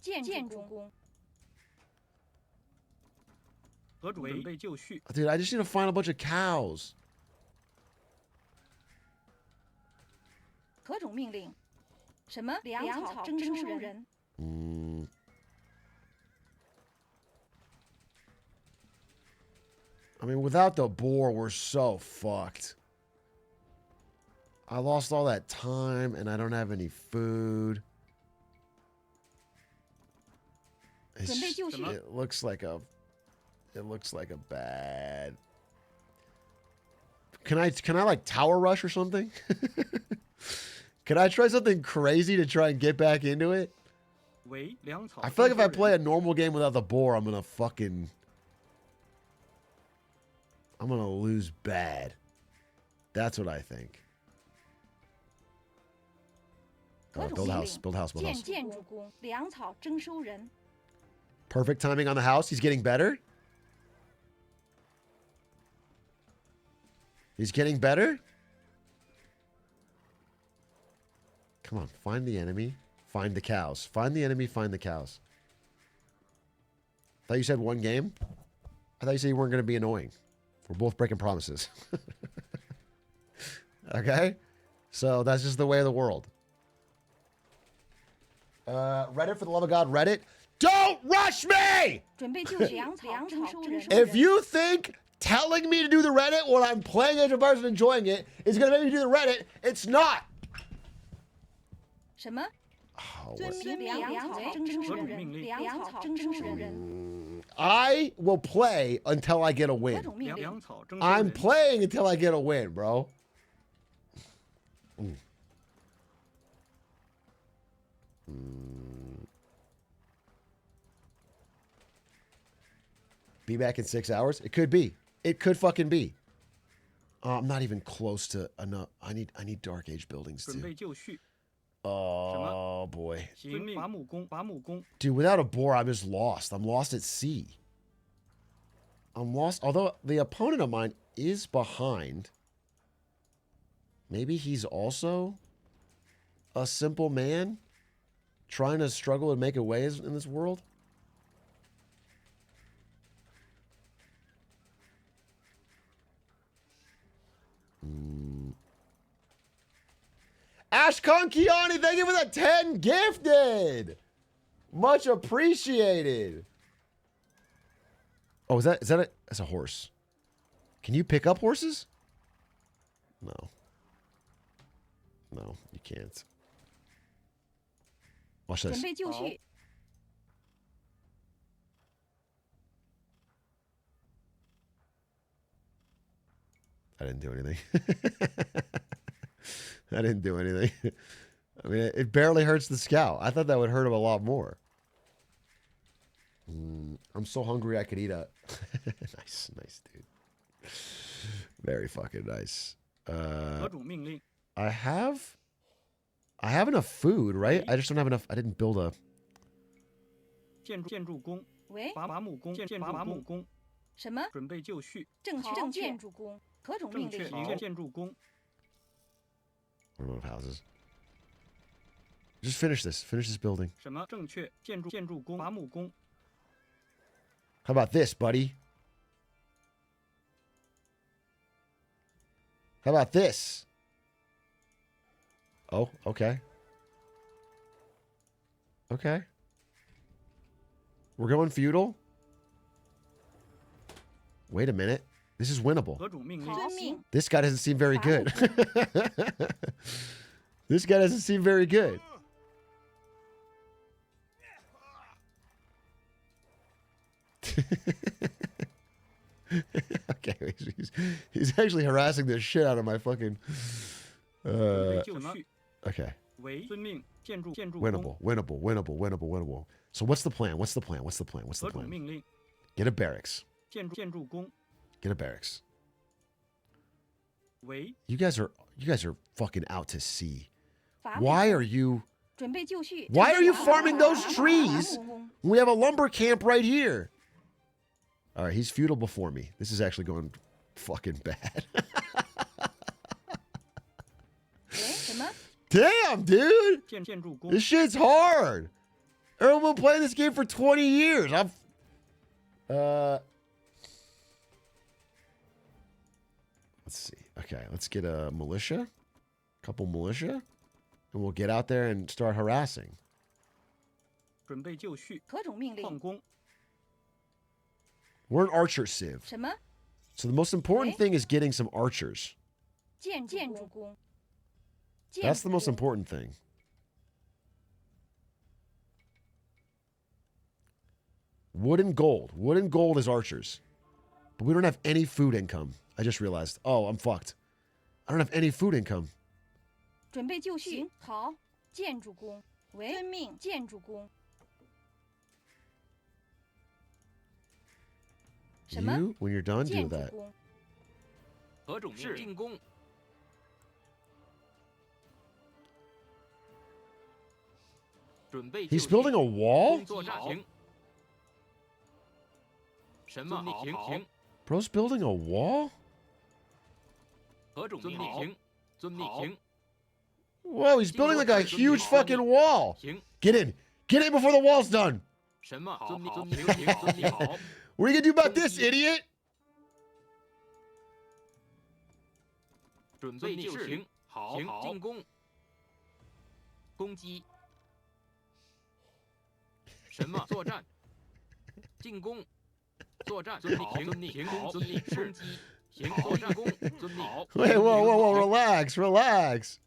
建筑工。 准备就绪。 Dude, I just need to find a bunch of cows. 何种命令？什么粮草征收人？ I mean, without the boar, we're so fucked. I lost all that time, and I don't have any food. It looks like a bad. Can I like tower rush or something? Can I try something crazy to try and get back into it? I feel like if I play a normal game without the boar, I'm gonna lose bad. That's what I think. Build house. Perfect timing on the house. He's getting better. He's getting better. Come on, find the enemy. Find the cows. Find the enemy, find the cows. I thought you said one game. I thought you said you weren't going to be annoying. We're both breaking promises. Okay? So that's just the way of the world. Reddit, for the love of God, Reddit. Don't rush me! If you think telling me to do the Reddit when I'm playing Age of Empires and enjoying it is going to make me do the Reddit, it's not. I will play until I get a win. I'm playing until I get a win, bro. Be back in 6 hours? It could be. It could fucking be. I'm not even close to enough. I need Dark Age buildings too. Oh boy. Dude, without a boar, I'm just lost. I'm lost at sea. I'm lost. Although the opponent of mine is behind. Maybe he's also a simple man trying to struggle and make a way in this world. Ashkan Kiani, thank you for the 10 gifted. Much appreciated. Oh, is that that's a horse. Can you pick up horses? No. No, you can't. Watch this. I didn't do anything. I didn't do anything. I mean, it barely hurts the scout. I thought that would hurt him a lot more. I'm so hungry I could eat a... nice, dude. Very fucking nice. I have enough food, right? I just don't have enough. I didn't build a... I don't know of houses. Just finish this. Finish this building. How about this, buddy? How about this? Oh, okay. Okay. We're going feudal? Wait a minute. This is winnable. This guy doesn't seem very good. This guy doesn't seem very good. Okay, he's actually harassing the shit out of my fucking... okay. Winnable. So what's the plan? What's the plan? Get a barracks. Get a barracks. You guys are fucking out to sea. Why are you farming those trees when we have a lumber camp right here? All right, he's feudal before me. This is actually going fucking bad. Damn, dude. This shit's hard. Everyone's been playing this game for 20 years. Let's see. Okay, let's get a militia. Couple militia. and we'll get out there and start harassing. 准备就绪。何种命令？矿工。 We're an archer civ. 什么？ So the most important thing is getting some archers. 建筑工。 That's the most important thing. Wood and gold. Wood and gold is archers. But we don't have any food income. I just realized. Oh, I'm fucked. I don't have any food income. 准备就绪。好，建筑工。喂，遵命，建筑工。什么？ You, when you're done, do 建筑 that. 工。何种命令？进攻。准备就绪。 He's building a wall? 作战行。什么？行行。 Bro's building a wall? 何种命令？行。遵命行。 Whoa, he's building like a huge fucking wall. Get in. Get in before the wall's done. 什么？遵命遵命行。遵命好。 What are you gonna do about this, idiot? 准备就绪。好，进攻。攻击。什么？作战。进攻。作战。遵命遵命行。遵命攻击。行。作战攻。遵命。 Wait, whoa, relax, relax.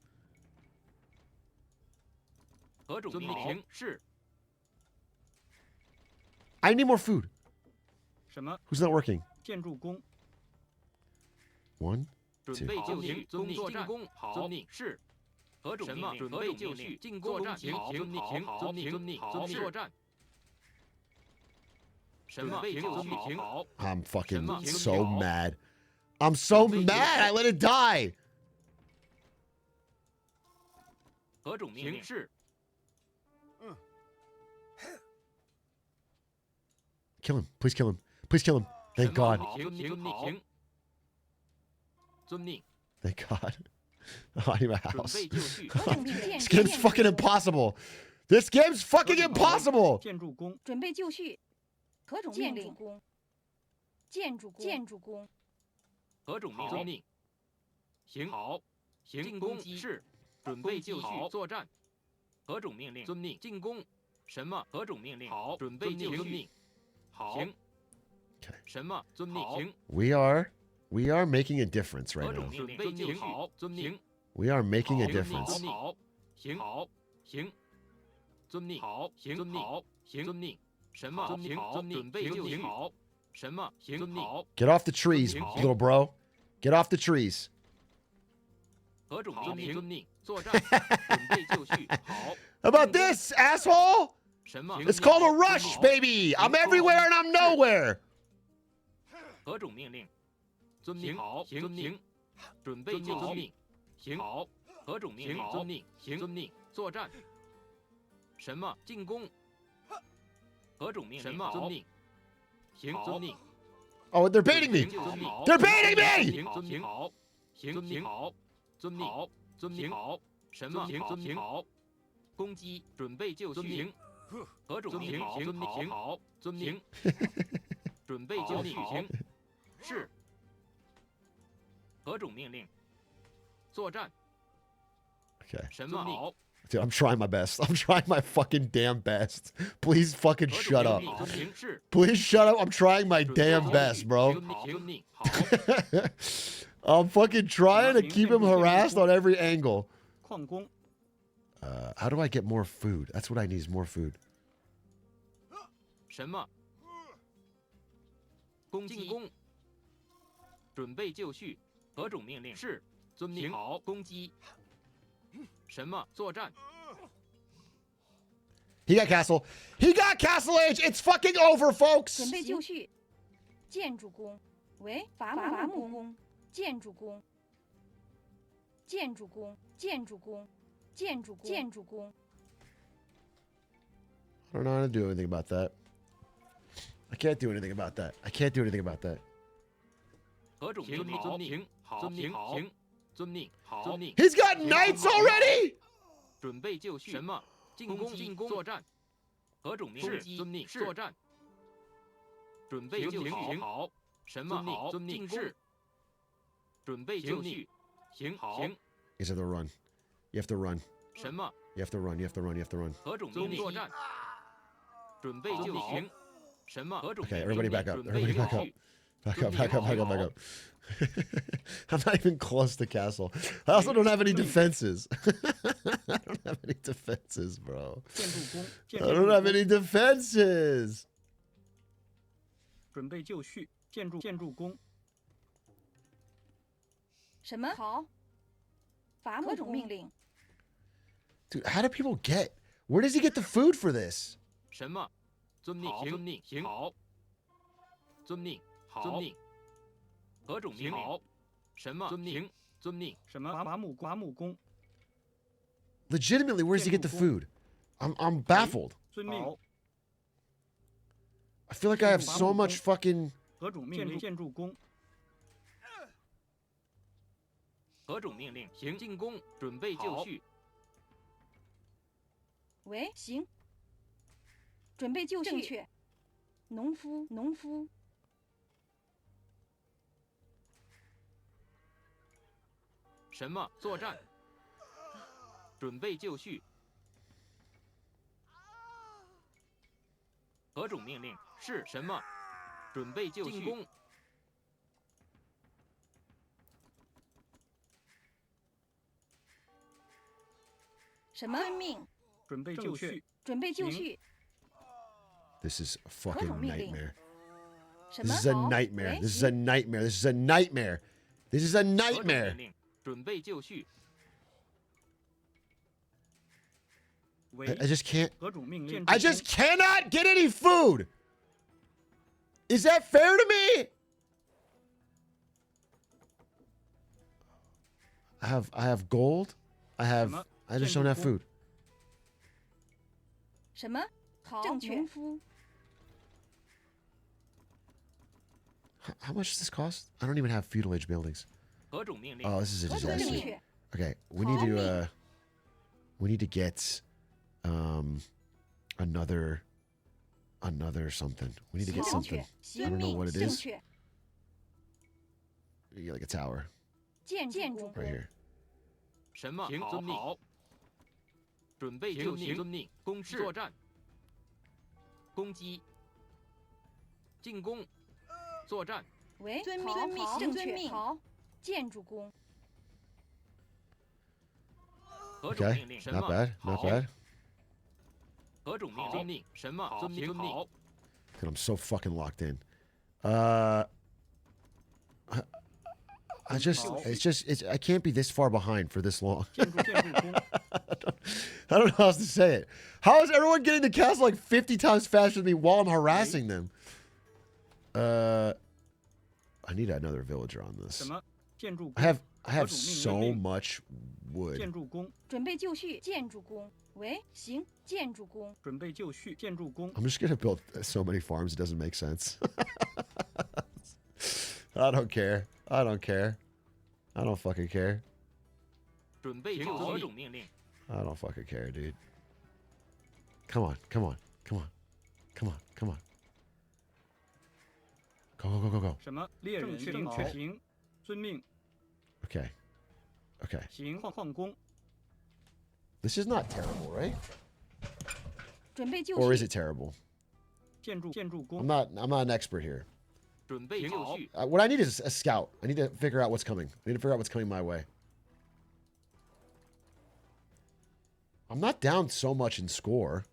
何种命令？是。 I need more food. 什么？ Who's not working? 建筑工。 1, 准备就绪，遵命进攻，好，遵命是。何种命令？准备就绪，进攻，作战，行，遵命行，遵命遵命，遵命作战。什么？备就绪，行，好。 I'm fucking so mad. I'm so mad. I let it die. 何种命令？是。 Kill him. Please kill him. Please kill him. Thank God. 遵命。 Thank God. Oh, I need my house. 准备就绪。 This game's fucking impossible. This game's fucking impossible. 建筑工。准备就绪。何种命令？建筑工。建筑工。何种命令？命。行好。行攻击是。准备就绪，作战。何种命令？遵命进攻。什么？何种命令？好，准备就绪。 好，行。什么？遵命行。 We are making a difference right 何种 now. 命令？准备就绪，好，遵命。 We are making a 遵命 difference. 好，行好，行。遵命好，行遵命好，行遵命。什么？遵命好，准备就绪好。什么？行遵命好。 Get off the trees, little bro. Get off the trees. 何种遵命？遵命作战，准备就绪好。 How about this, asshole? 什么？ It's called a rush, baby. I'm everywhere and I'm nowhere. 何种命令？遵命好，行遵命。准备就绪，行好。何种命令？遵命行遵命作战。什么？进攻。何种命令？什么？遵命。行遵命。 Oh, they're baiting me. They're baiting me. 行遵命好，行遵命好，遵命好，遵命好。什么？行遵命好。攻击，准备就绪。 何种命令？遵命行好，遵命。准备就绪行。是。何种命令？作战。 Okay. 什么好？ Dude, I'm trying my best. I'm trying my fucking damn best. Please fucking shut up. Please shut up. I'm trying my damn best, bro. I'm fucking trying to keep him harassed on every angle. 矿工。 How do I get more food? That's what I need is more food. 什么？攻击攻。准备就绪。何种命令？是。遵命好。攻击。什么？作战。 He got castle. He got castle age. It's fucking over, folks. 准备就绪。建筑工。喂，伐木工。建筑工。建筑工。建筑工。建筑工。建筑工。 I don't know how to do anything about that. I can't do anything about that. I can't do anything about that. 何种命令？遵命好，遵命行，遵命好，遵命。 He's got knights already. 准备就绪。什么？进攻进攻作战。何种命令？遵命作战。准备就绪好。什么好？遵命是。准备就绪。行好。 You have to run. You have to run. 什么？ You have to run. You have to run. You have to run. 何种命令？作战。准备就绪。什么？何种 Okay, 命 everybody 令？ back up. 准备 Everybody 就 back up. 绪。 Back up, back up, back up, back up. I'm not even close to castle. I also don't have any defenses. I don't have any defenses, bro. 建筑工， I don't have any defenses. 准备就绪，建筑工，什么？好。伐木工。命令。 Dude, how do people get? Where does he get the food for this? 什么？遵命。遵命。行。好。遵命。好。遵命。何种命令？好。什么？遵命。遵命。什么？伐木工， Legitimately, where does he get the food? I'm baffled. 遵命。 I feel like I have so much fucking. 何种命令？建筑工，何种命令？行。进攻。准备就绪。 喂，行。准备就绪。正确。农夫。什么？作战。准备就绪。何种命令？是什么？准备就绪。进攻。什么？遵命。准备就绪，准备就绪。 This is a fucking nightmare. 什么？ This is a nightmare. This is a nightmare. This is a nightmare. This is a nightmare. 准备就绪。 I just can't. 何种命令？ I just cannot get any food. Is that fair to me? I have gold. I just don't have food. 什么？好。正确。农夫。 How much does this cost? I don't even have feudal age buildings. 何种命令？ Oh, this is a 正 disaster. 确。 Okay, we need to get another something. We need to get 正 something. 确。 I don't know what it 正 is. 确。 You get like a tower 建筑 right here. 什么？行。遵命。准备就绪。遵命。攻势。作战。攻击。进攻。作战。喂，遵命。正确。好。建筑工。 何种 Okay, 命令？什么？ not bad, not bad. 何种命令？遵命。什么？遵命。好。 God, I'm so fucking locked in. I can't be this far behind for this long. 建筑工， I don't know how else to say it. How is everyone getting the castle like 50 times faster than me while I'm harassing them? I need another villager on 什 this. 么？建筑工， I have so much wood. 建筑工，准备就绪。建筑工。喂，行。建筑工。准备就绪，建筑工， I'm just gonna build so many farms it doesn't make sense. I don't care. I don't care. I don't fucking care. 准备就绪。何种命令？ I don't fucking care, dude. Come on, come on, come on, come on, come on. Go, go, go, go, go. 什么？猎人正确。行，遵命。 Okay. Okay. 行，矿工， This is not terrible, right? 准备就 Or is 绪。 it terrible? 建筑 I'm 工， not an expert here. 准备就绪。 What I need is a scout. I need to figure out what's coming. I need to figure out what's coming my way. I'm not down so much in score,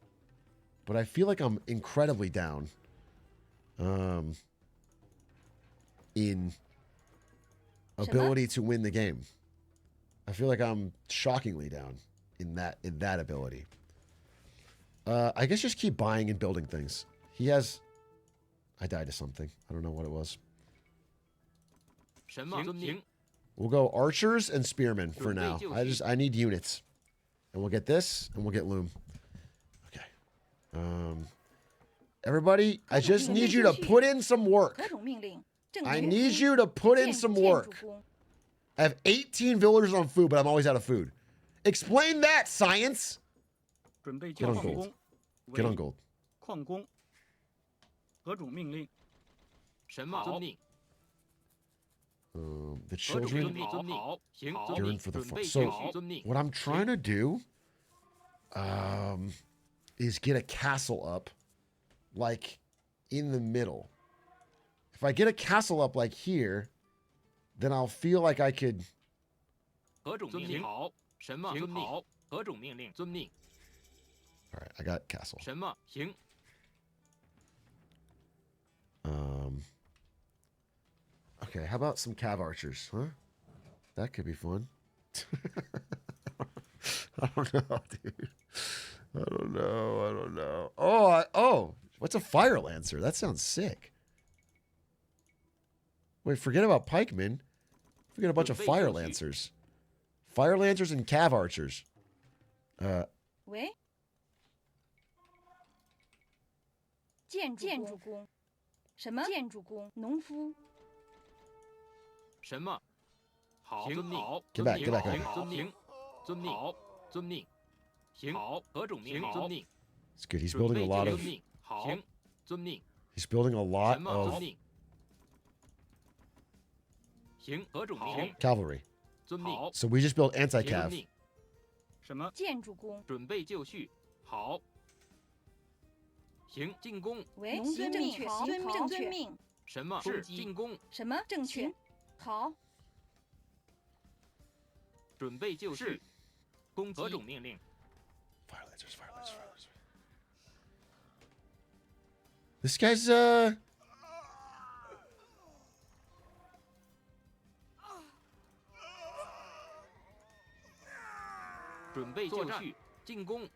but I feel like I'm incredibly down. In ability to win the game. I feel like I'm shockingly down in that ability. I guess just keep buying and building things. He has. I died to something. I don't know what it was. 什么？行。 We'll go archers and spearmen for now. I need units. And we'll get this and we'll get loom. Okay. Everybody, I just need you to put in some work. 何种命令？正确。 I need you to put in some 建 work. 筑工。 I have 18 villagers on food, but I'm always out of food. Explain that, science. 准备 Get 就 on 矿 gold. 工， Get on gold. 矿工，何种命令？什么？遵命。 The 何种命 children 令？遵命。好。行。 are 遵 in 命。 for the 准 fun. 备 So 就绪。遵命。 what I'm trying to do is get a castle up, like, in the middle. If I get a castle up like here, then I'll feel like I could... 何种命令？好，什么？遵命。好，何种命令？遵命。 All right, I got castle. 什么？行。 Okay, how about some cav archers, huh? That could be fun. I don't know, dude. I don't know. Oh, what's a fire lancer? That sounds sick. Wait, forget about pikemen. Forget a bunch of fire lancers. Fire lancers and cav archers. 喂，建筑工，什么建筑工？农夫。什么？好，遵命。好， Get back, get back, 行 get back. 遵命。遵命。好，遵命。行。好，何种命令？遵命。 It's good. He's building a lot of. 遵命。好，遵命。 He's building a lot 什么？ of 遵命。行，何种命令？ cavalry. 遵命。 So we just built 行，遵 anti-cav. 命。什么？建筑工。准备就绪。好。行，进攻。喂，农尊正确，遵命。什么？是进攻。什么正确？好。 准备就绪，攻击。何种命令？ Fire lancers, fire lancers, fire lancers. This guy's 准备就绪，进攻。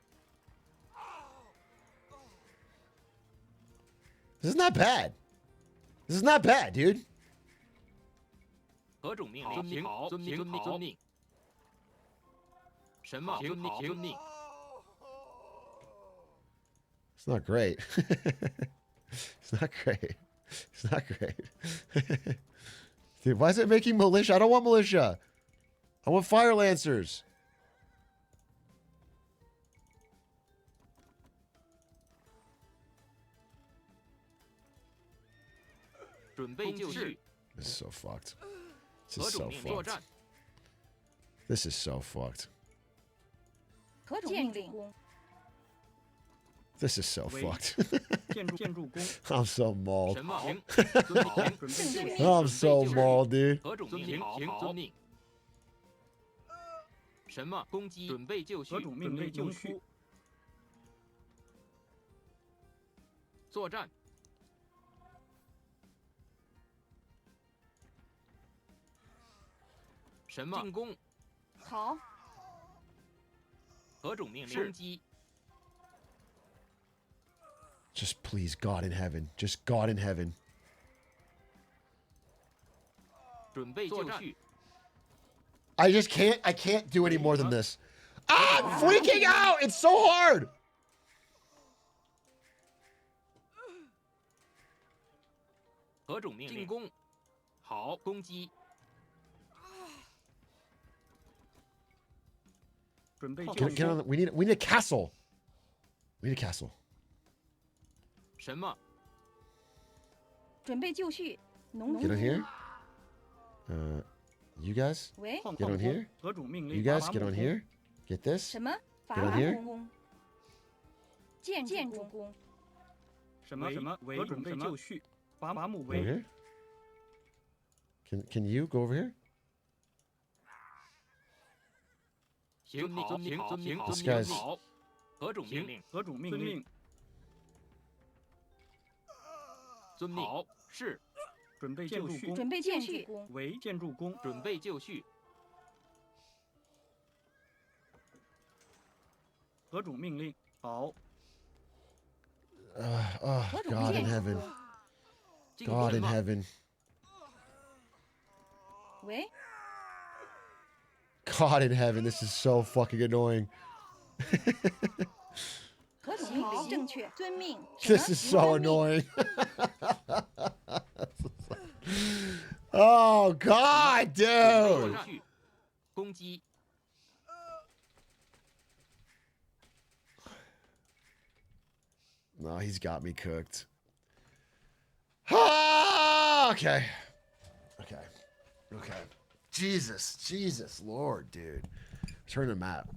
This is not bad. This is not bad, dude. 何种命令？行，遵命，遵命，遵命。什么？遵命，遵命。 It's not great. It's not great. It's not great. Dude, why is it making militia? I don't want militia. I want fire lancers. This is so fucked. This is so fucked. This is so fucked. This is so fucked. 建筑工。 I'm so mauled. 什么？行， I'm so mauled, dude. 何种命令？行，遵命。什么？攻击。准备就绪。何种命令？就绪。作战。什么？进攻。好。何种命令？攻击。 Just please, God in heaven. Just God in heaven. 准备就绪。 I just can't. I can't do any more than this. Ah, I'm freaking out. It's so hard. 何种命令？进攻。好，攻击。准备就 Get 绪。 on the, we need a castle. We need a castle. 什么？准备就绪，农 Get on here. You guys 喂， get on here. 何种命令？ You guys get on here. Get this. 什么？伐 Get on 木 here. 工，建筑工，什么什么？何准备就绪？伐木 Over 为 here. Can you go over here? 行，好，行，好，行，好， This guy's 好。何种命令？何种命令？遵命。好，是。准备就绪。准备就绪，为建筑工。准备就绪。何种命令？好。 God in heaven. God in heaven. 喂， God in heaven. This is so fucking annoying. 何种命令？正确，遵命。 This is so annoying. Oh God, dude. 就绪。攻击。 No, he's got me cooked. Ah, okay. Okay. Jesus, Lord, dude. Turn the map.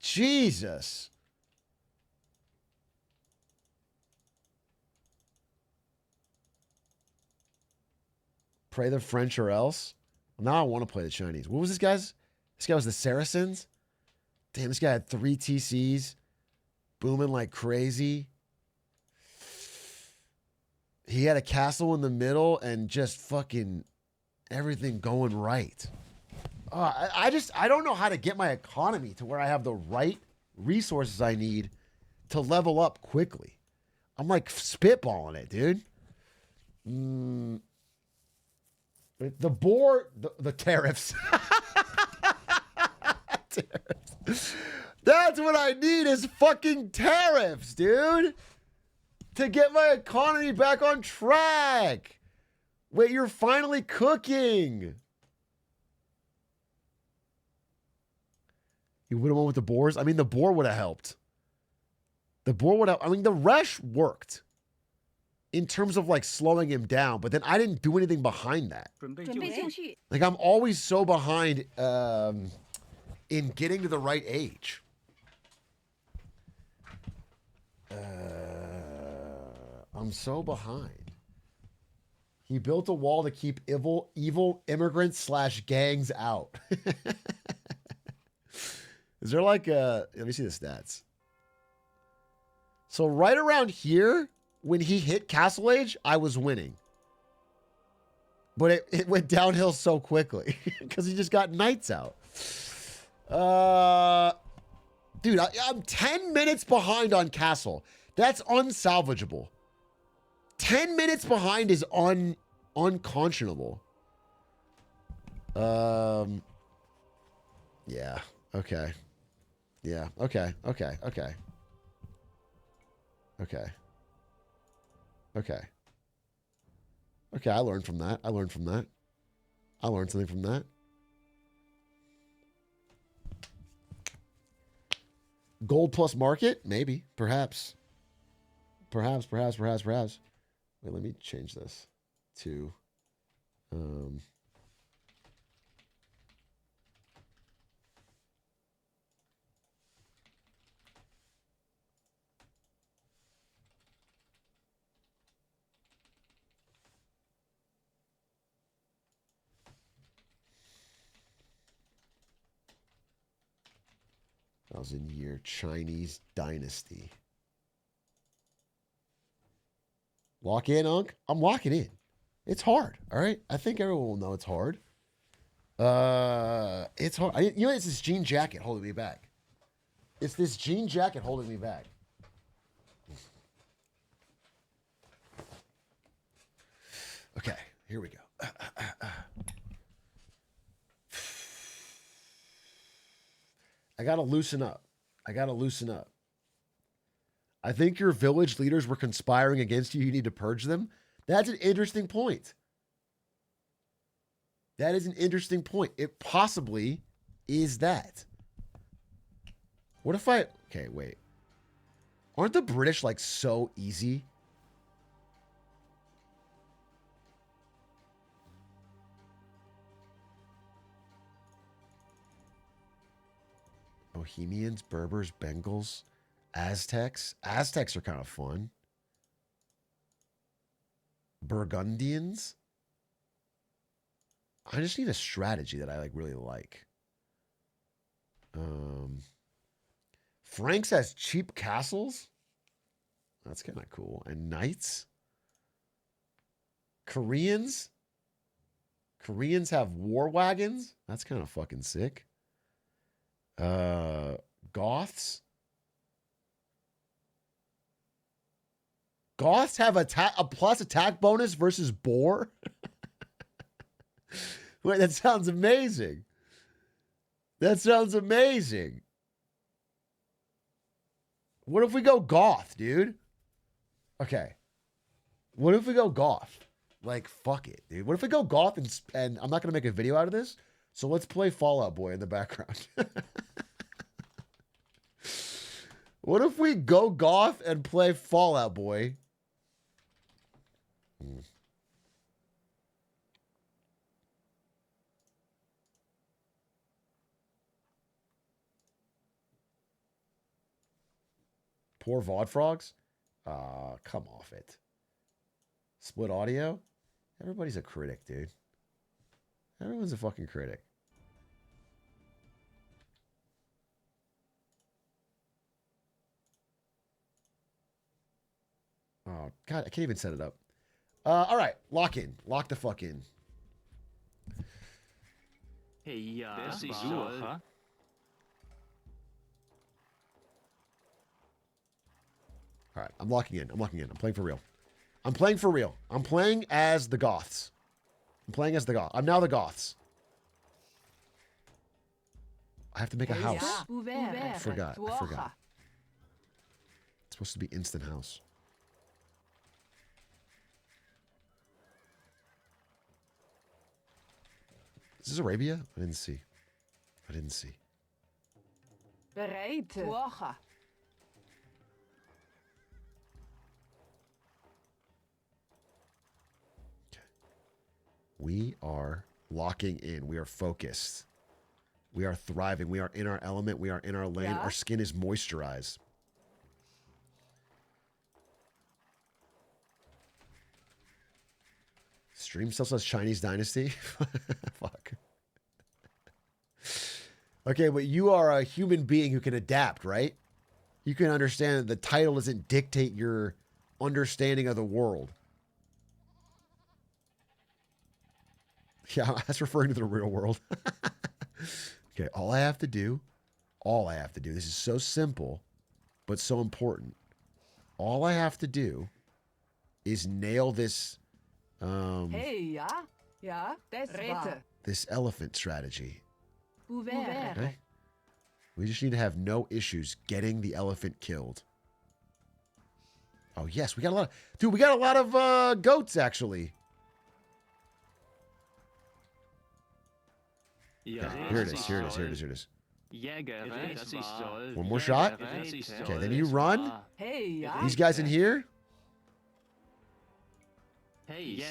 Jesus. Play the French or else. Now I want to play the Chinese. What was this guy's? This guy was the Saracens? Damn, this guy had 3 TCs. Booming like crazy. He had a castle in the middle and just fucking everything going right. I don't know how to get my economy to where I have the right resources I need to level up quickly. I'm like spitballing it, dude. The boar, the tariffs. Tariffs. That's what I need is fucking tariffs, dude. To get my economy back on track. Wait, you're finally cooking. You would have went with the boars? I mean, the boar would have helped. The boar would have... I mean, the Resh worked. In terms of, like, slowing him down. But then I didn't do anything behind that. Like, I'm always so behind in getting to the right age. I'm so behind. He built a wall to keep evil immigrants / gangs out. Is there like a... Let me see the stats. So right around here, when he hit Castle Age, I was winning. But it went downhill so quickly. Because he just got knights out. Dude, I'm 10 minutes behind on Castle. That's unsalvageable. 10 minutes behind is unconscionable. Yeah. Okay. Yeah. Okay. Okay. Okay. Okay. Okay. Okay. I learned from that. I learned from that. I learned something from that. Gold plus market? Maybe. Perhaps. Perhaps. Wait, let me change this to Thousand-year Chinese dynasty. Lock in, Unc? I'm locking in. It's hard, all right? I think everyone will know it's hard. It's hard. You know, it's this jean jacket holding me back. It's this jean jacket holding me back. Okay, here we go. I gotta loosen up. I think your village leaders were conspiring against you. You need to purge them. That's an interesting point. That is an interesting point. It possibly is that. What if I... Okay, wait. Aren't the British, like, so easy? Bohemians, Berbers, Bengals, Aztecs. Aztecs are kind of fun. Burgundians. I just need a strategy that I like really like. Franks has cheap castles. That's kind of cool. And knights. Koreans. Koreans have war wagons. That's kind of fucking sick. Goths. Goths have a plus attack bonus versus boar. Wait, that sounds amazing. That sounds amazing. What if we go Goth, dude? Okay. What if we go Goth? Like, fuck it, dude. What if we go Goth and I'm not going to make a video out of this, so let's play Fall Out Boy in the background. What if we go Goth and play Fall Out Boy? Poor Vod frogs? Come off it. Split audio? Everybody's a critic, dude. Everyone's a fucking critic. Oh, God, I can't even set it up. All right, lock in. Lock the fuck in. Das ist so, huh? All right, I'm locking in. I'm locking in. I'm playing for real. I'm playing for real. I'm playing as the Goths. I'm playing as the Goths. I'm now the Goths. I have to make a house. I forgot. I forgot. It's supposed to be instant house. Is this Arabia? I didn't see. I didn't see. Bereid. Okay. We are locking in. We are focused. We are thriving. We are in our element. We are in our lane. Yeah. Our skin is moisturized. Stream still says Chinese Dynasty. Fuck. Okay, but you are a human being who can adapt, right? You can understand that the title doesn't dictate your understanding of the world. Yeah, that's referring to the real world. Okay, all I have to do, this is so simple, but so important. All I have to do is nail this, Hey, ja, das war. this elephant strategy. Ouvert. Okay? We just need to have no issues getting the elephant killed. Oh, yes, we got a lot of... Dude, we got a lot of goats, actually. Okay, here it is, here it is, here it is, here it is. One more shot. Okay, then you run. Hey, ja. These guys in here. Hey,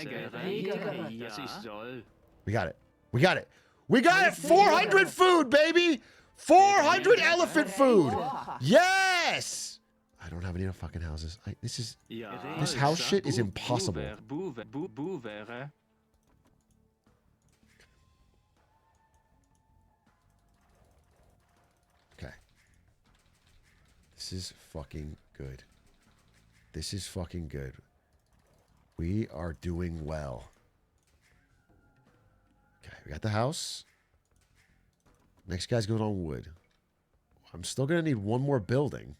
We got it. We got it. We got it. 400 food, baby. 400 elephant food. Yes. I don't have any fucking houses. This house shit is impossible. Okay. This is fucking good. This is fucking good. We are doing well. Okay, we got the house. Next guy's going on wood. I'm still going to need one more building.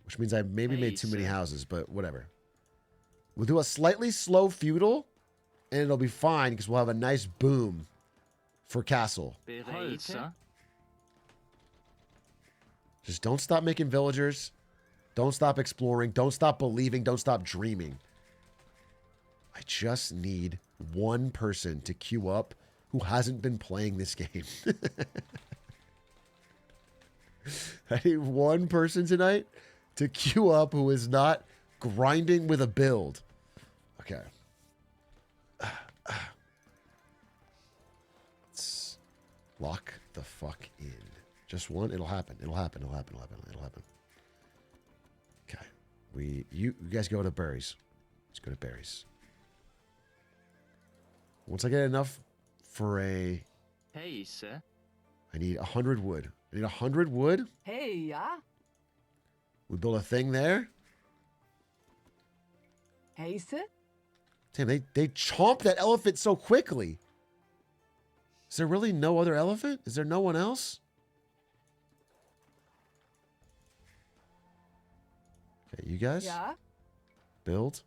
Which means I maybe made too many houses, but whatever. We'll do a slightly slow feudal, and it'll be fine because we'll have a nice boom for castle. Just don't stop making villagers. Don't stop exploring. Don't stop believing. Don't stop dreaming. I just need one person to queue up who hasn't been playing this game. I need one person tonight to queue up who is not grinding with a build. Okay. Let's lock the fuck in. Just one. It'll happen. It'll happen. It'll happen. It'll happen. It'll happen. Okay. You guys go to berries. Let's go to berries. Once I get enough for a... Hey, sir. I need 100 wood. I need 100 wood. Hey, ja. We build a thing there. Hey, sir. Damn, they chomped that elephant so quickly. Is there really no other elephant? Is there no one else? Okay, you guys build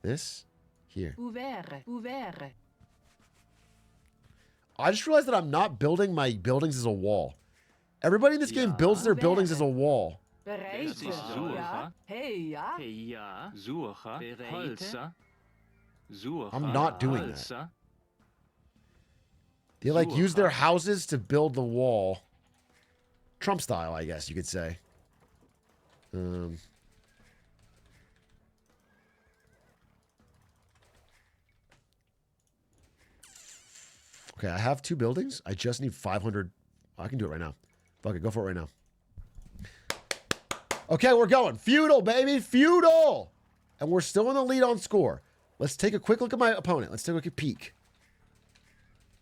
this here. Ouvert. I just realized that I'm not building my buildings as a wall. Everybody in this game builds their buildings as a wall. Bereid. Ja. Hey, ja. I'm not doing that. They like use their houses to build the wall. Trump style, I guess you could say. Okay, I have 2 buildings. I just need 500. I can do it right now. Fuck it, go for it right now. Okay, we're going. Feudal, baby. Feudal. And we're still in the lead on score. Let's take a quick look at my opponent. Let's take a quick peek.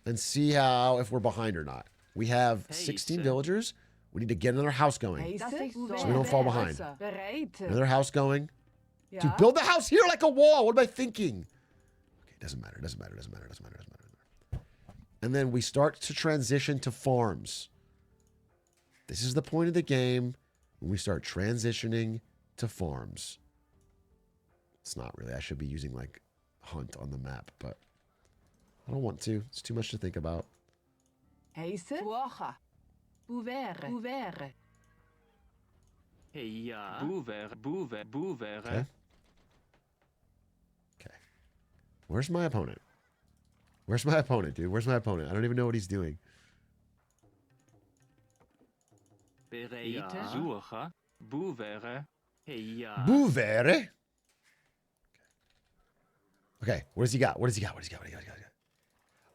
And see if we're behind or not. We have 16 villagers. We need to get another house going. So we don't fall behind. Another house going. Dude, build the house here like a wall. What am I thinking? Okay, doesn't matter. Doesn't matter. Doesn't matter. Doesn't matter. Doesn't matter. And then we start to transition to farms. This is the point of the game when we start transitioning to farms. It's not really. I should be using like hunt on the map, but I don't want to. It's too much to think about. Okay. Okay. Where's my opponent? Where's my opponent, dude? Where's my opponent? I don't even know what he's doing. Bouvere? Okay, what does he got? What does he got? What does he got? What does he got?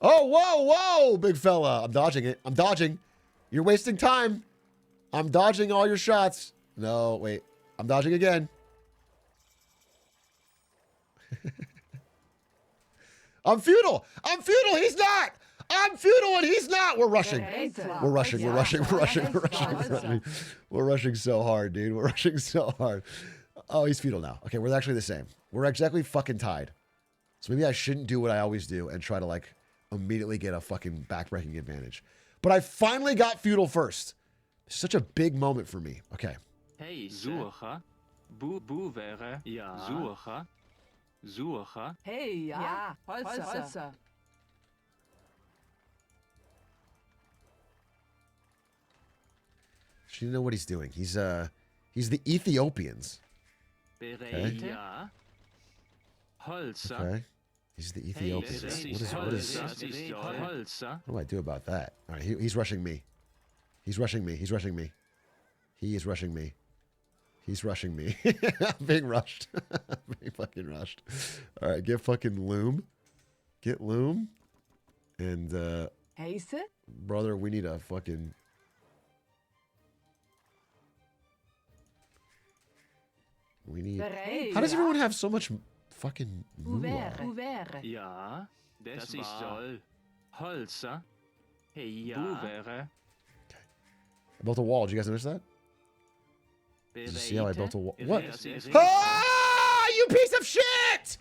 Oh, whoa, whoa, big fella. I'm dodging it. I'm dodging. You're wasting time. I'm dodging all your shots. No, wait. I'm dodging again. I'm feudal. I'm feudal. He's not. I'm feudal and he's not. We're rushing. We're rushing. We're rushing. We're rushing. We're rushing. We're rushing. We're rushing so hard, dude. We're rushing so hard. Oh, he's feudal now. Okay, we're actually the same. We're exactly fucking tied. So maybe I shouldn't do what I always do and try to like immediately get a fucking backbreaking advantage. But I finally got feudal first. It's such a big moment for me. Okay. Hey, Suche. Bouvere. Ja. Suche. Suche. Hey, ja. Holzer. She didn't know what he's doing. He's the Ethiopians. Okay. Okay. He's the Ethiopians. What do I do about that? All right, he's rushing me. He's rushing me. He's rushing me. He is rushing me. He's rushing me. I'm being rushed. I'm being fucking rushed. All right, get fucking loom. Get loom. And, brother, we need a fucking... We need... How does everyone have so much fucking moolah? Ja, das ist soll. Holzer. Hey, ja. Bouvere. I built a wall. Did you guys notice that? Did you see how I built a wall? What? Hey, Ah, you piece of shit!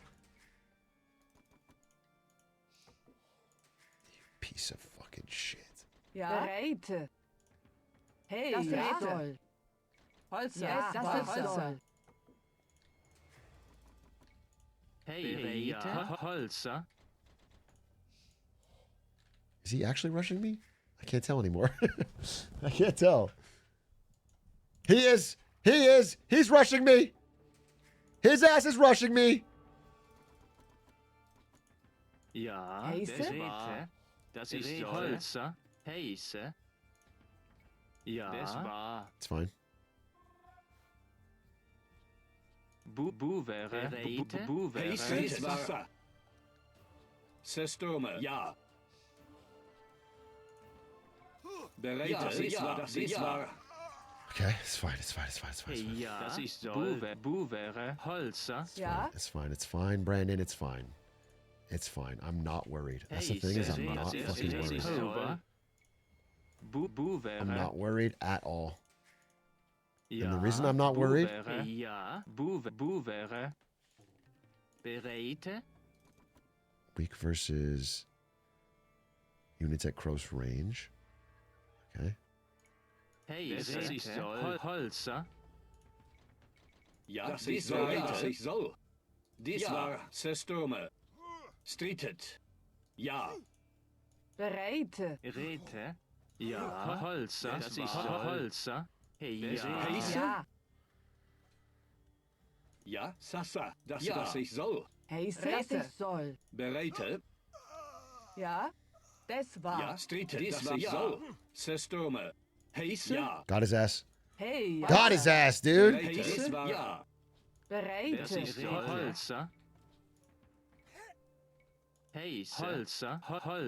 You piece of fucking shit. Ja. Hey, das soll. Holzer. Das soll. Hey, Holzer. Is he actually rushing me? I can't tell anymore. I can't tell. He is. He is. He's rushing me. His ass is rushing me. Ja, das ist Holzer. Heise. Ja, das war. It's fine. Bouvere. Wasser. Zerstürme. Ja. Bereite. Ja, das war. Okay, it's fine. It's fine. It's fine. It's fine. It's fine. Ja, das ist Bouvere. Holzer. Ja. It's fine. It's fine, Brandon. It's fine. It's fine. I'm not worried. That's the thing is I'm not fucking worried. I'm not worried at all. And the reason I'm not worried... Weak versus units at close range. Okay. Holzer. Ja, das ist soll. Dies war Zerstürme. Streetet. Ja. Bereite. Rete. Ja, Holzer. Das ist Holzer. Hey, ja. Ja, Sassa. Das ich soll. Heise. Das soll. Bereite. Ja. Das war. Ja, streetet. Das ich soll. Zerstürme. Heise. Ja. Got his ass. Hey, ja. Got his ass, dude. Heise. Ja. Bereite. Das ist Holzer. Hey, Holzer.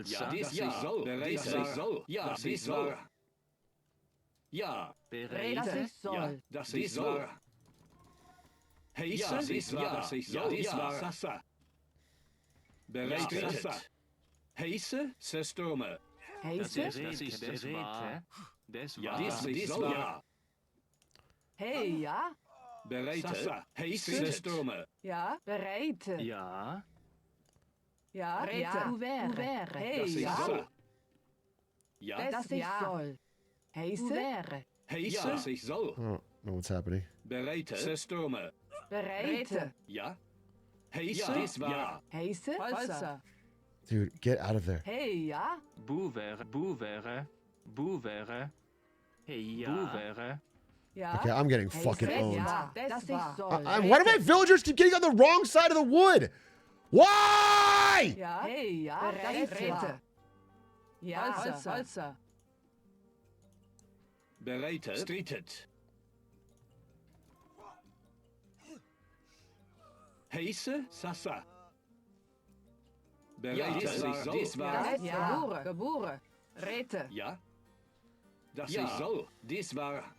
Ja, dies soll. Bereite. Ja, dies war. Ja. Das ist soll. Ja, das ist wahr. Heiße, das ist soll. Ja, Sasa. Bereitet. Heiße, Sestome. Heiße? Das ist wahr. Ja, das ist soll. Ja. Hey, ja? Bereitet. Heiße, Sestome. Ja, bereit. Ja. Ja, ja. Ouvert. Hey, Das ist ja? soll. Ja. Das ist soll. Heiße? Ouvert. Heiße, das ist soll. I don't know what's happening. Bereitet. Sestome. Bereit. Ja. Heiße, das war. Heiße? Holzer. Dude, get out of there. Hey, ja? Bouvere. Hey, ja. Bouvere. Ja. Okay, I'm getting fucking owned. Ja, das ist soll. Why do my villagers keep getting on the wrong side of the wood? Why? Ja, hey, ja, bereit. Ja, Holzer. Bereitet. Streetet. Heiße, Sasa. Bereitet. Das war. Ja, geboren. Rete. Ja. Das ist soll. Das war.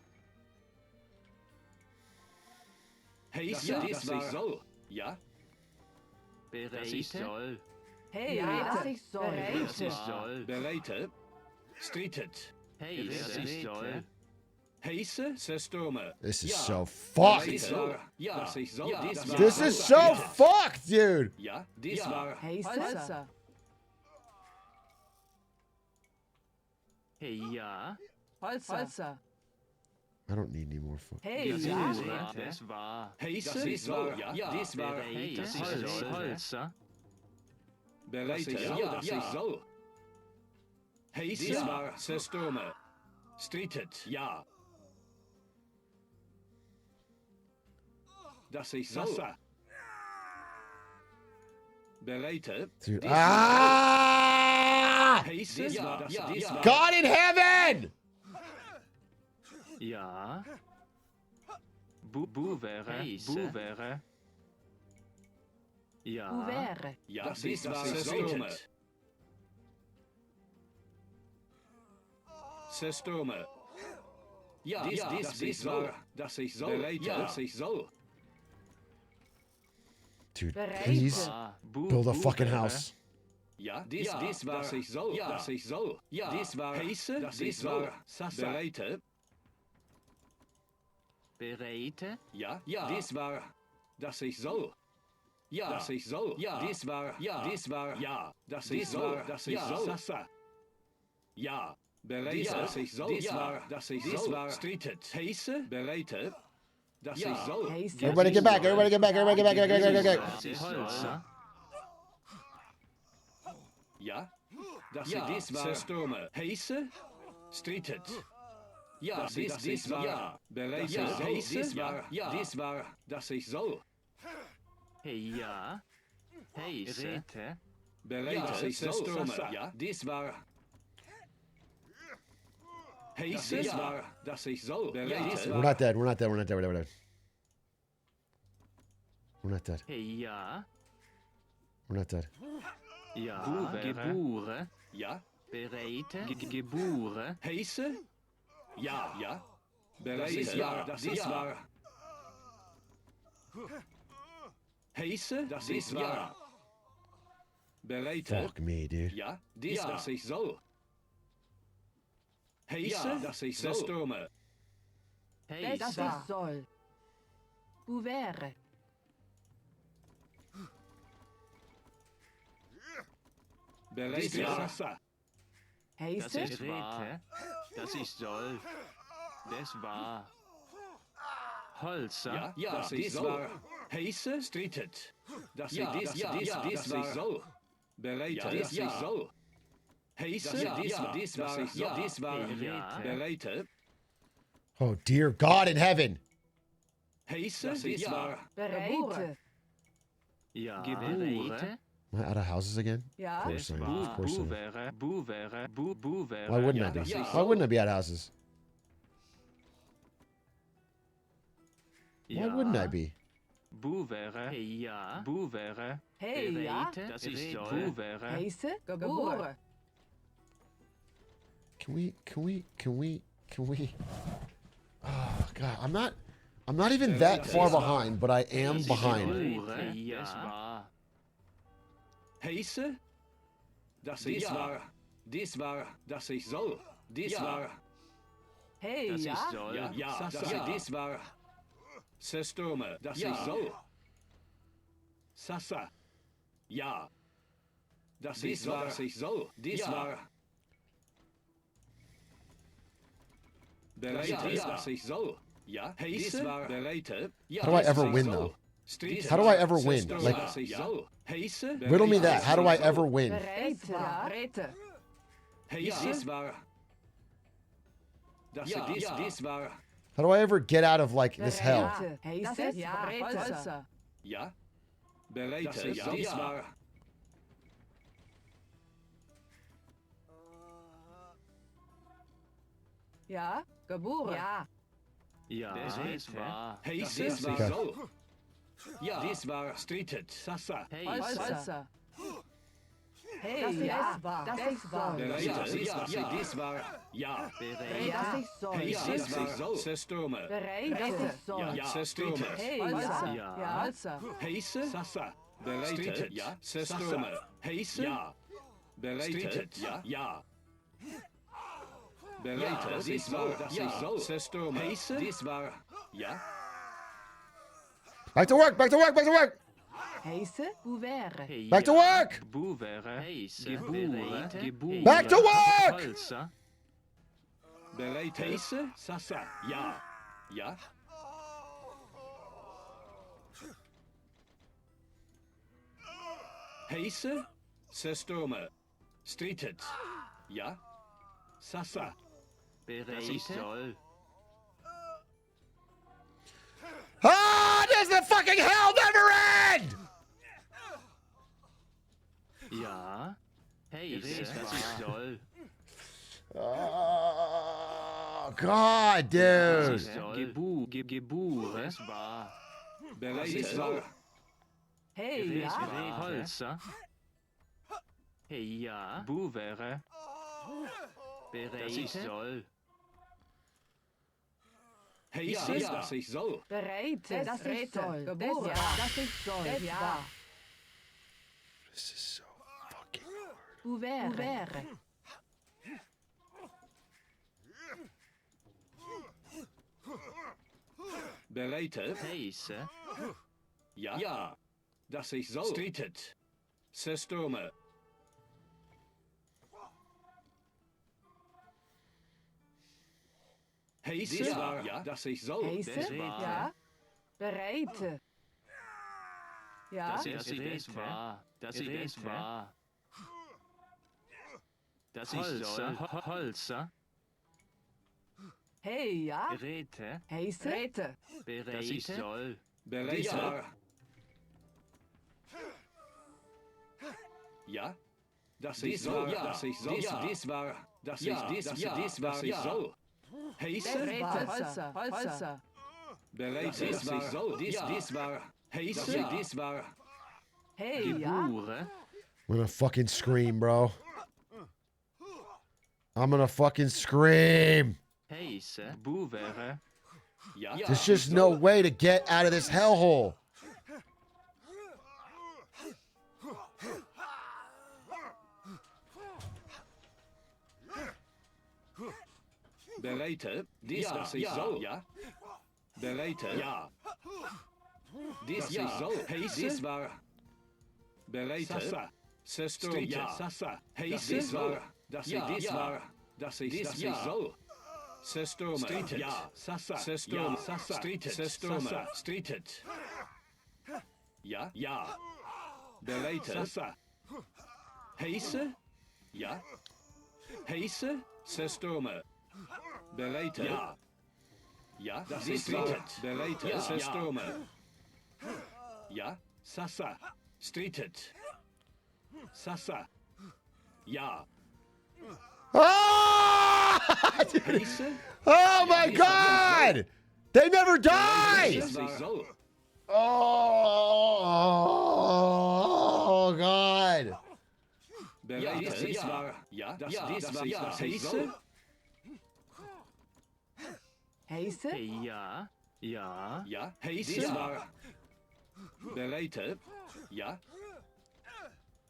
Heiße, das ist soll. Ja. Das ist soll. Hey, das ist soll. Bereitet. Streetet. Hey, das ist soll. Heiße, Sestome. This is so fucked. Ja, das ist soll. This is so fucked, dude. Ja, das war. Holzer. Hey, ja. Holzer. I don't need any more fuck. Hey, ja. Das war. Heiße, das war. Ja, das war. Hey, das ist Holzer. Bereitet. Ja, das ist soll. Heiße, war. Sestome. Streetet. Ja. Das ist soll. Bereitet. Dude. Ah! Heiße, ja, das war. God in heaven! Ja. Bouvere. Ja. Ouvert. Ja, das ist Sestome. Sestome. Ja, das ist soll. Das ist soll. Bereitet. Das ist soll. Dude, please build a fucking house. Ja, das war. Das ist soll. Ja, das ist soll. Ja, das war. Heiße, das ist soll. Bereitet. Bereite. Ja, das war. Das ist soll. Ja, das ist soll. Ja, das war. Ja, das war. Ja, das ist soll. Das ist soll. Sasa. Ja, bereitet. Das ist soll. Ja, das ist soll. Streetet. Heiße, bereitet. Das ist soll. Everybody get back, everybody get back, everybody get back, get. Holzer. Ja, das ist Sestome. Heiße, streetet. Ja, das ist war. Bereitet. Heiße, ja, das war. Das ist soll. Hey, ja. Hey, Rete. Bereitet. Sestome. Ja, das war. Heiße, ja, das ist soll. Bereitet. We're not dead, we're not dead. We're not dead. Hey, ja. We're not dead. Ja. Geboren. Ja. Bereite. Geboren. Heiße, ja. Bereitet. Ja, das ist war. Heiße, das ist wahr. Bereitet. Fuck me, dude. Ja, das ist soll. Heiße, das ist Sestome. Hey, das ist soll. Ouvert. Bereitet. Sasa. Das Heiße? ist wahr. Das ist soll. Das war. Holzer. Ja, das ist soll. Heiße, streetet. Das ist soll. Bereitet. Das ist soll. Heiße, das war. Bereitet. Oh dear God in heaven. Heiße, das ist wahr. Bereit. Ja. Geboren. Am I out of houses again? Ja. Of course I am. Of course I am. Bouvere. Why wouldn't I be? Why wouldn't I be out of houses? Why wouldn't I be? Bouvere. Ja. Bouvere. Hey, ja. Das ist soll. Bouvere. Heiße? Geboren. Can we Can we? Oh God, I'm not even that far behind, but I am behind. Heiße? Das ist wahr. Dies war, dass ich soll. Dies war. Hey, das ja? ich soll. Ja, das dies war. Sestome, dass ich soll. Sasa. Ja. Das ist wahr, dass ich soll. Dies war. Bereite, dass ich soll. Ja, dies war. Bereite. How do I ever win though? How do I ever win? Like, riddle me that. How do I ever win? Bereite. Dies war. Das dies war. How do I ever get out of like this hell? Ja. Bereite, dies war. Ja, geboren. Ja. Ja, dies war. Dies war so. Ja, dies war streetet. Sasa. Holzer. Hey, das ist wahr. Das ist wahr. Dies war. Ja. Das ist so. Dies war so. Sestome. Bereite. Ja, sestome. Hey, Holzer. Ja, Holzer. Heise. Sasa. Bereitet. Ja. Sestome. Heise. Ja. Bereitet. Ja. Bereite, dies war, dass ich soll. Sestome. Heise. Dies war. Ja. Back to work! Back to work! Back to work! Heise, Bouvere. Back to work! Bouvere. Gebure. Back to work! Holzer. Bereite. Heise. Sasa. Ja. Ja. Heise. Sestome. Streetet. Ja. Sasa. Das ich soll. Ah! Does the fucking hell never end? Ja. Heise. Das ich soll. Oh God, dude. Gebure. Es war. Bereite. Hey, ja. Holzer. Hey, ja. Bouvere. Das ich soll. Heise, dass ich soll. Bereite. Das ist soll. Geboren. Das ist soll. Ja. This is so fucking hard. Bouvere. Bereite. Heise. Ja. Ja. Dass ich soll. Streetet. Sestome. Heise. Ja. Dass ich soll. Heise. Ja. Bereite. Ja. Das ist wahr. Das ist wahr. Das ist soll. Holzer. Hey, ja. Bereite. Heise. Bereite. Das ich soll. Bereite. Ja. Dass ich soll. Ja. Dass ich soll. Dies war. Dass ich dies war. Ich soll. Heise. Holzer. Holzer. Bereite. Dies war so. Dies war. Heise. Dies war. Hey, ja. Gebure. I'm gonna fucking scream, bro. I'm gonna fucking scream. Heise. Bouvere. Ja. There's just no way to get out of this hellhole. Bereite. Dies was ich soll. Ja. Bereite. Ja. Dies ich soll. Heise. Dies war. Bereite. Sasa. Sesto. Ja. Sasa. Heise. Dies war. Dass ich dies war. Dass ich dies soll. Sestome. Streetet. Ja. Sasa. Sestome. Sasa. Streetet. Sestome. Streetet. Ja. Ja. Bereite. Sasa. Heise. Ja. Heise. Sestome. Bereite. Ja. Ja. Das ist streetet. Bereite. Ja. Sestome. Ja. Sasa. Streetet. Sasa. Ja. Oh! Oh my God! They never die! Oh God! Ja, dies war. Ja, das war. Heise. Heise? Ja. Ja. Ja. Heise. Ja. Bereite. Ja.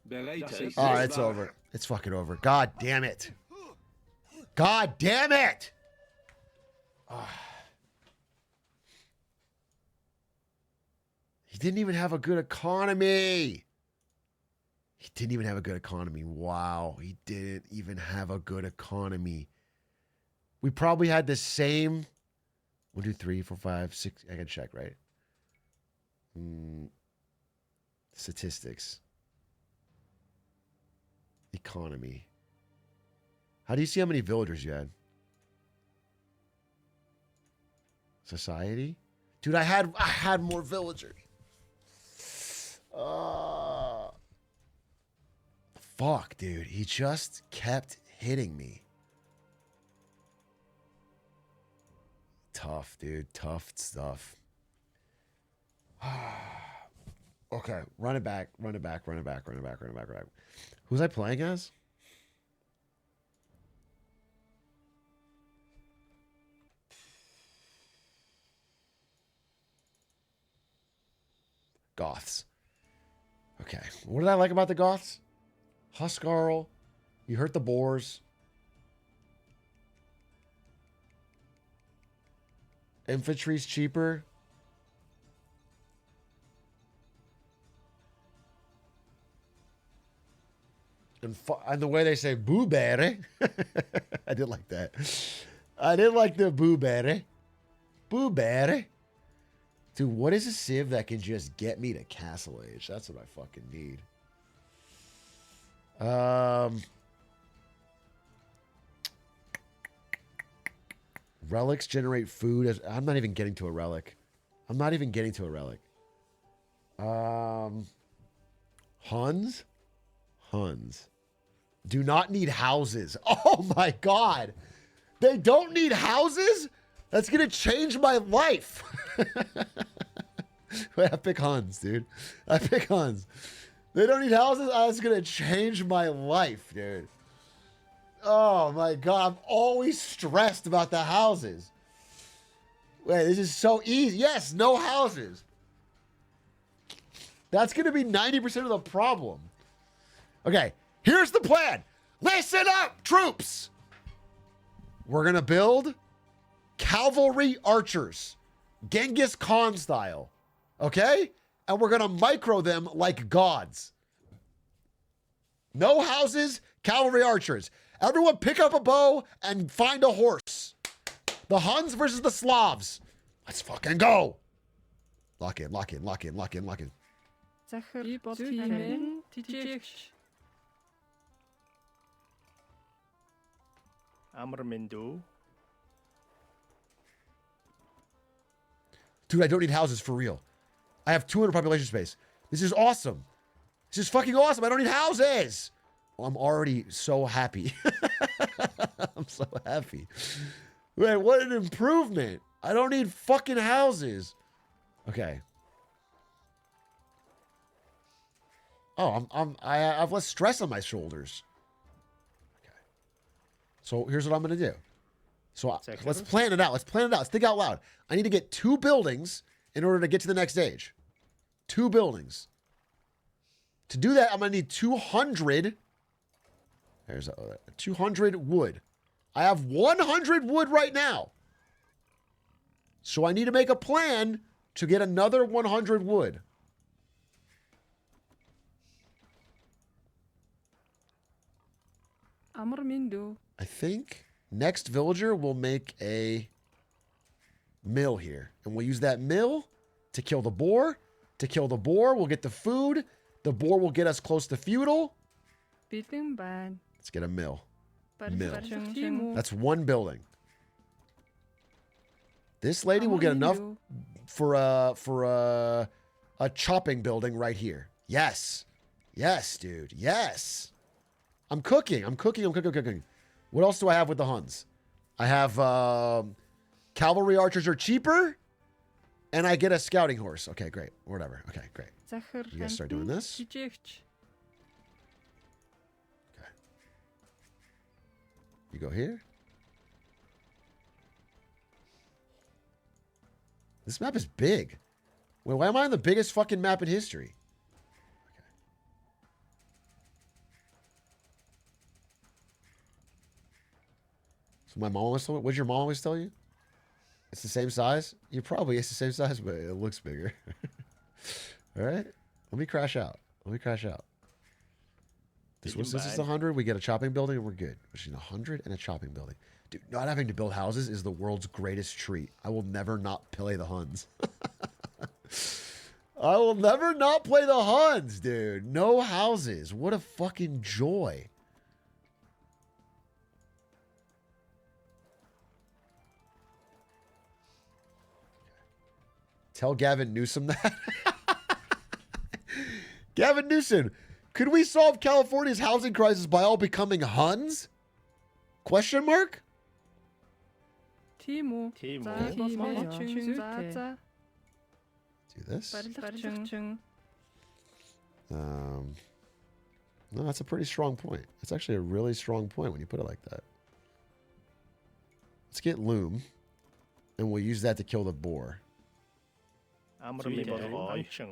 Bereite. All right, it's over. It's fucking over. God damn it. God damn it. He didn't even have a good economy. He didn't even have a good economy. Wow. He didn't even have a good economy. We probably had the same 1, 2, 3, 4, 5, 6. I can check, right? Statistics. Economy. How do you see how many villagers you had? Society? Dude, I had more villagers. Fuck, dude. He just kept hitting me. Tough, dude. Tough stuff. Okay. Run it back. Who's I playing as? Goths. Okay. What did I like about the Goths? Huskarl. You hurt the boars. Infantry's cheaper. And the way they say boobere. I did like that. I did like the boobere. Boobere. Dude, what is a civ that can just get me to Castle Age? That's what I fucking need. Relics generate food. I'm not even getting to a relic. Huns? Huns. Do not need houses. Oh my God. They don't need houses? That's going to change my life. Wait, I pick Huns, dude. I pick Huns. They don't need houses? That's going to change my life, dude. Oh my God. I'm always stressed about the houses. Wait, this is so easy. Yes, no houses. That's going to be 90% of the problem. Okay, here's the plan. Listen up, troops. We're going to build cavalry archers, Genghis Khan style, okay? And we're going to micro them like gods. No houses, cavalry archers. Everyone pick up a bow and find a horse. The Huns versus the Slavs. Let's fucking go. Lock in. Amrmindu. Dude, I don't need houses for real. I have 200 population space. This is awesome. This is fucking awesome. I don't need houses. Well, I'm already so happy. I'm so happy. Wait, what an improvement. I don't need fucking houses. Okay. Oh, I have less stress on my shoulders. Okay. So here's what I'm going to do. So let's plan it out. Let's think out loud. I need to get 2 buildings in order to get to the next stage. 2 buildings. To do that, I'm going to need 200. There's 200 wood. I have 100 wood right now. So I need to make a plan to get another 100 wood. I think next villager will make a mill here. And we'll use that mill to kill the boar. To kill the boar, we'll get the food. The boar will get us close to feudal. Let's get a mill. Mill. That's 1 building. This lady will get enough for a chopping building right here. Yes. Yes, dude. Yes. I'm cooking. What else do I have with the Huns? I have cavalry archers are cheaper, and I get a scouting horse. Okay, great. Whatever. Okay, great. You guys start doing this. Okay. You go here. This map is big. Wait, why am I on the biggest fucking map in history? Okay. So my mom always told me, what did your mom always tell you? It's the same size? You probably it's the same size, but it looks bigger. All right. Let me crash out. This is 100. We get a chopping building and we're good. Which is 100 and a chopping building. Dude, not having to build houses is the world's greatest treat. I will never not play the Huns. I will never not play the Huns, dude. No houses. What a fucking joy. Tell Gavin Newsom that. Gavin Newsom, could we solve California's housing crisis by all becoming Huns? Question mark? Timo. Do this. No, that's a pretty strong point. That's actually a really strong point when you put it like that. Let's get loom, and we'll use that to kill the boar.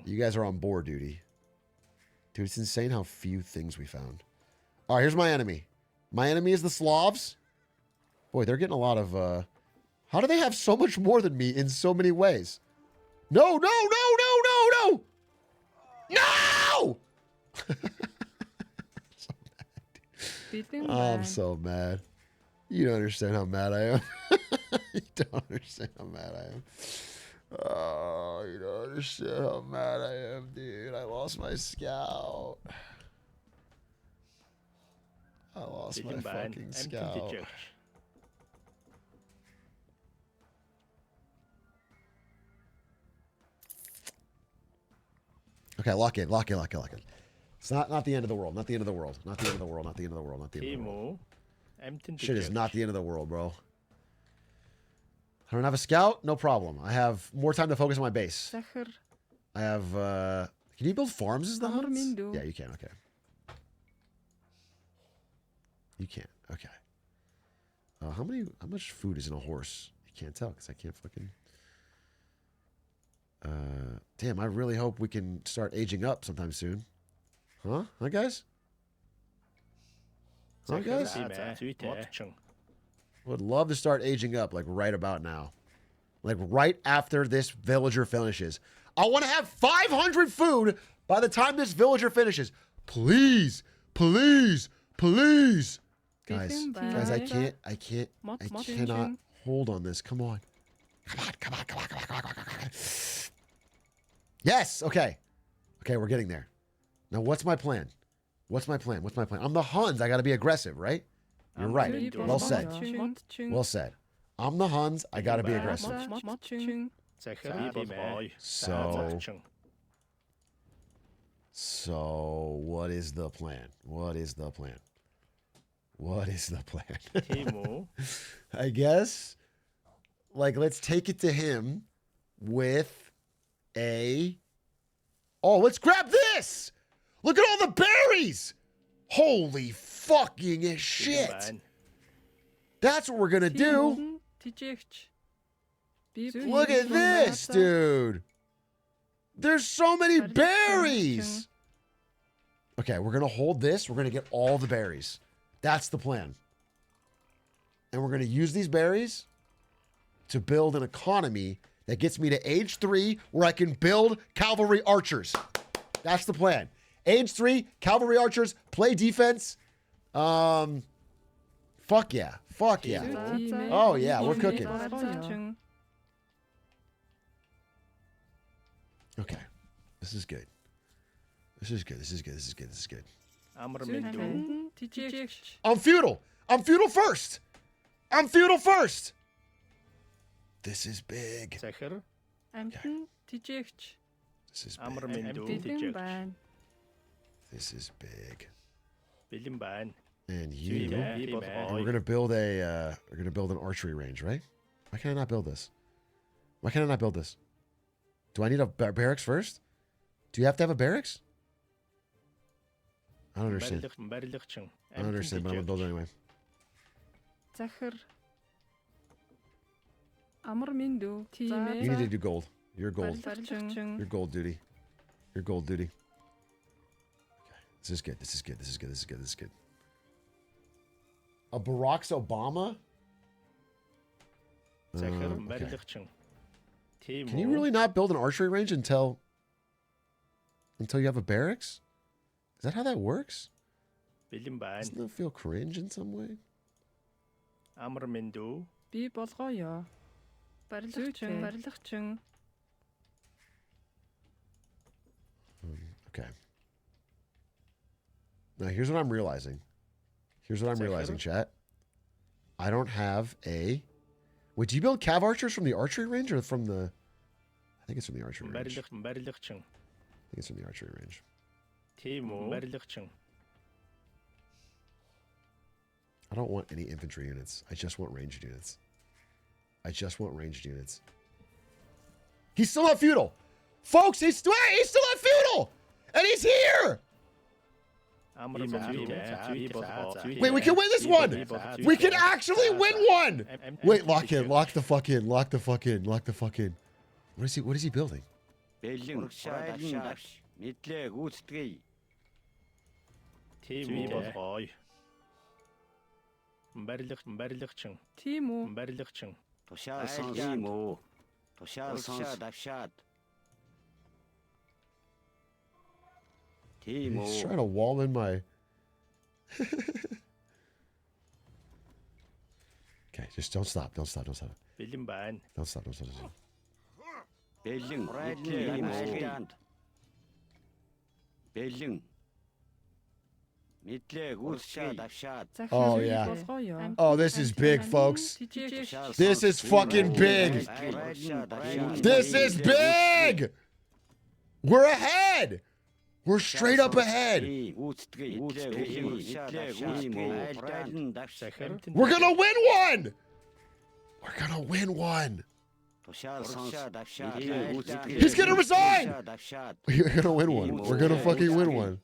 You guys are on boar duty. Dude, it's insane how few things we found. All right, here's my enemy. My enemy is the Slavs. Boy, they're getting a lot of... How do they have so much more than me in so many ways? No! I'm so mad. You don't understand how mad I am. You don't understand how mad I am. Oh, you don't understand how mad I am, dude. I lost my scout. I lost my fucking scout. Okay, lock in. It's not the end of the world. Not the end of the world. Shit is not the end of the world, bro. I don't have a scout? No problem. I have more time to focus on my base. I have, can you build farms as the Huns? Yeah, you can. Okay. You can. Okay. How much food is in a horse? You can't tell because I can't fucking... damn, I really hope we can start aging up sometime soon. Huh? Huh, guys? Huh, guys? Would love to start aging up, like, right about now. Like, right after this villager finishes. I want to have 500 food by the time this villager finishes. Please. Guys, I cannot hold on this. Come on. Yes, okay. Okay, we're getting there. Now, what's my plan? I'm the Huns. I got to be aggressive, right? You're right. Well said. I'm the Huns. I got to be aggressive. So, what is the plan? I guess, like, let's take it to him with a... Oh, let's grab this! Look at all the berries! Holy fucking shit! That's what we're gonna do. Look at this, dude. There's so many berries. Okay, we're gonna hold this. We're gonna get all the berries. That's the plan. And we're gonna use these berries to build an economy that gets me to age 3 where I can build cavalry archers. That's the plan. Age 3, cavalry archers, play defense. Fuck yeah. Oh yeah, we're cooking. Okay. This is good. I'm feudal first. This is big. This is big. And we're gonna build an archery range, right? Why can I not build this? Do I need a barracks first? Do you have to have a barracks? I don't understand, but I'm gonna build it anyway. Amrmindu. You need to do gold. You're gold. You're gold duty. You're gold duty. Okay. This is good. This is good. This is good. This is good. This is good. A Barack Obama? Okay. Can you really not build an archery range until you have a barracks? Is that how that works? Doesn't that feel cringe in some way? Би болгоё. Барилгачин. Okay. Now here's what I'm realizing. Chat. I don't have a... Wait, do you build cav archers from the archery range or from the... I think it's from the archery range. I think it's from the archery range. I don't want any infantry units. I just want ranged units. He's still not feudal. Folks, he's still not feudal. And he's here. Wait, we can win this one. We can actually win one. Wait, lock in. Lock the fuck in. What is he building? He's trying to wall in my... Okay, just don't stop. Don't stop. Oh, yeah. Oh, this is big, folks. This is fucking big. This is big. We're ahead. We're straight up ahead. We're gonna win one. He's gonna resign. We're gonna win one. We're gonna fucking win one.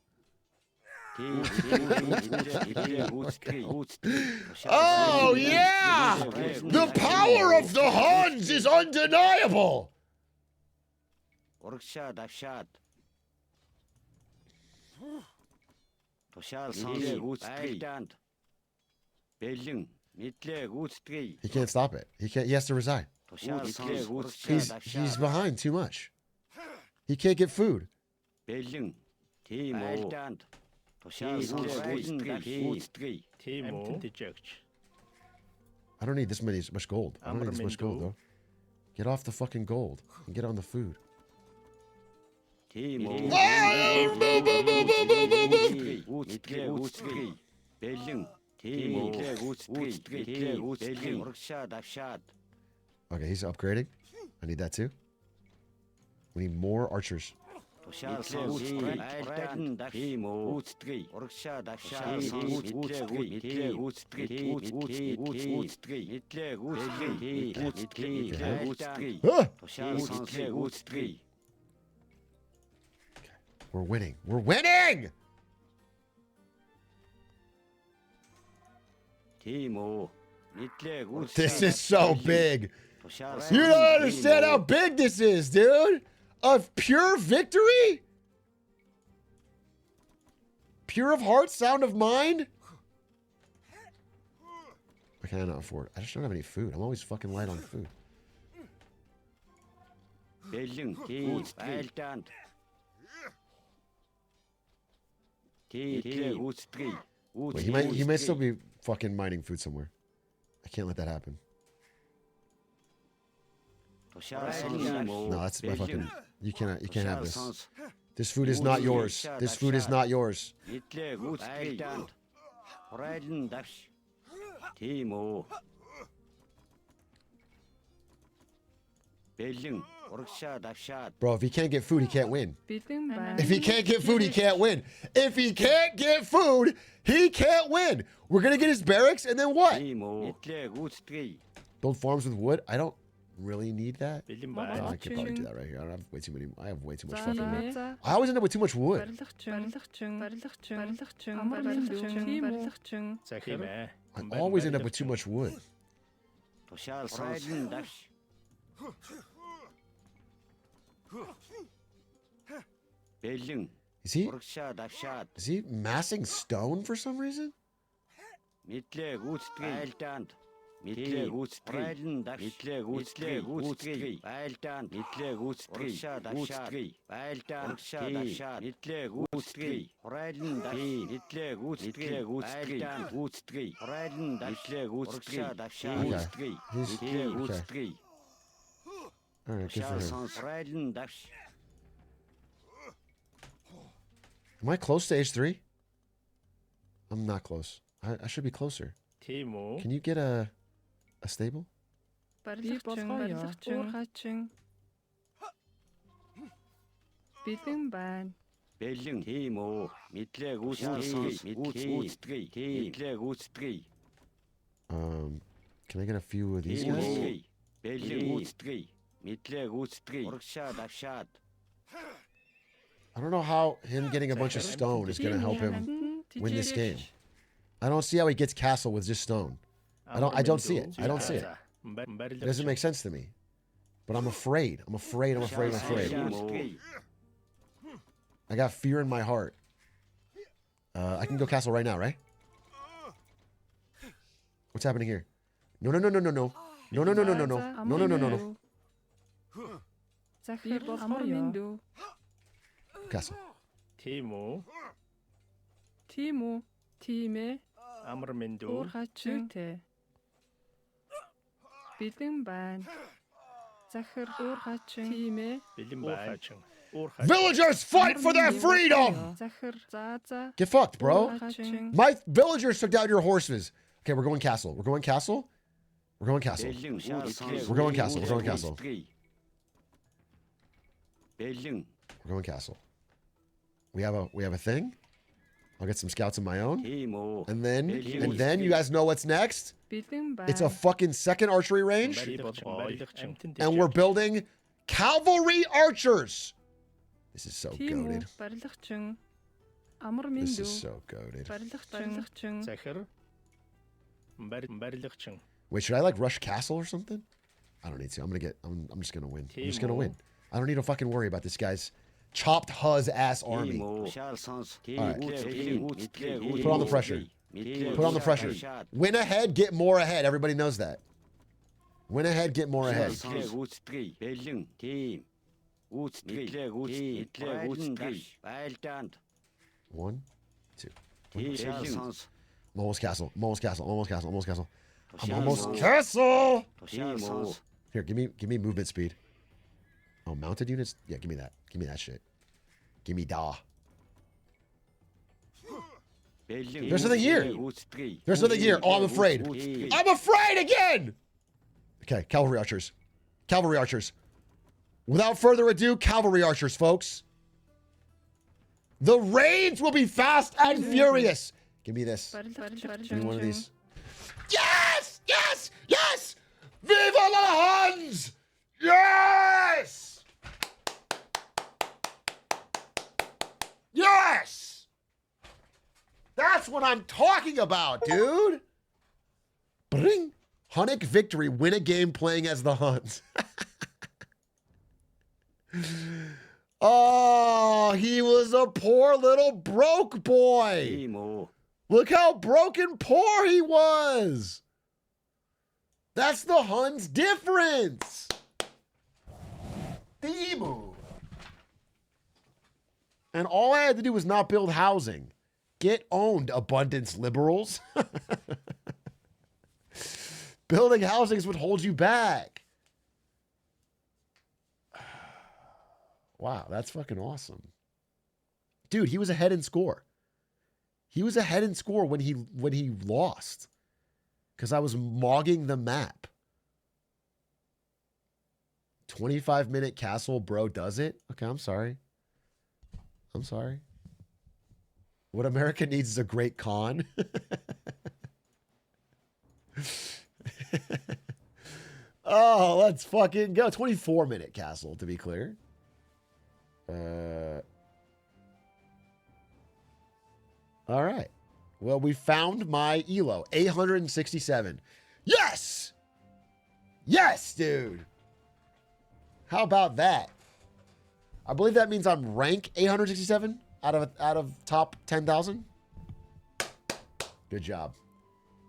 Oh, yeah! The power of the Huns is undeniable! He can't stop it. He has to resign. He's behind too much. He can't get food. I don't need this much gold. I don't need this much gold, though. Get off the fucking gold and get on the food. Okay, he's upgrading. I need that too. We need more archers. We're winning. We're winning! This is so big. You don't understand how big this is, dude. Of pure victory? Pure of heart, sound of mind? I cannot afford. I just don't have any food. I'm always fucking light on food. Wait, he might still be fucking mining food somewhere. I can't let that happen. No, that's my fucking... You can't have this. This food is not yours. This food is not yours. Bro, if he can't get food, he can't win. If he can't get food, he can't win. If he can't get food, he can't win. We're gonna get his barracks, and then what? Build farms with wood? I don't really need that. Oh, I could probably do that right here. I have way too much fucking wood. I always end up with too much wood. I always end up with too much wood. Is he massing stone for some reason? All right, good for him. Am I close to age 3? I'm not close. I should be closer. Can you get a stable? Can I get a few of these guys? I don't know how him getting a bunch of stone is going to help him win this game. I don't see how he gets castle with just stone. I don't see it. I don't see it. It doesn't make sense to me. But I'm afraid. I'm afraid. I got fear in my heart. I can go castle right now, right? What's happening here? No. Castle. Timo. Time. Amrmendo. Orhaçın. Bildim Zahir orhaçın. Time. Bildim Villagers fight for their freedom! Get fucked, bro. My villagers took down your horses. Okay, we're going castle. We're going castle. We're going castle. We're going castle. We're going castle. We're going castle. We have a thing. I'll get some scouts of my own. And then you guys know what's next? It's a fucking second archery range. And we're building cavalry archers. This is so goated. This is so goated. Wait, should I like rush castle or something? I don't need to. I'm just gonna win. I'm just gonna win. I don't need to fucking worry about this guy's chopped Huz ass army. All right. Put on the pressure. Put on the pressure. Win ahead, get more ahead. Everybody knows that. Win ahead, get more ahead. One, two. I'm almost castle. I'm almost castle. I'm almost castle. I'm almost castle. I'm almost castle. Here, give me movement speed. Oh, mounted units? Yeah, give me that. Give me that shit. Give me da. There's something here. There's something here. Oh, I'm afraid. I'm afraid again. Okay, cavalry archers. Cavalry archers. Without further ado, cavalry archers, folks. The raids will be fast and furious. Give me this. Give me one of these. Yes! Yes! Yes! Viva la Huns! Yes! Yes! That's what I'm talking about, dude. Bring. Hunnic victory. Win a game playing as the Huns. Oh, he was a poor little broke boy. Look how broken poor he was. That's the Huns' difference. Emu. And all I had to do was not build housing. Get owned, abundance liberals. Building housing is what holds you back. Wow, that's fucking awesome. Dude, he was ahead in score. He was ahead in score when he lost. Because I was mogging the map. 25-minute castle, bro, does it? Okay, I'm sorry. I'm sorry. What America needs is a great Khan. Oh, let's fucking go. 24-minute castle, to be clear. All right. Well, we found my ELO, 867. Yes! Yes, dude! How about that? I believe that means I'm rank 867 out of top 10,000. Good job.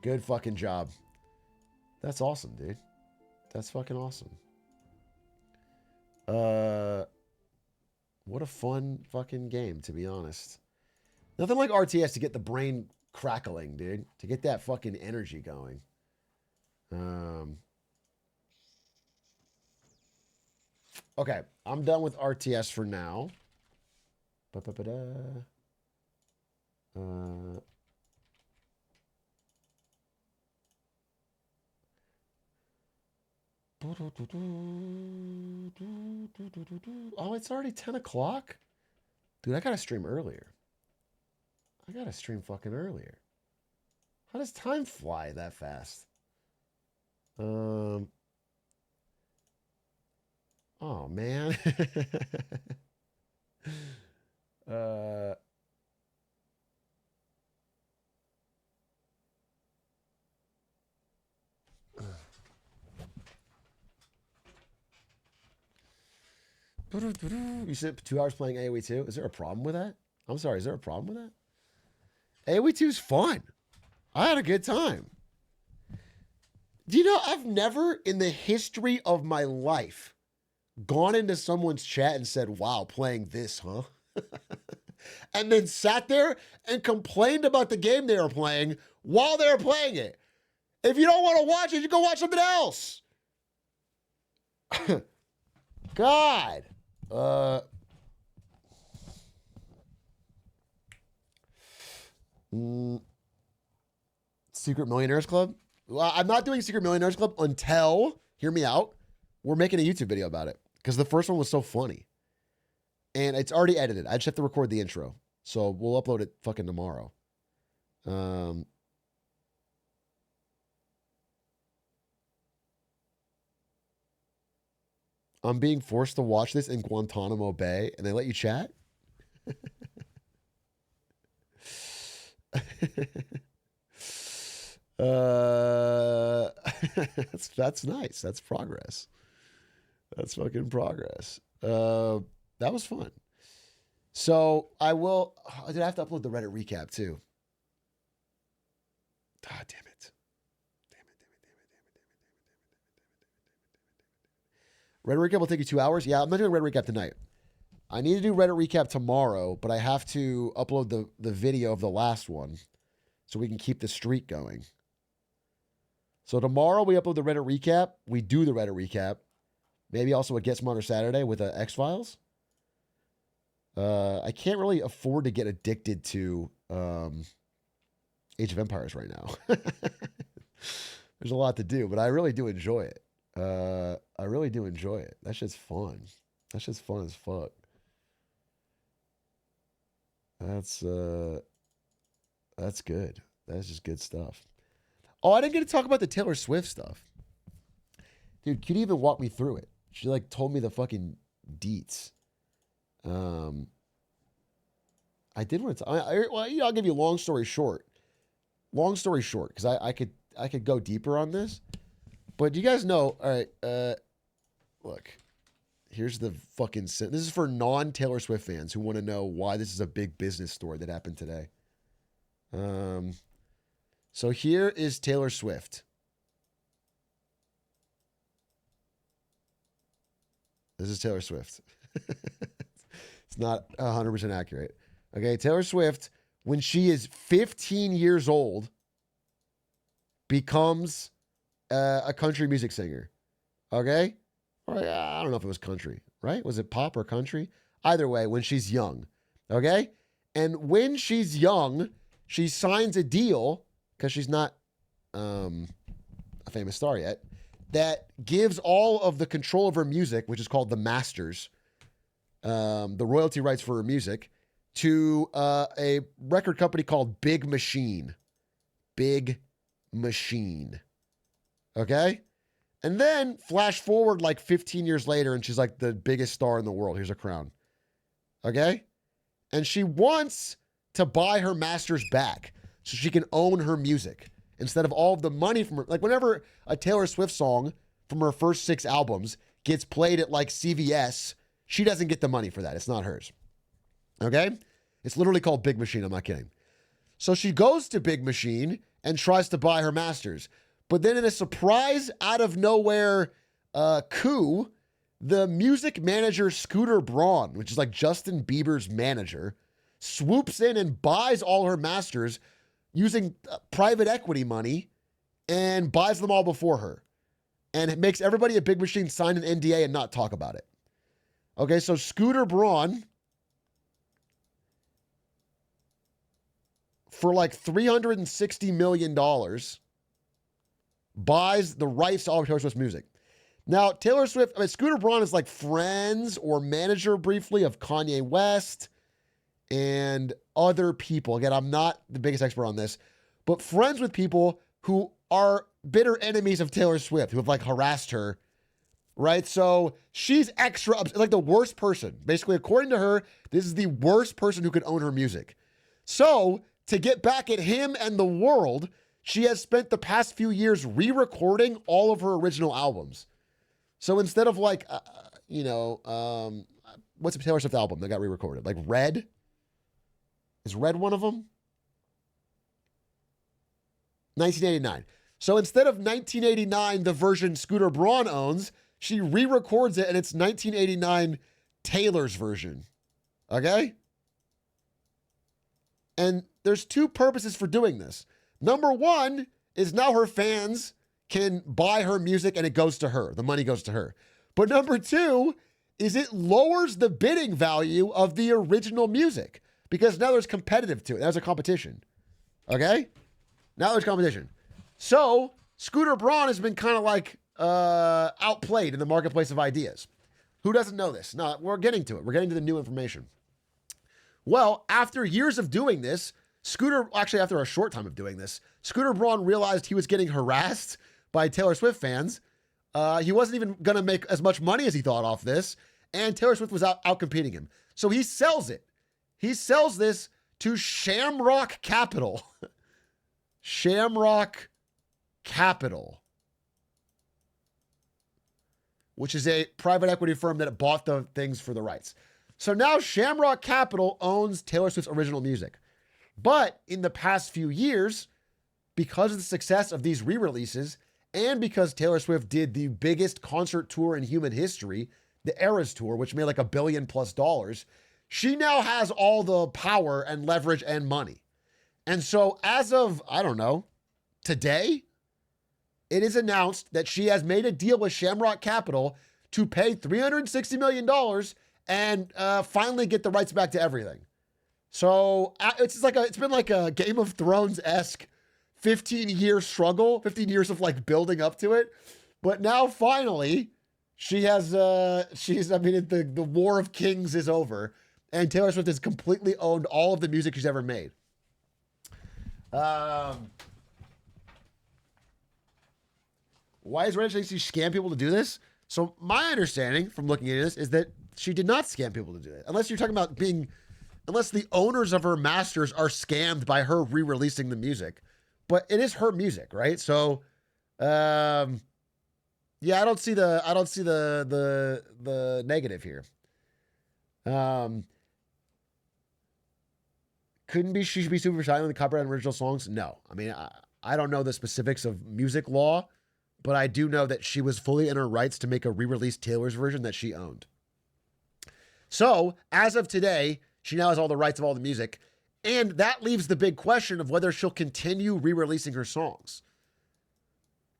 Good fucking job. That's awesome, dude. That's fucking awesome. What a fun fucking game, to be honest. Nothing like RTS to get the brain crackling, dude. To get that fucking energy going. Okay, I'm done with RTS for now. Oh, it's already 10 o'clock? Dude, I gotta stream earlier. I gotta stream fucking earlier. How does time fly that fast? Oh, man. You said 2 hours playing AoE 2? Is there a problem with that? I'm sorry, is there a problem with that? AoE 2 is fun. I had a good time. Do you know, I've never in the history of my life gone into someone's chat and said, wow, playing this, huh? And then sat there and complained about the game they were playing while they were playing it. If you don't want to watch it, you go watch something else. God. Secret Millionaires Club? Well, I'm not doing Secret Millionaires Club until, hear me out, we're making a YouTube video about it. Because the first one was so funny. And it's already edited. I just have to record the intro. So we'll upload it fucking tomorrow. I'm being forced to watch this in Guantanamo Bay, and they let you chat? That's nice. That's progress. That's fucking progress. That was fun. So I will. I have to upload the Reddit recap too. Ah, damn it. Reddit recap will take you 2 hours. Yeah, I'm not doing Reddit recap tonight. I need to do Reddit recap tomorrow, but I have to upload the video of the last one so we can keep the streak going. So tomorrow we upload the Reddit recap. We do the Reddit recap. Maybe also a Get Smarter Saturday with X-Files. I can't really afford to get addicted to Age of Empires right now. There's a lot to do, but I really do enjoy it. I really do enjoy it. That shit's fun. That shit's fun as fuck. That's good. That's just good stuff. Oh, I didn't get to talk about the Taylor Swift stuff. Dude, Cutie even walked me through it. She like told me the fucking deets. I did want to. I'll give you a long story short. Long story short, because I could go deeper on this. But you guys know, all right, look, here's the fucking... This is for non-Taylor Swift fans who want to know why this is a big business story that happened today. So here is Taylor Swift. This is Taylor Swift. It's not 100% accurate. Okay, Taylor Swift, when she is 15 years old, becomes... a country music singer. Okay? Or, I don't know if it was country, right? Was it pop or country? Either way, when she's young. Okay? And when she's young, she signs a deal, because she's not a famous star yet, that gives all of the control of her music, which is called the masters, the royalty rights for her music, to a record company called Big Machine. Big Machine. Okay? And then flash forward like 15 years later and she's like the biggest star in the world. Here's a crown. Okay? And she wants to buy her masters back so she can own her music instead of all of the money from her. Like whenever a Taylor Swift song from her first 6 albums gets played at like CVS, she doesn't get the money for that. It's not hers. Okay? It's literally called Big Machine. I'm not kidding. So she goes to Big Machine and tries to buy her masters. But then in a surprise, out of nowhere coup, the music manager Scooter Braun, which is like Justin Bieber's manager, swoops in and buys all her masters using private equity money and buys them all before her. And it makes everybody at Big Machine sign an NDA and not talk about it. Okay, so Scooter Braun, for like $360 million, buys the rights to all of Taylor Swift's music. Now, Taylor Swift, Scooter Braun is like friends or manager briefly of Kanye West and other people. Again, I'm not the biggest expert on this, but friends with people who are bitter enemies of Taylor Swift, who have like harassed her, right? So she's extra, like the worst person. Basically, according to her, this is the worst person who could own her music. So to get back at him and the world, she has spent the past few years re-recording all of her original albums. So instead of like, what's a Taylor Swift album that got re-recorded? Like Red? Is Red one of them? 1989. So instead of 1989, the version Scooter Braun owns, she re-records it and it's 1989 Taylor's version. Okay? And there's two purposes for doing this. Number one is now her fans can buy her music and it goes to her. The money goes to her. But number two is it lowers the bidding value of the original music because now there's competitive to it. There's a competition. Okay? Now there's competition. So Scooter Braun has been kind of like outplayed in the marketplace of ideas. Who doesn't know this? No, we're getting to it. We're getting to the new information. Well, after years of doing this, after a short time of doing this, Scooter Braun realized he was getting harassed by Taylor Swift fans. He wasn't even going to make as much money as he thought off this, and Taylor Swift was out competing him. So he sells it. He sells this to Shamrock Capital. Shamrock Capital, which is a private equity firm that bought the things for the rights. So now Shamrock Capital owns Taylor Swift's original music. But in the past few years, because of the success of these re-releases, and because Taylor Swift did the biggest concert tour in human history, the Eras Tour, which made like $1 billion+, she now has all the power and leverage and money. And so as of, today, it is announced that she has made a deal with Shamrock Capital to pay $360 million and finally get the rights back to everything. So it's been like a Game of Thrones-esque 15-year struggle, 15 years of like building up to it. But now finally, the War of Kings is over and Taylor Swift has completely owned all of the music she's ever made. Why is Reddit saying she scammed people to do this? So my understanding from looking at this is that she did not scam people to do it. Unless you're talking about unless the owners of her masters are scammed by her re-releasing the music. But it is her music, right? So, I don't see the negative here. She should be super silent on the copyright on original songs? No. I mean, I don't know the specifics of music law, but I do know that she was fully in her rights to make a re-release Taylor's version that she owned. So, as of today, she now has all the rights of all the music, and that leaves the big question of whether she'll continue re-releasing her songs.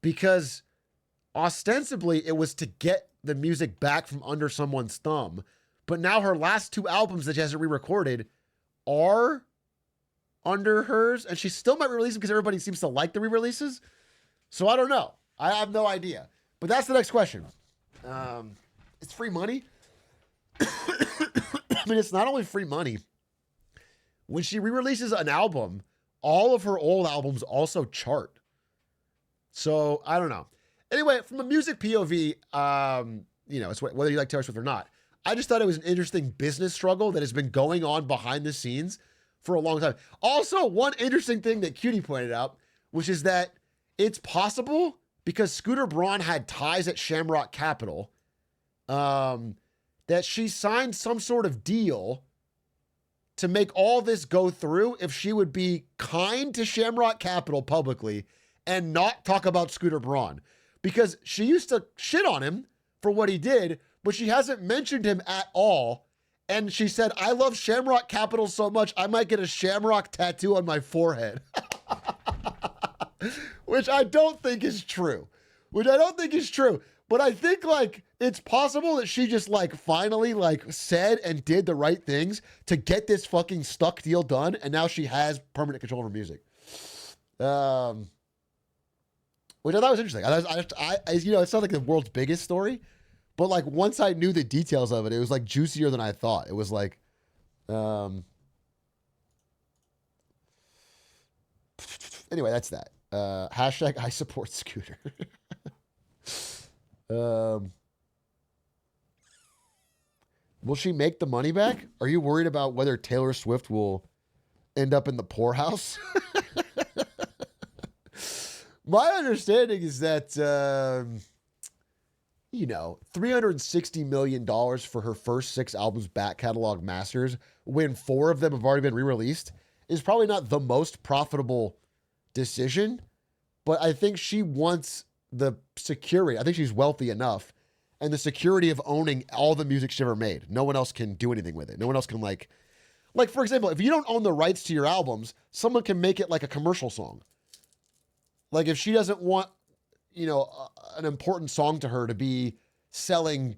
Because ostensibly, it was to get the music back from under someone's thumb, but now her last two albums that she hasn't re-recorded are under hers, and she still might re-release them because everybody seems to like the re-releases. So I don't know. I have no idea. But that's the next question. It's free money. I mean, it's not only free money. When she re-releases an album, all of her old albums also chart. So I don't know. Anyway, from a music POV, it's whether you like Taylor Swift or not. I just thought it was an interesting business struggle that has been going on behind the scenes for a long time. Also, one interesting thing that Cutie pointed out, which is that it's possible because Scooter Braun had ties at Shamrock Capital that she signed some sort of deal to make all this go through if she would be kind to Shamrock Capital publicly and not talk about Scooter Braun. Because she used to shit on him for what he did, but she hasn't mentioned him at all. And she said, I love Shamrock Capital so much, I might get a shamrock tattoo on my forehead. Which I don't think is true. But I think, like, it's possible that she just, like, finally, like, said and did the right things to get this fucking stuck deal done, and now she has permanent control of her music. Which I thought was interesting. You know, it's not like the world's biggest story, but, like, once I knew the details of it, it was, like, juicier than I thought. It was, like, anyway, that's that. Hashtag I support Scooter. Will she make the money back? Are you worried about whether Taylor Swift will end up in the poorhouse? My understanding is that, you know, $360 million for her first 6 albums back catalog masters, when 4 of them have already been re-released, is probably not the most profitable decision. But I think she wants the security. I think she's wealthy enough and the security of owning all the music she ever made. No one else can do anything with it. No one else can like, for example, if you don't own the rights to your albums, someone can make it like a commercial song. Like if she doesn't want, you know, an important song to her to be selling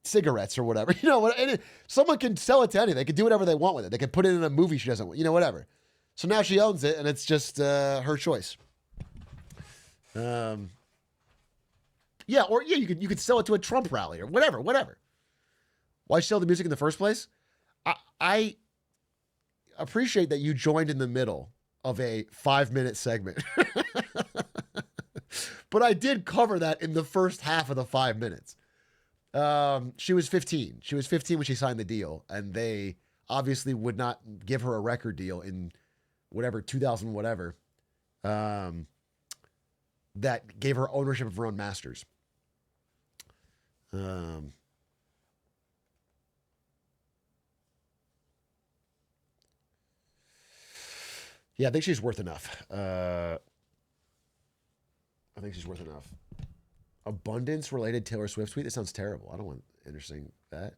cigarettes or whatever, you know, and someone can sell it to anything. They can do whatever they want with it. They can put it in a movie she doesn't want, you know, whatever. So now she owns it and it's just her choice. Yeah, or yeah, you could sell it to a Trump rally or whatever. Why sell the music in the first place? I appreciate that you joined in the middle of a 5-minute segment. But I did cover that in the first half of the 5 minutes. She was 15. She was 15 when she signed the deal, and they obviously would not give her a record deal in whatever, 2000 whatever, that gave her ownership of her own masters. Yeah, I think she's worth enough. Abundance related Taylor Swift tweet? That sounds terrible. I don't want interesting that.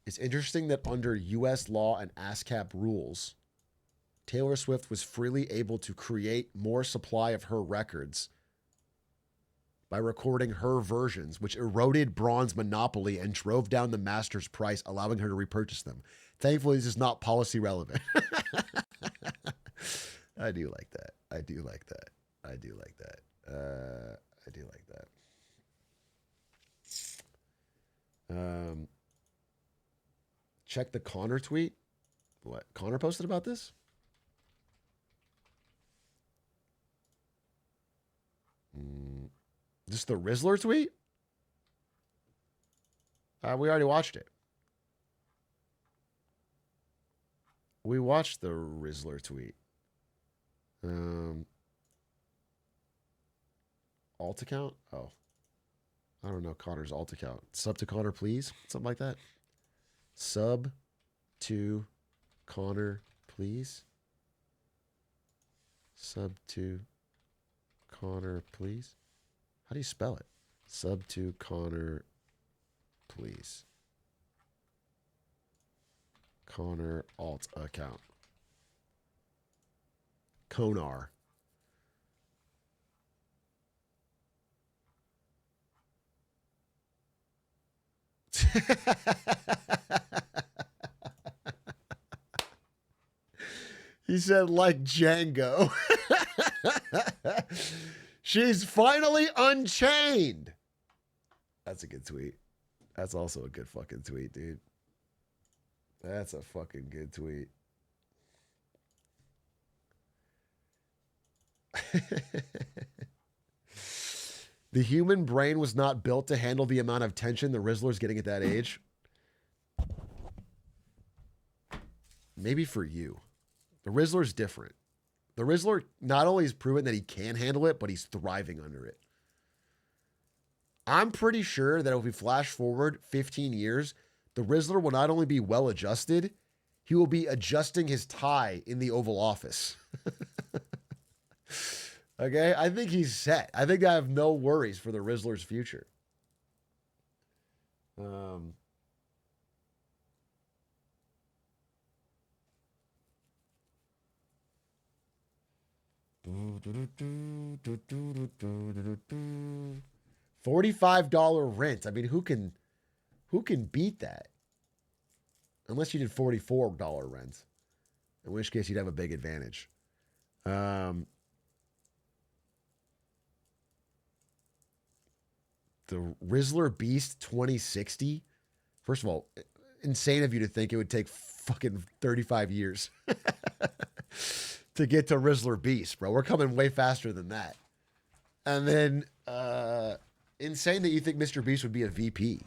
It's interesting that under U.S. law and ASCAP rules, Taylor Swift was freely able to create more supply of her records by recording her versions, which eroded Braun's monopoly and drove down the master's price, allowing her to repurchase them. Thankfully, this is not policy relevant. I do like that. Check the Connor tweet. What? Connor posted about this? Just the Rizzler tweet? We already watched it. We watched the Rizzler tweet. Alt account? Oh. I don't know Connor's alt account. Sub to Connor, please? Something like that. Sub to Connor, please. Sub to Connor, please. How do you spell it? Sub to Connor, please. Connor alt account. Conar. He said, like Django. She's finally unchained. That's a good tweet. That's also a good fucking tweet, dude. That's a fucking good tweet. The human brain was not built to handle the amount of tension the Rizzler's getting at that age. Maybe for you. The Rizzler's different. The Rizzler not only has proven that he can handle it, but he's thriving under it. I'm pretty sure that if we flash forward 15 years, the Rizzler will not only be well adjusted, he will be adjusting his tie in the Oval Office. Okay, I think he's set. I think I have no worries for the Rizzler's future. $45 rent. I mean, who can beat that? Unless you did $44 rent, in which case you'd have a big advantage. The Rizzler Beast 2060. First of all, insane of you to think it would take fucking 35 years to get to Rizzler Beast, bro. We're coming way faster than that. And then insane that you think Mr. Beast would be a VP.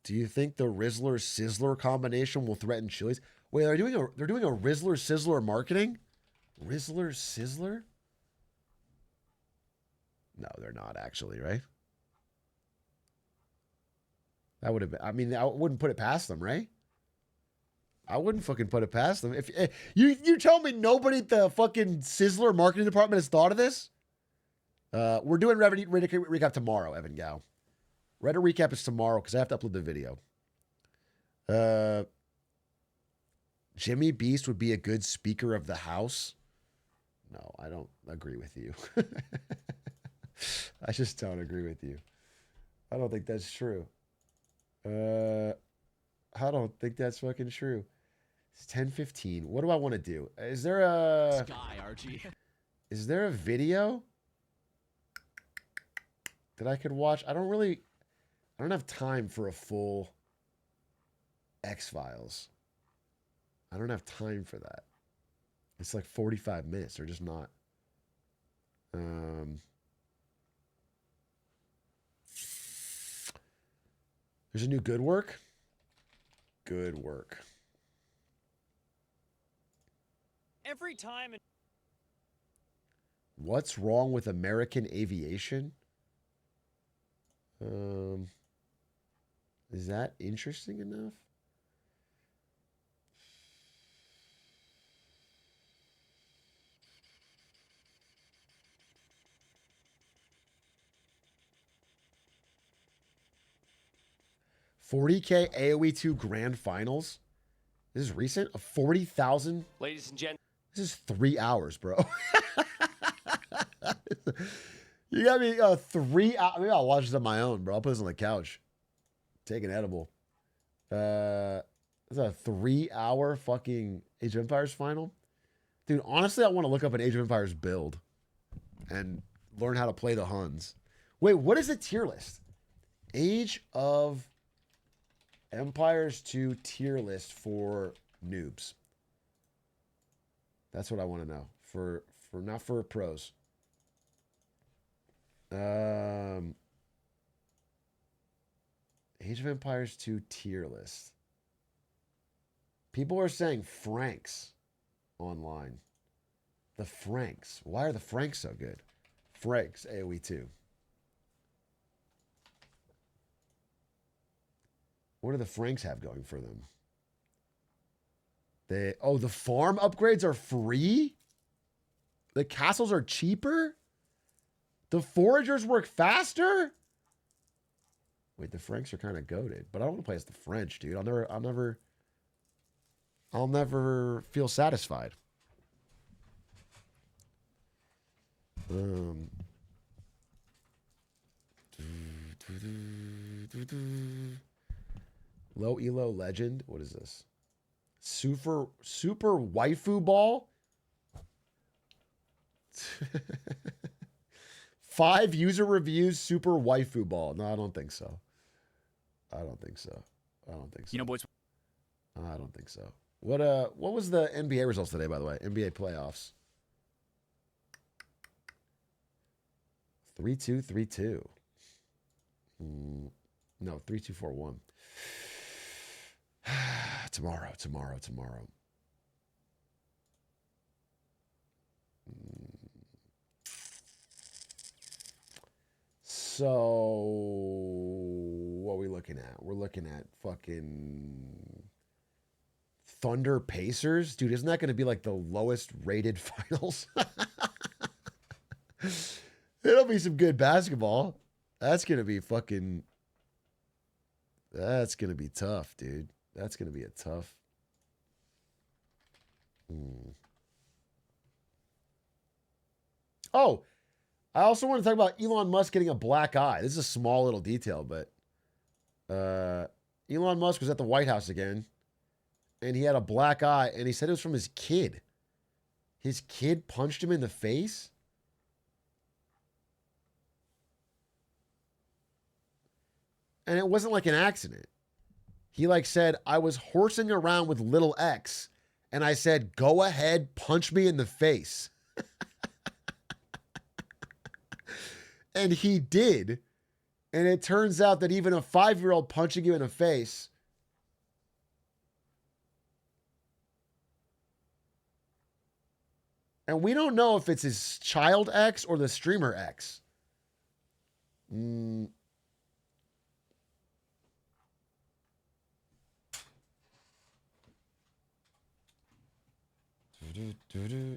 Do you think the Rizzler Sizzler combination will threaten Chili's? Wait, they're doing a Rizzler Sizzler marketing? Rizzler Sizzler? No, they're not actually, right? That would have been, I mean, I wouldn't put it past them, right? I wouldn't fucking put it past them. If you tell me nobody at the fucking Sizzler marketing department has thought of this? We're doing Reddit recap tomorrow, Evan Gao. Reddit recap is tomorrow because I have to upload the video. Jimmy Beast would be a good Speaker of the House. No, I don't agree with you. I just don't agree with you. I don't think that's true. I don't think that's fucking true. It's 10:15. What do I want to do? Is there a Sky, Archie? Is there a video that I could watch? I don't have time for a full X-Files. I don't have time for that. It's like 45 minutes. They're just not. There's a new Good Work. Good Work. Every time. What's wrong with American aviation? Is that interesting enough? $40K AoE2 Grand Finals. This is recent. A 40,000. Ladies and gentlemen. This is 3 hours, bro. You got me 3 hours. Maybe I'll watch this on my own, bro. I'll put this on the couch. Take an edible. It's a 3-hour fucking Age of Empires final. Dude, honestly, I want to look up an Age of Empires build and learn how to play the Huns. Wait, what is the tier list? Age of Empires 2 tier list for noobs. That's what I want to know. For not for pros. Age of Empires 2 tier list. People are saying Franks online. The Franks. Why are the Franks so good? Franks AoE 2. What do the Franks have going for them? The farm upgrades are free? The castles are cheaper? The foragers work faster? Wait, the Franks are kind of goated, but I don't want to play as the French, dude. I'll never feel satisfied. Low Elo Legend. What is this? Super waifu ball? 5 user reviews, super waifu ball. No, I don't think so. I don't think so. You know, boys. I don't think so. What was the NBA results today, by the way? NBA playoffs. 3-2, 3-2. No, 3241. Tomorrow. So, what are we looking at? We're looking at fucking Thunder Pacers. Dude, isn't that going to be like the lowest rated finals? It'll be some good basketball. That's going to be tough, dude. That's going to be a tough. Oh, I also want to talk about Elon Musk getting a black eye. This is a small little detail, but Elon Musk was at the White House again, and he had a black eye, and he said it was from his kid. His kid punched him in the face? And it wasn't like an accident. He said, I was horsing around with little X, and I said, go ahead, punch me in the face. And he did. And it turns out that even a 5-year-old punching you in the face and we don't know if it's his child X or the streamer X.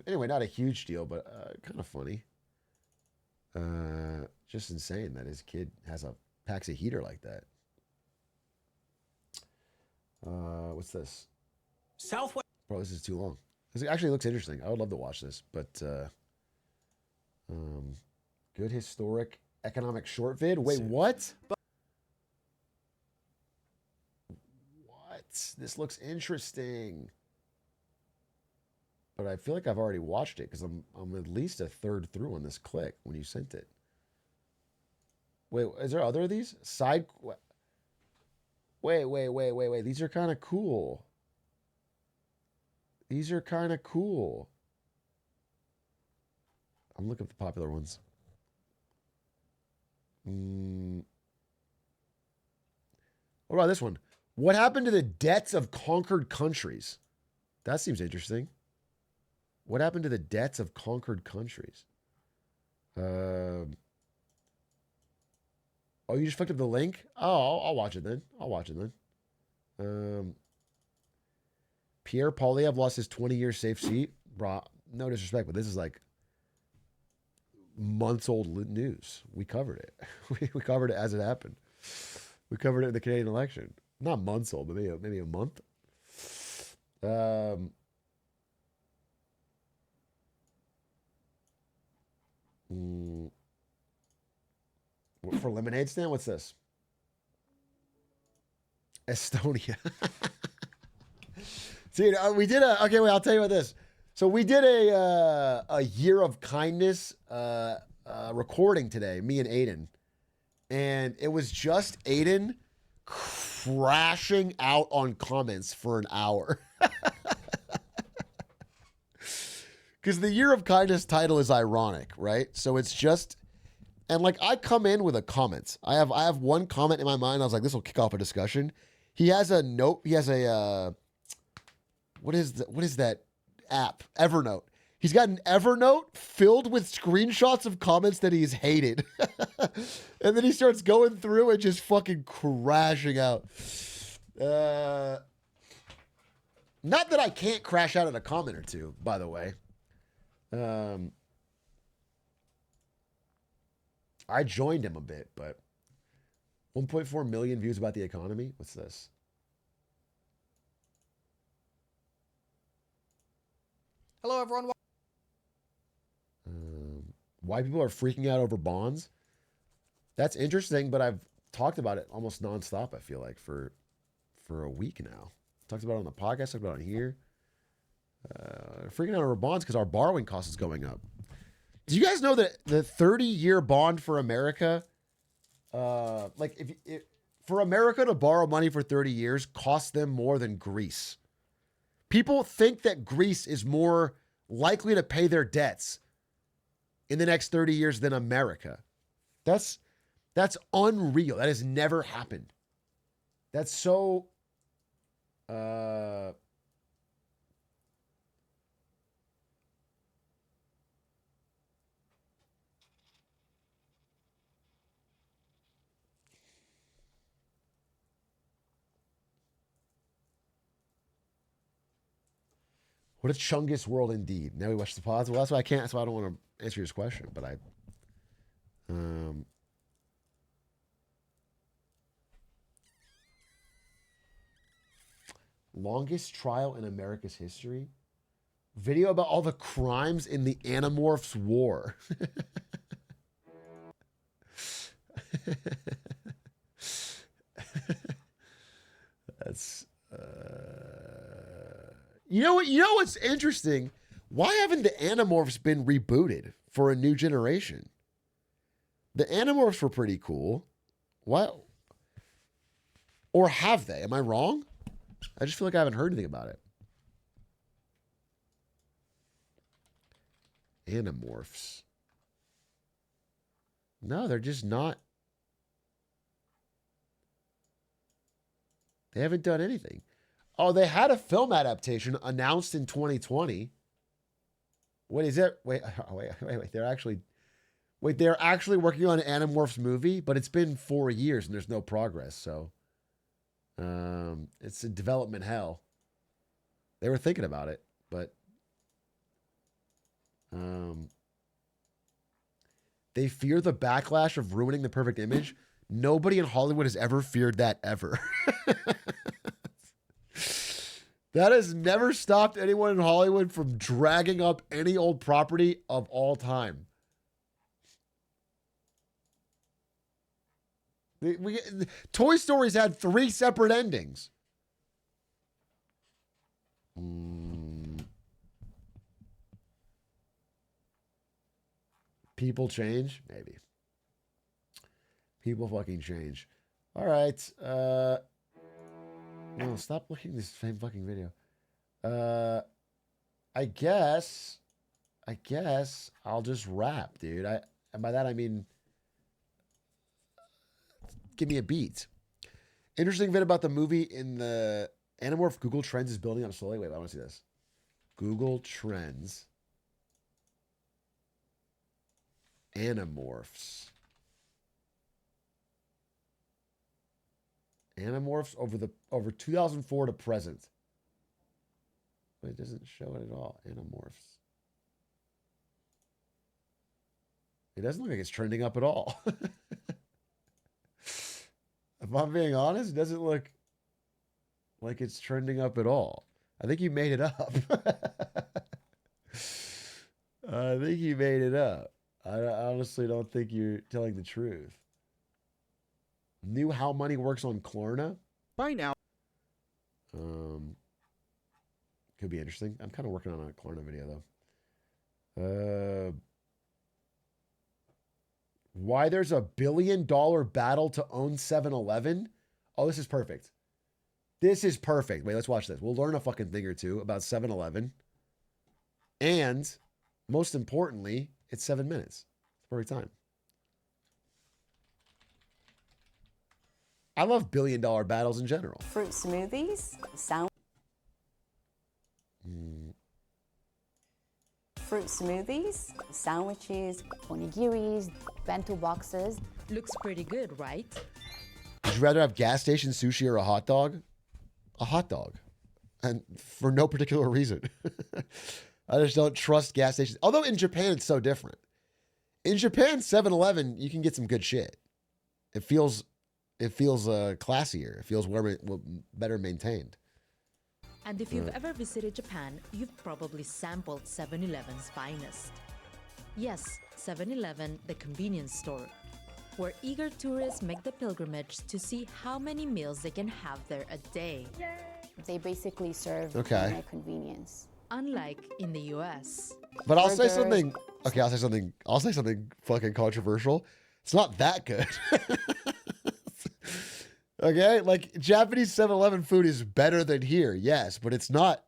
Anyway, not a huge deal, but kind of funny. Just insane that his kid packs a heater like that. What's this? Southwest. Bro, this is too long. This actually looks interesting. I would love to watch this, but good historic economic short vid. Wait, what? What? This looks interesting. But I feel like I've already watched it because I'm at least a third through on this click when you sent it. Wait, is there other of these? Wait. These are kind of cool. I'm looking at the popular ones. What about this one? What happened to the debts of conquered countries? That seems interesting. What happened to the debts of conquered countries? Oh, you just fucked up the link? Oh, I'll watch it then. Pierre Polyev lost his 20-year safe seat. Bro, no disrespect, but this is like months old news. We covered it. We covered it as it happened. We covered it in the Canadian election. Not months old, but maybe a month. For lemonade stand, what's this? Estonia. Dude, we did okay, wait, I'll tell you about this. So we did a year of kindness recording today, me and Aiden. And it was just Aiden crashing out on comments for an hour. Because the year of kindness title is ironic, right? So it's just, and I come in with a comment. I have one comment in my mind. I was like, this will kick off a discussion. He has a note. He has a, what is that app? Evernote. He's got an Evernote filled with screenshots of comments that he's hated. And then he starts going through and just fucking crashing out. Not that I can't crash out at a comment or two, by the way. I joined him a bit, but 1.4 million views about the economy. What's this? Hello, everyone. Why people are freaking out over bonds? That's interesting, but I've talked about it almost nonstop, I feel like, for a week now. Talked about it on the podcast, talked about it here. Freaking out over bonds because our borrowing cost is going up. Do you guys know that the 30-year bond for America, for America to borrow money for 30 years costs them more than Greece? People think that Greece is more likely to pay their debts in the next 30 years than America. That's unreal. That has never happened. That's so... What a Chungus world indeed. Now we watch the pods. Well, that's why I can't. That's why I don't want to answer his question. But I, longest trial in America's history. Video about all the crimes in the Animorphs War. That's. You know what? You know what's interesting? Why haven't the Animorphs been rebooted for a new generation? The Animorphs were pretty cool. What? Or have they? Am I wrong? I just feel like I haven't heard anything about it. Animorphs. No, they're just not. They haven't done anything. Oh, they had a film adaptation announced in 2020. Wait, is it? Wait. They're actually working on an Animorphs movie, but it's been 4 years and there's no progress. So, it's a development hell. They were thinking about it, but they fear the backlash of ruining the perfect image. Nobody in Hollywood has ever feared that ever. That has never stopped anyone in Hollywood from dragging up any old property of all time. Toy Story's had 3 separate endings. People change? Maybe. People fucking change. All right. No, stop looking at this same fucking video. I guess I'll just rap, dude. And by that I mean give me a beat. Interesting bit about the movie in the Animorph Google Trends is building up slowly. Wait, I want to see this. Google Trends. Animorphs. Animorphs over 2004 to present. But it doesn't show it at all. Animorphs. It doesn't look like it's trending up at all. If I'm being honest, it doesn't look like it's trending up at all. I think you made it up. I think you made it up. I honestly don't think you're telling the truth. Knew how money works on Klarna? By now. Could be interesting. I'm kind of working on a Klarna video, though. Why there's a $1 billion battle to own 7-Eleven? Oh, this is perfect. This is perfect. Wait, let's watch this. We'll learn a fucking thing or two about 7-Eleven. And, most importantly, it's 7 minutes. It's perfect time. I love $1 billion battles in general. Fruit smoothies, fruit smoothies, sandwiches, onigiris, bento boxes. Looks pretty good, right? Would you rather have gas station sushi or a hot dog? A hot dog. And for no particular reason. I just don't trust gas stations. Although in Japan, it's so different. In Japan, 7-Eleven, you can get some good shit. It feels classier. It feels better maintained. And if you've ever visited Japan, you've probably sampled 7-Eleven's finest. Yes, 7-Eleven, the convenience store, where eager tourists make the pilgrimage to see how many meals they can have there a day. They basically serve convenience. Unlike in the US. But I'll say something. Okay, I'll say something fucking controversial. It's not that good. Okay, like Japanese 7-Eleven food is better than here, yes, but it's not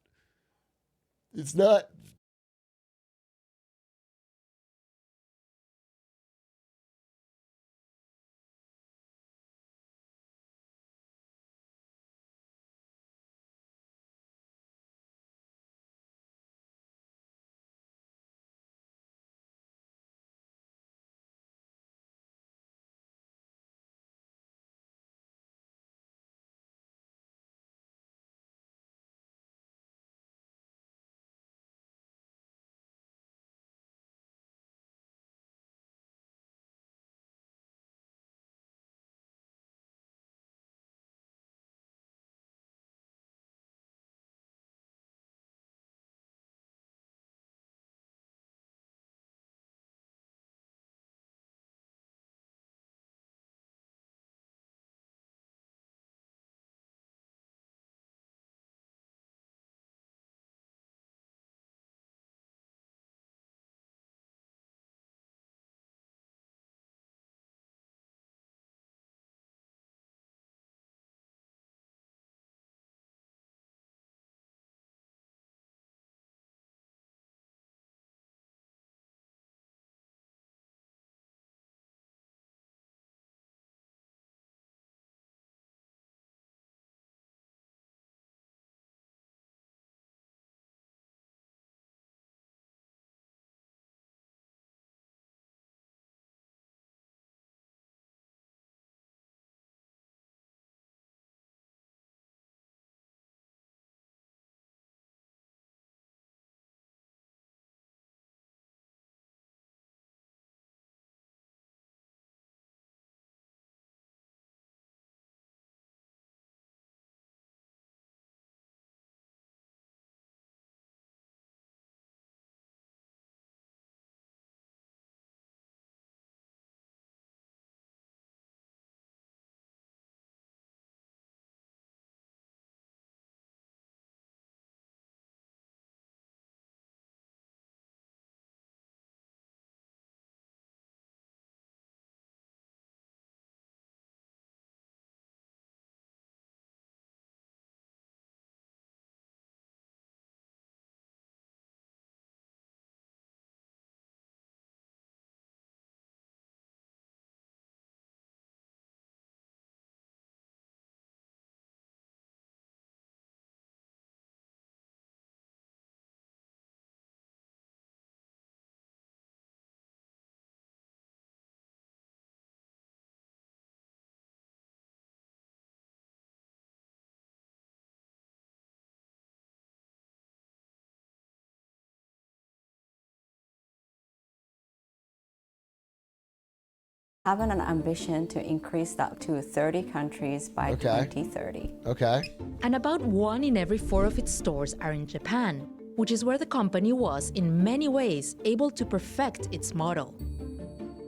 Having an ambition to increase that to 30 countries by 2030. Okay. And about 1 in every 4 of its stores are in Japan, which is where the company was, in many ways, able to perfect its model.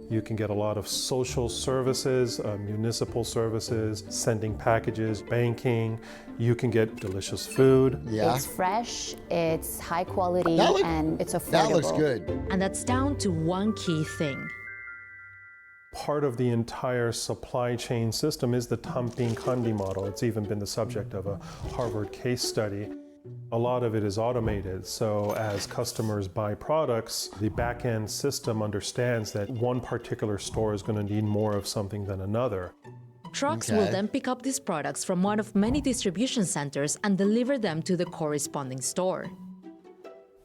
You can get a lot of social services, municipal services, sending packages, banking. You can get delicious food. Yeah. It's fresh, it's high quality, and it's affordable. That looks good. And that's down to one key thing. Part of the entire supply chain system is the Tampin Kandi model. It's even been the subject of a Harvard case study. A lot of it is automated, so as customers buy products, the back-end system understands that one particular store is going to need more of something than another. Trucks will then pick up these products from one of many distribution centers and deliver them to the corresponding store.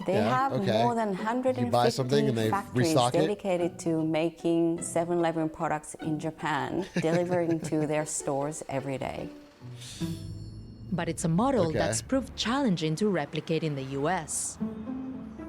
They have more than 150 factories dedicated to making 7-Eleven products in Japan, delivering to their stores every day. But it's a model that's proved challenging to replicate in the US.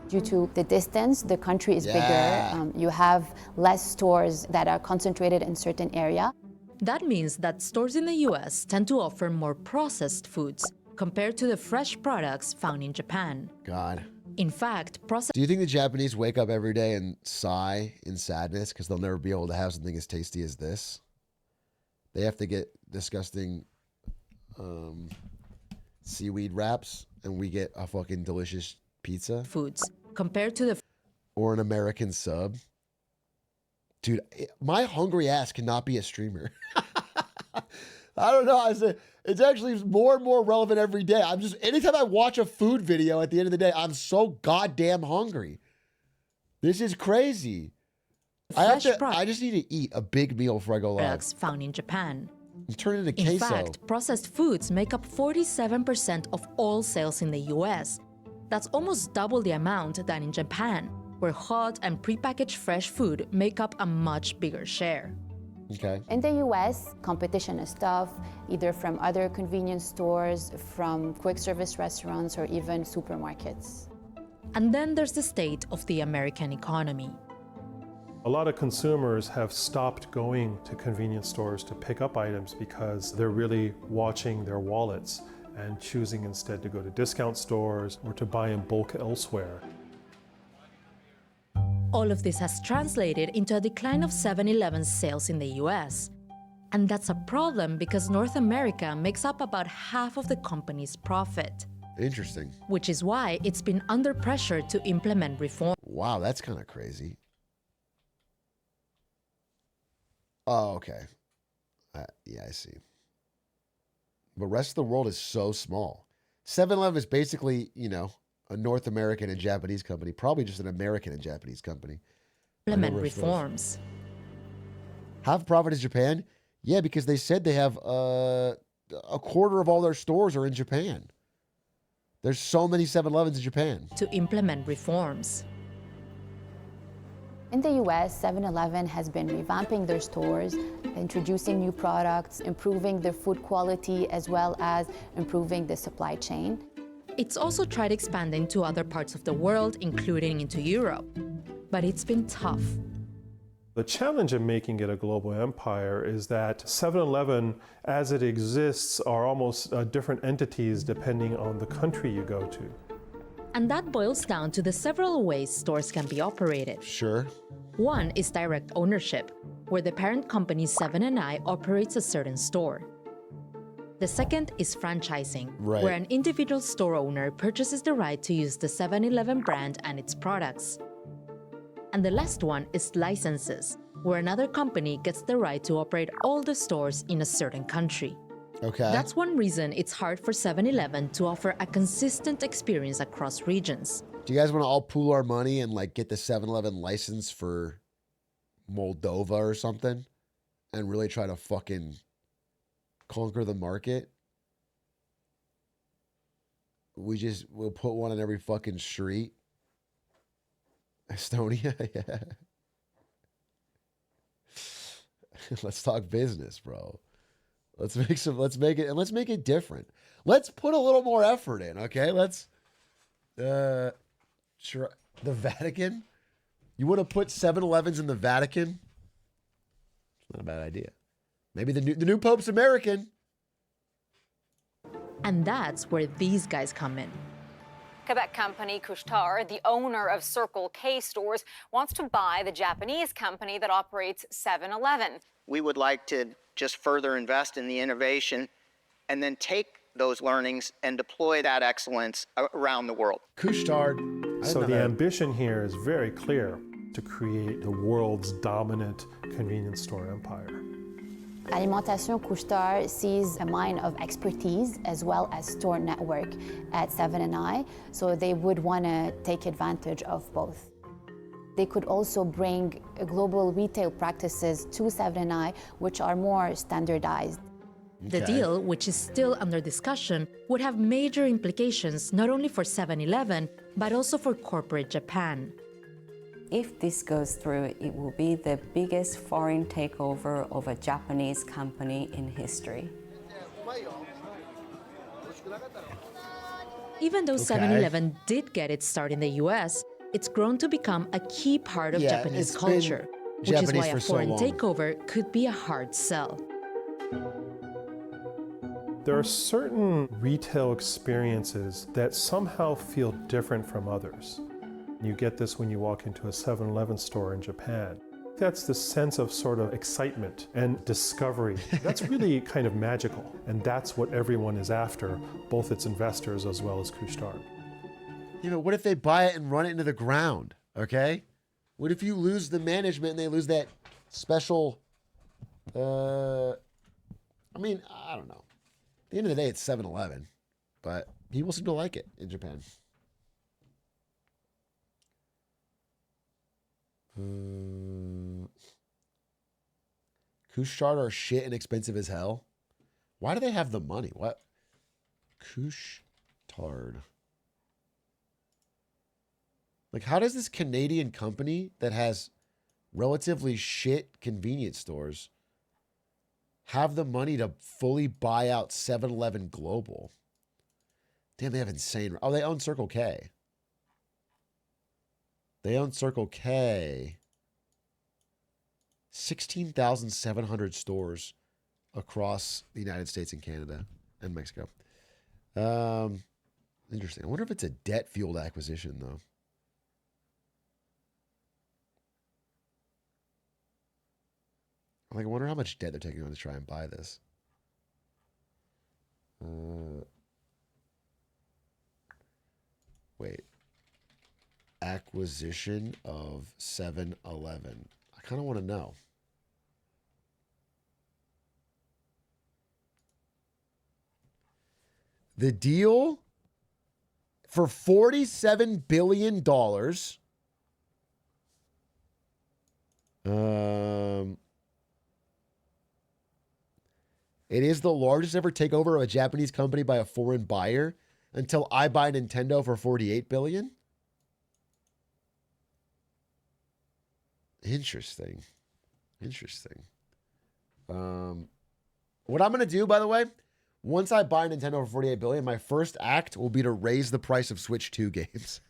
Due to the distance, the country is bigger. You have less stores that are concentrated in certain area. That means that stores in the US tend to offer more processed foods compared to the fresh products found in Japan. God. In fact, Do you think the Japanese wake up every day and sigh in sadness because they'll never be able to have something as tasty as this? They have to get disgusting seaweed wraps, and we get a fucking delicious pizza. Foods compared to the or an American sub. Dude, my hungry ass cannot be a streamer. I don't know. I said it's actually more and more relevant every day. Anytime I watch a food video at the end of the day, I'm so goddamn hungry. This is crazy. I just need to eat a big meal before I go live. Products found in Japan. Turn it into queso. In fact, processed foods make up 47% of all sales in the US. That's almost double the amount than in Japan, where hot and prepackaged fresh food make up a much bigger share. Okay. In the US, competition is tough, either from other convenience stores, from quick service restaurants, or even supermarkets. And then there's the state of the American economy. A lot of consumers have stopped going to convenience stores to pick up items because they're really watching their wallets and choosing instead to go to discount stores or to buy in bulk elsewhere. All of this has translated into a decline of 7-Eleven's sales in the US. And that's a problem because North America makes up about half of the company's profit. Interesting. Which is why it's been under pressure to implement reform. Wow, that's kind of crazy. Oh, okay. Yeah, I see. The rest of the world is so small. 7-Eleven is basically, a North American and Japanese company, probably just an American and Japanese company. Implement reforms. Half profit is Japan? Yeah, because they said they have a quarter of all their stores are in Japan. There's so many 7-Elevens in Japan. To implement reforms. In the US, 7-Eleven has been revamping their stores, introducing new products, improving their food quality, as well as improving the supply chain. It's also tried expanding to other parts of the world, including into Europe. But it's been tough. The challenge in making it a global empire is that 7-Eleven, as it exists, are almost different entities depending on the country you go to. And that boils down to the several ways stores can be operated. Sure. One is direct ownership, where the parent company 7&I operates a certain store. The second is franchising, where an individual store owner purchases the right to use the 7-Eleven brand and its products. And the last one is licenses, where another company gets the right to operate all the stores in a certain country. Okay. That's one reason it's hard for 7-Eleven to offer a consistent experience across regions. Do you guys want to all pool our money and get the 7-Eleven license for Moldova or something and really try to fucking conquer the market? We'll put one on every fucking street. Estonia, yeah. Let's talk business, bro. Let's make it different. Let's put a little more effort in, okay? Sure. The Vatican? You want to put 7-Elevens in the Vatican? It's not a bad idea. Maybe the new Pope's American. And that's where these guys come in. Quebec company Couche-Tard, the owner of Circle K stores, wants to buy the Japanese company that operates 7-Eleven. We would like to just further invest in the innovation and then take those learnings and deploy that excellence around the world. Couche-Tard. So the ambition here is very clear, to create the world's dominant convenience store empire. Alimentation Couche-Tard sees a mine of expertise as well as store network at 7&I, so they would want to take advantage of both. They could also bring global retail practices to 7&I, which are more standardized. The deal, which is still under discussion, would have major implications not only for 7-Eleven, but also for corporate Japan. If this goes through, it will be the biggest foreign takeover of a Japanese company in history. Even though 7-Eleven did get its start in the US, it's grown to become a key part of Japanese culture, which is why a foreign takeover could be a hard sell. There are certain retail experiences that somehow feel different from others. You get this when you walk into a 7-Eleven store in Japan. That's the sense of sort of excitement and discovery. That's really kind of magical, and that's what everyone is after, both its investors as well as Couche-Tard. You know, what if they buy it and run it into the ground, okay? What if you lose the management and they lose that special, I mean, I don't know. At the end of the day, it's 7-Eleven, but people seem to like it in Japan. Couche-Tard are shit and expensive as hell. Why do they have the money? What? Couche-Tard. Like, how does this Canadian company that has relatively shit convenience stores have the money to fully buy out 7-Eleven Global? Damn, they have insane... Oh, they own Circle K. They own Circle K. 16,700 stores across the United States and Canada and Mexico. Interesting. I wonder if it's a debt-fueled acquisition, though. I wonder how much debt they're taking on to try and buy this. Wait. Acquisition of 7-Eleven. I kind of want to know. The deal for $47 billion. It is the largest ever takeover of a Japanese company by a foreign buyer until I buy Nintendo for $48 billion. Interesting. Interesting. What I'm going to do, by the way, once I buy Nintendo for $48 billion, my first act will be to raise the price of Switch 2 games.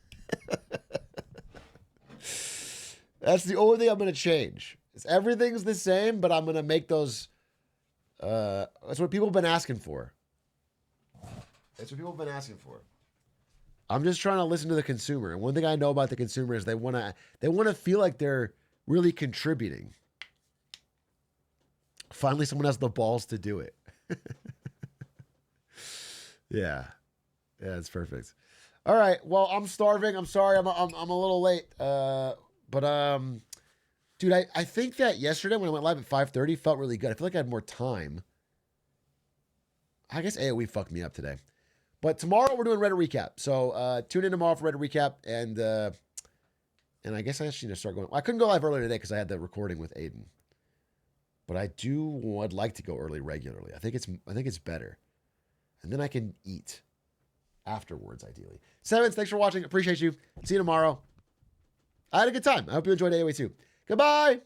That's the only thing I'm going to change. Everything's the same, but I'm going to make those... that's what people have been asking for. That's what people have been asking for. I'm just trying to listen to the consumer. And one thing I know about the consumer is they want to feel like they're really contributing. Finally, someone has the balls to do it. Yeah, it's perfect. All right. Well, I'm starving. I'm sorry. I'm a little late. But dude, I think that yesterday when I went live at 5:30 felt really good. I feel like I had more time. I guess AOE fucked me up today. But tomorrow we're doing Reddit recap. So tune in tomorrow for Reddit recap, and I guess I actually need to start going. I couldn't go live earlier today because I had the recording with Aiden. But I'd like to go early regularly. I think it's better. And then I can eat afterwards, ideally. Sevens, thanks for watching. Appreciate you. See you tomorrow. I had a good time. I hope you enjoyed AOE too. Goodbye.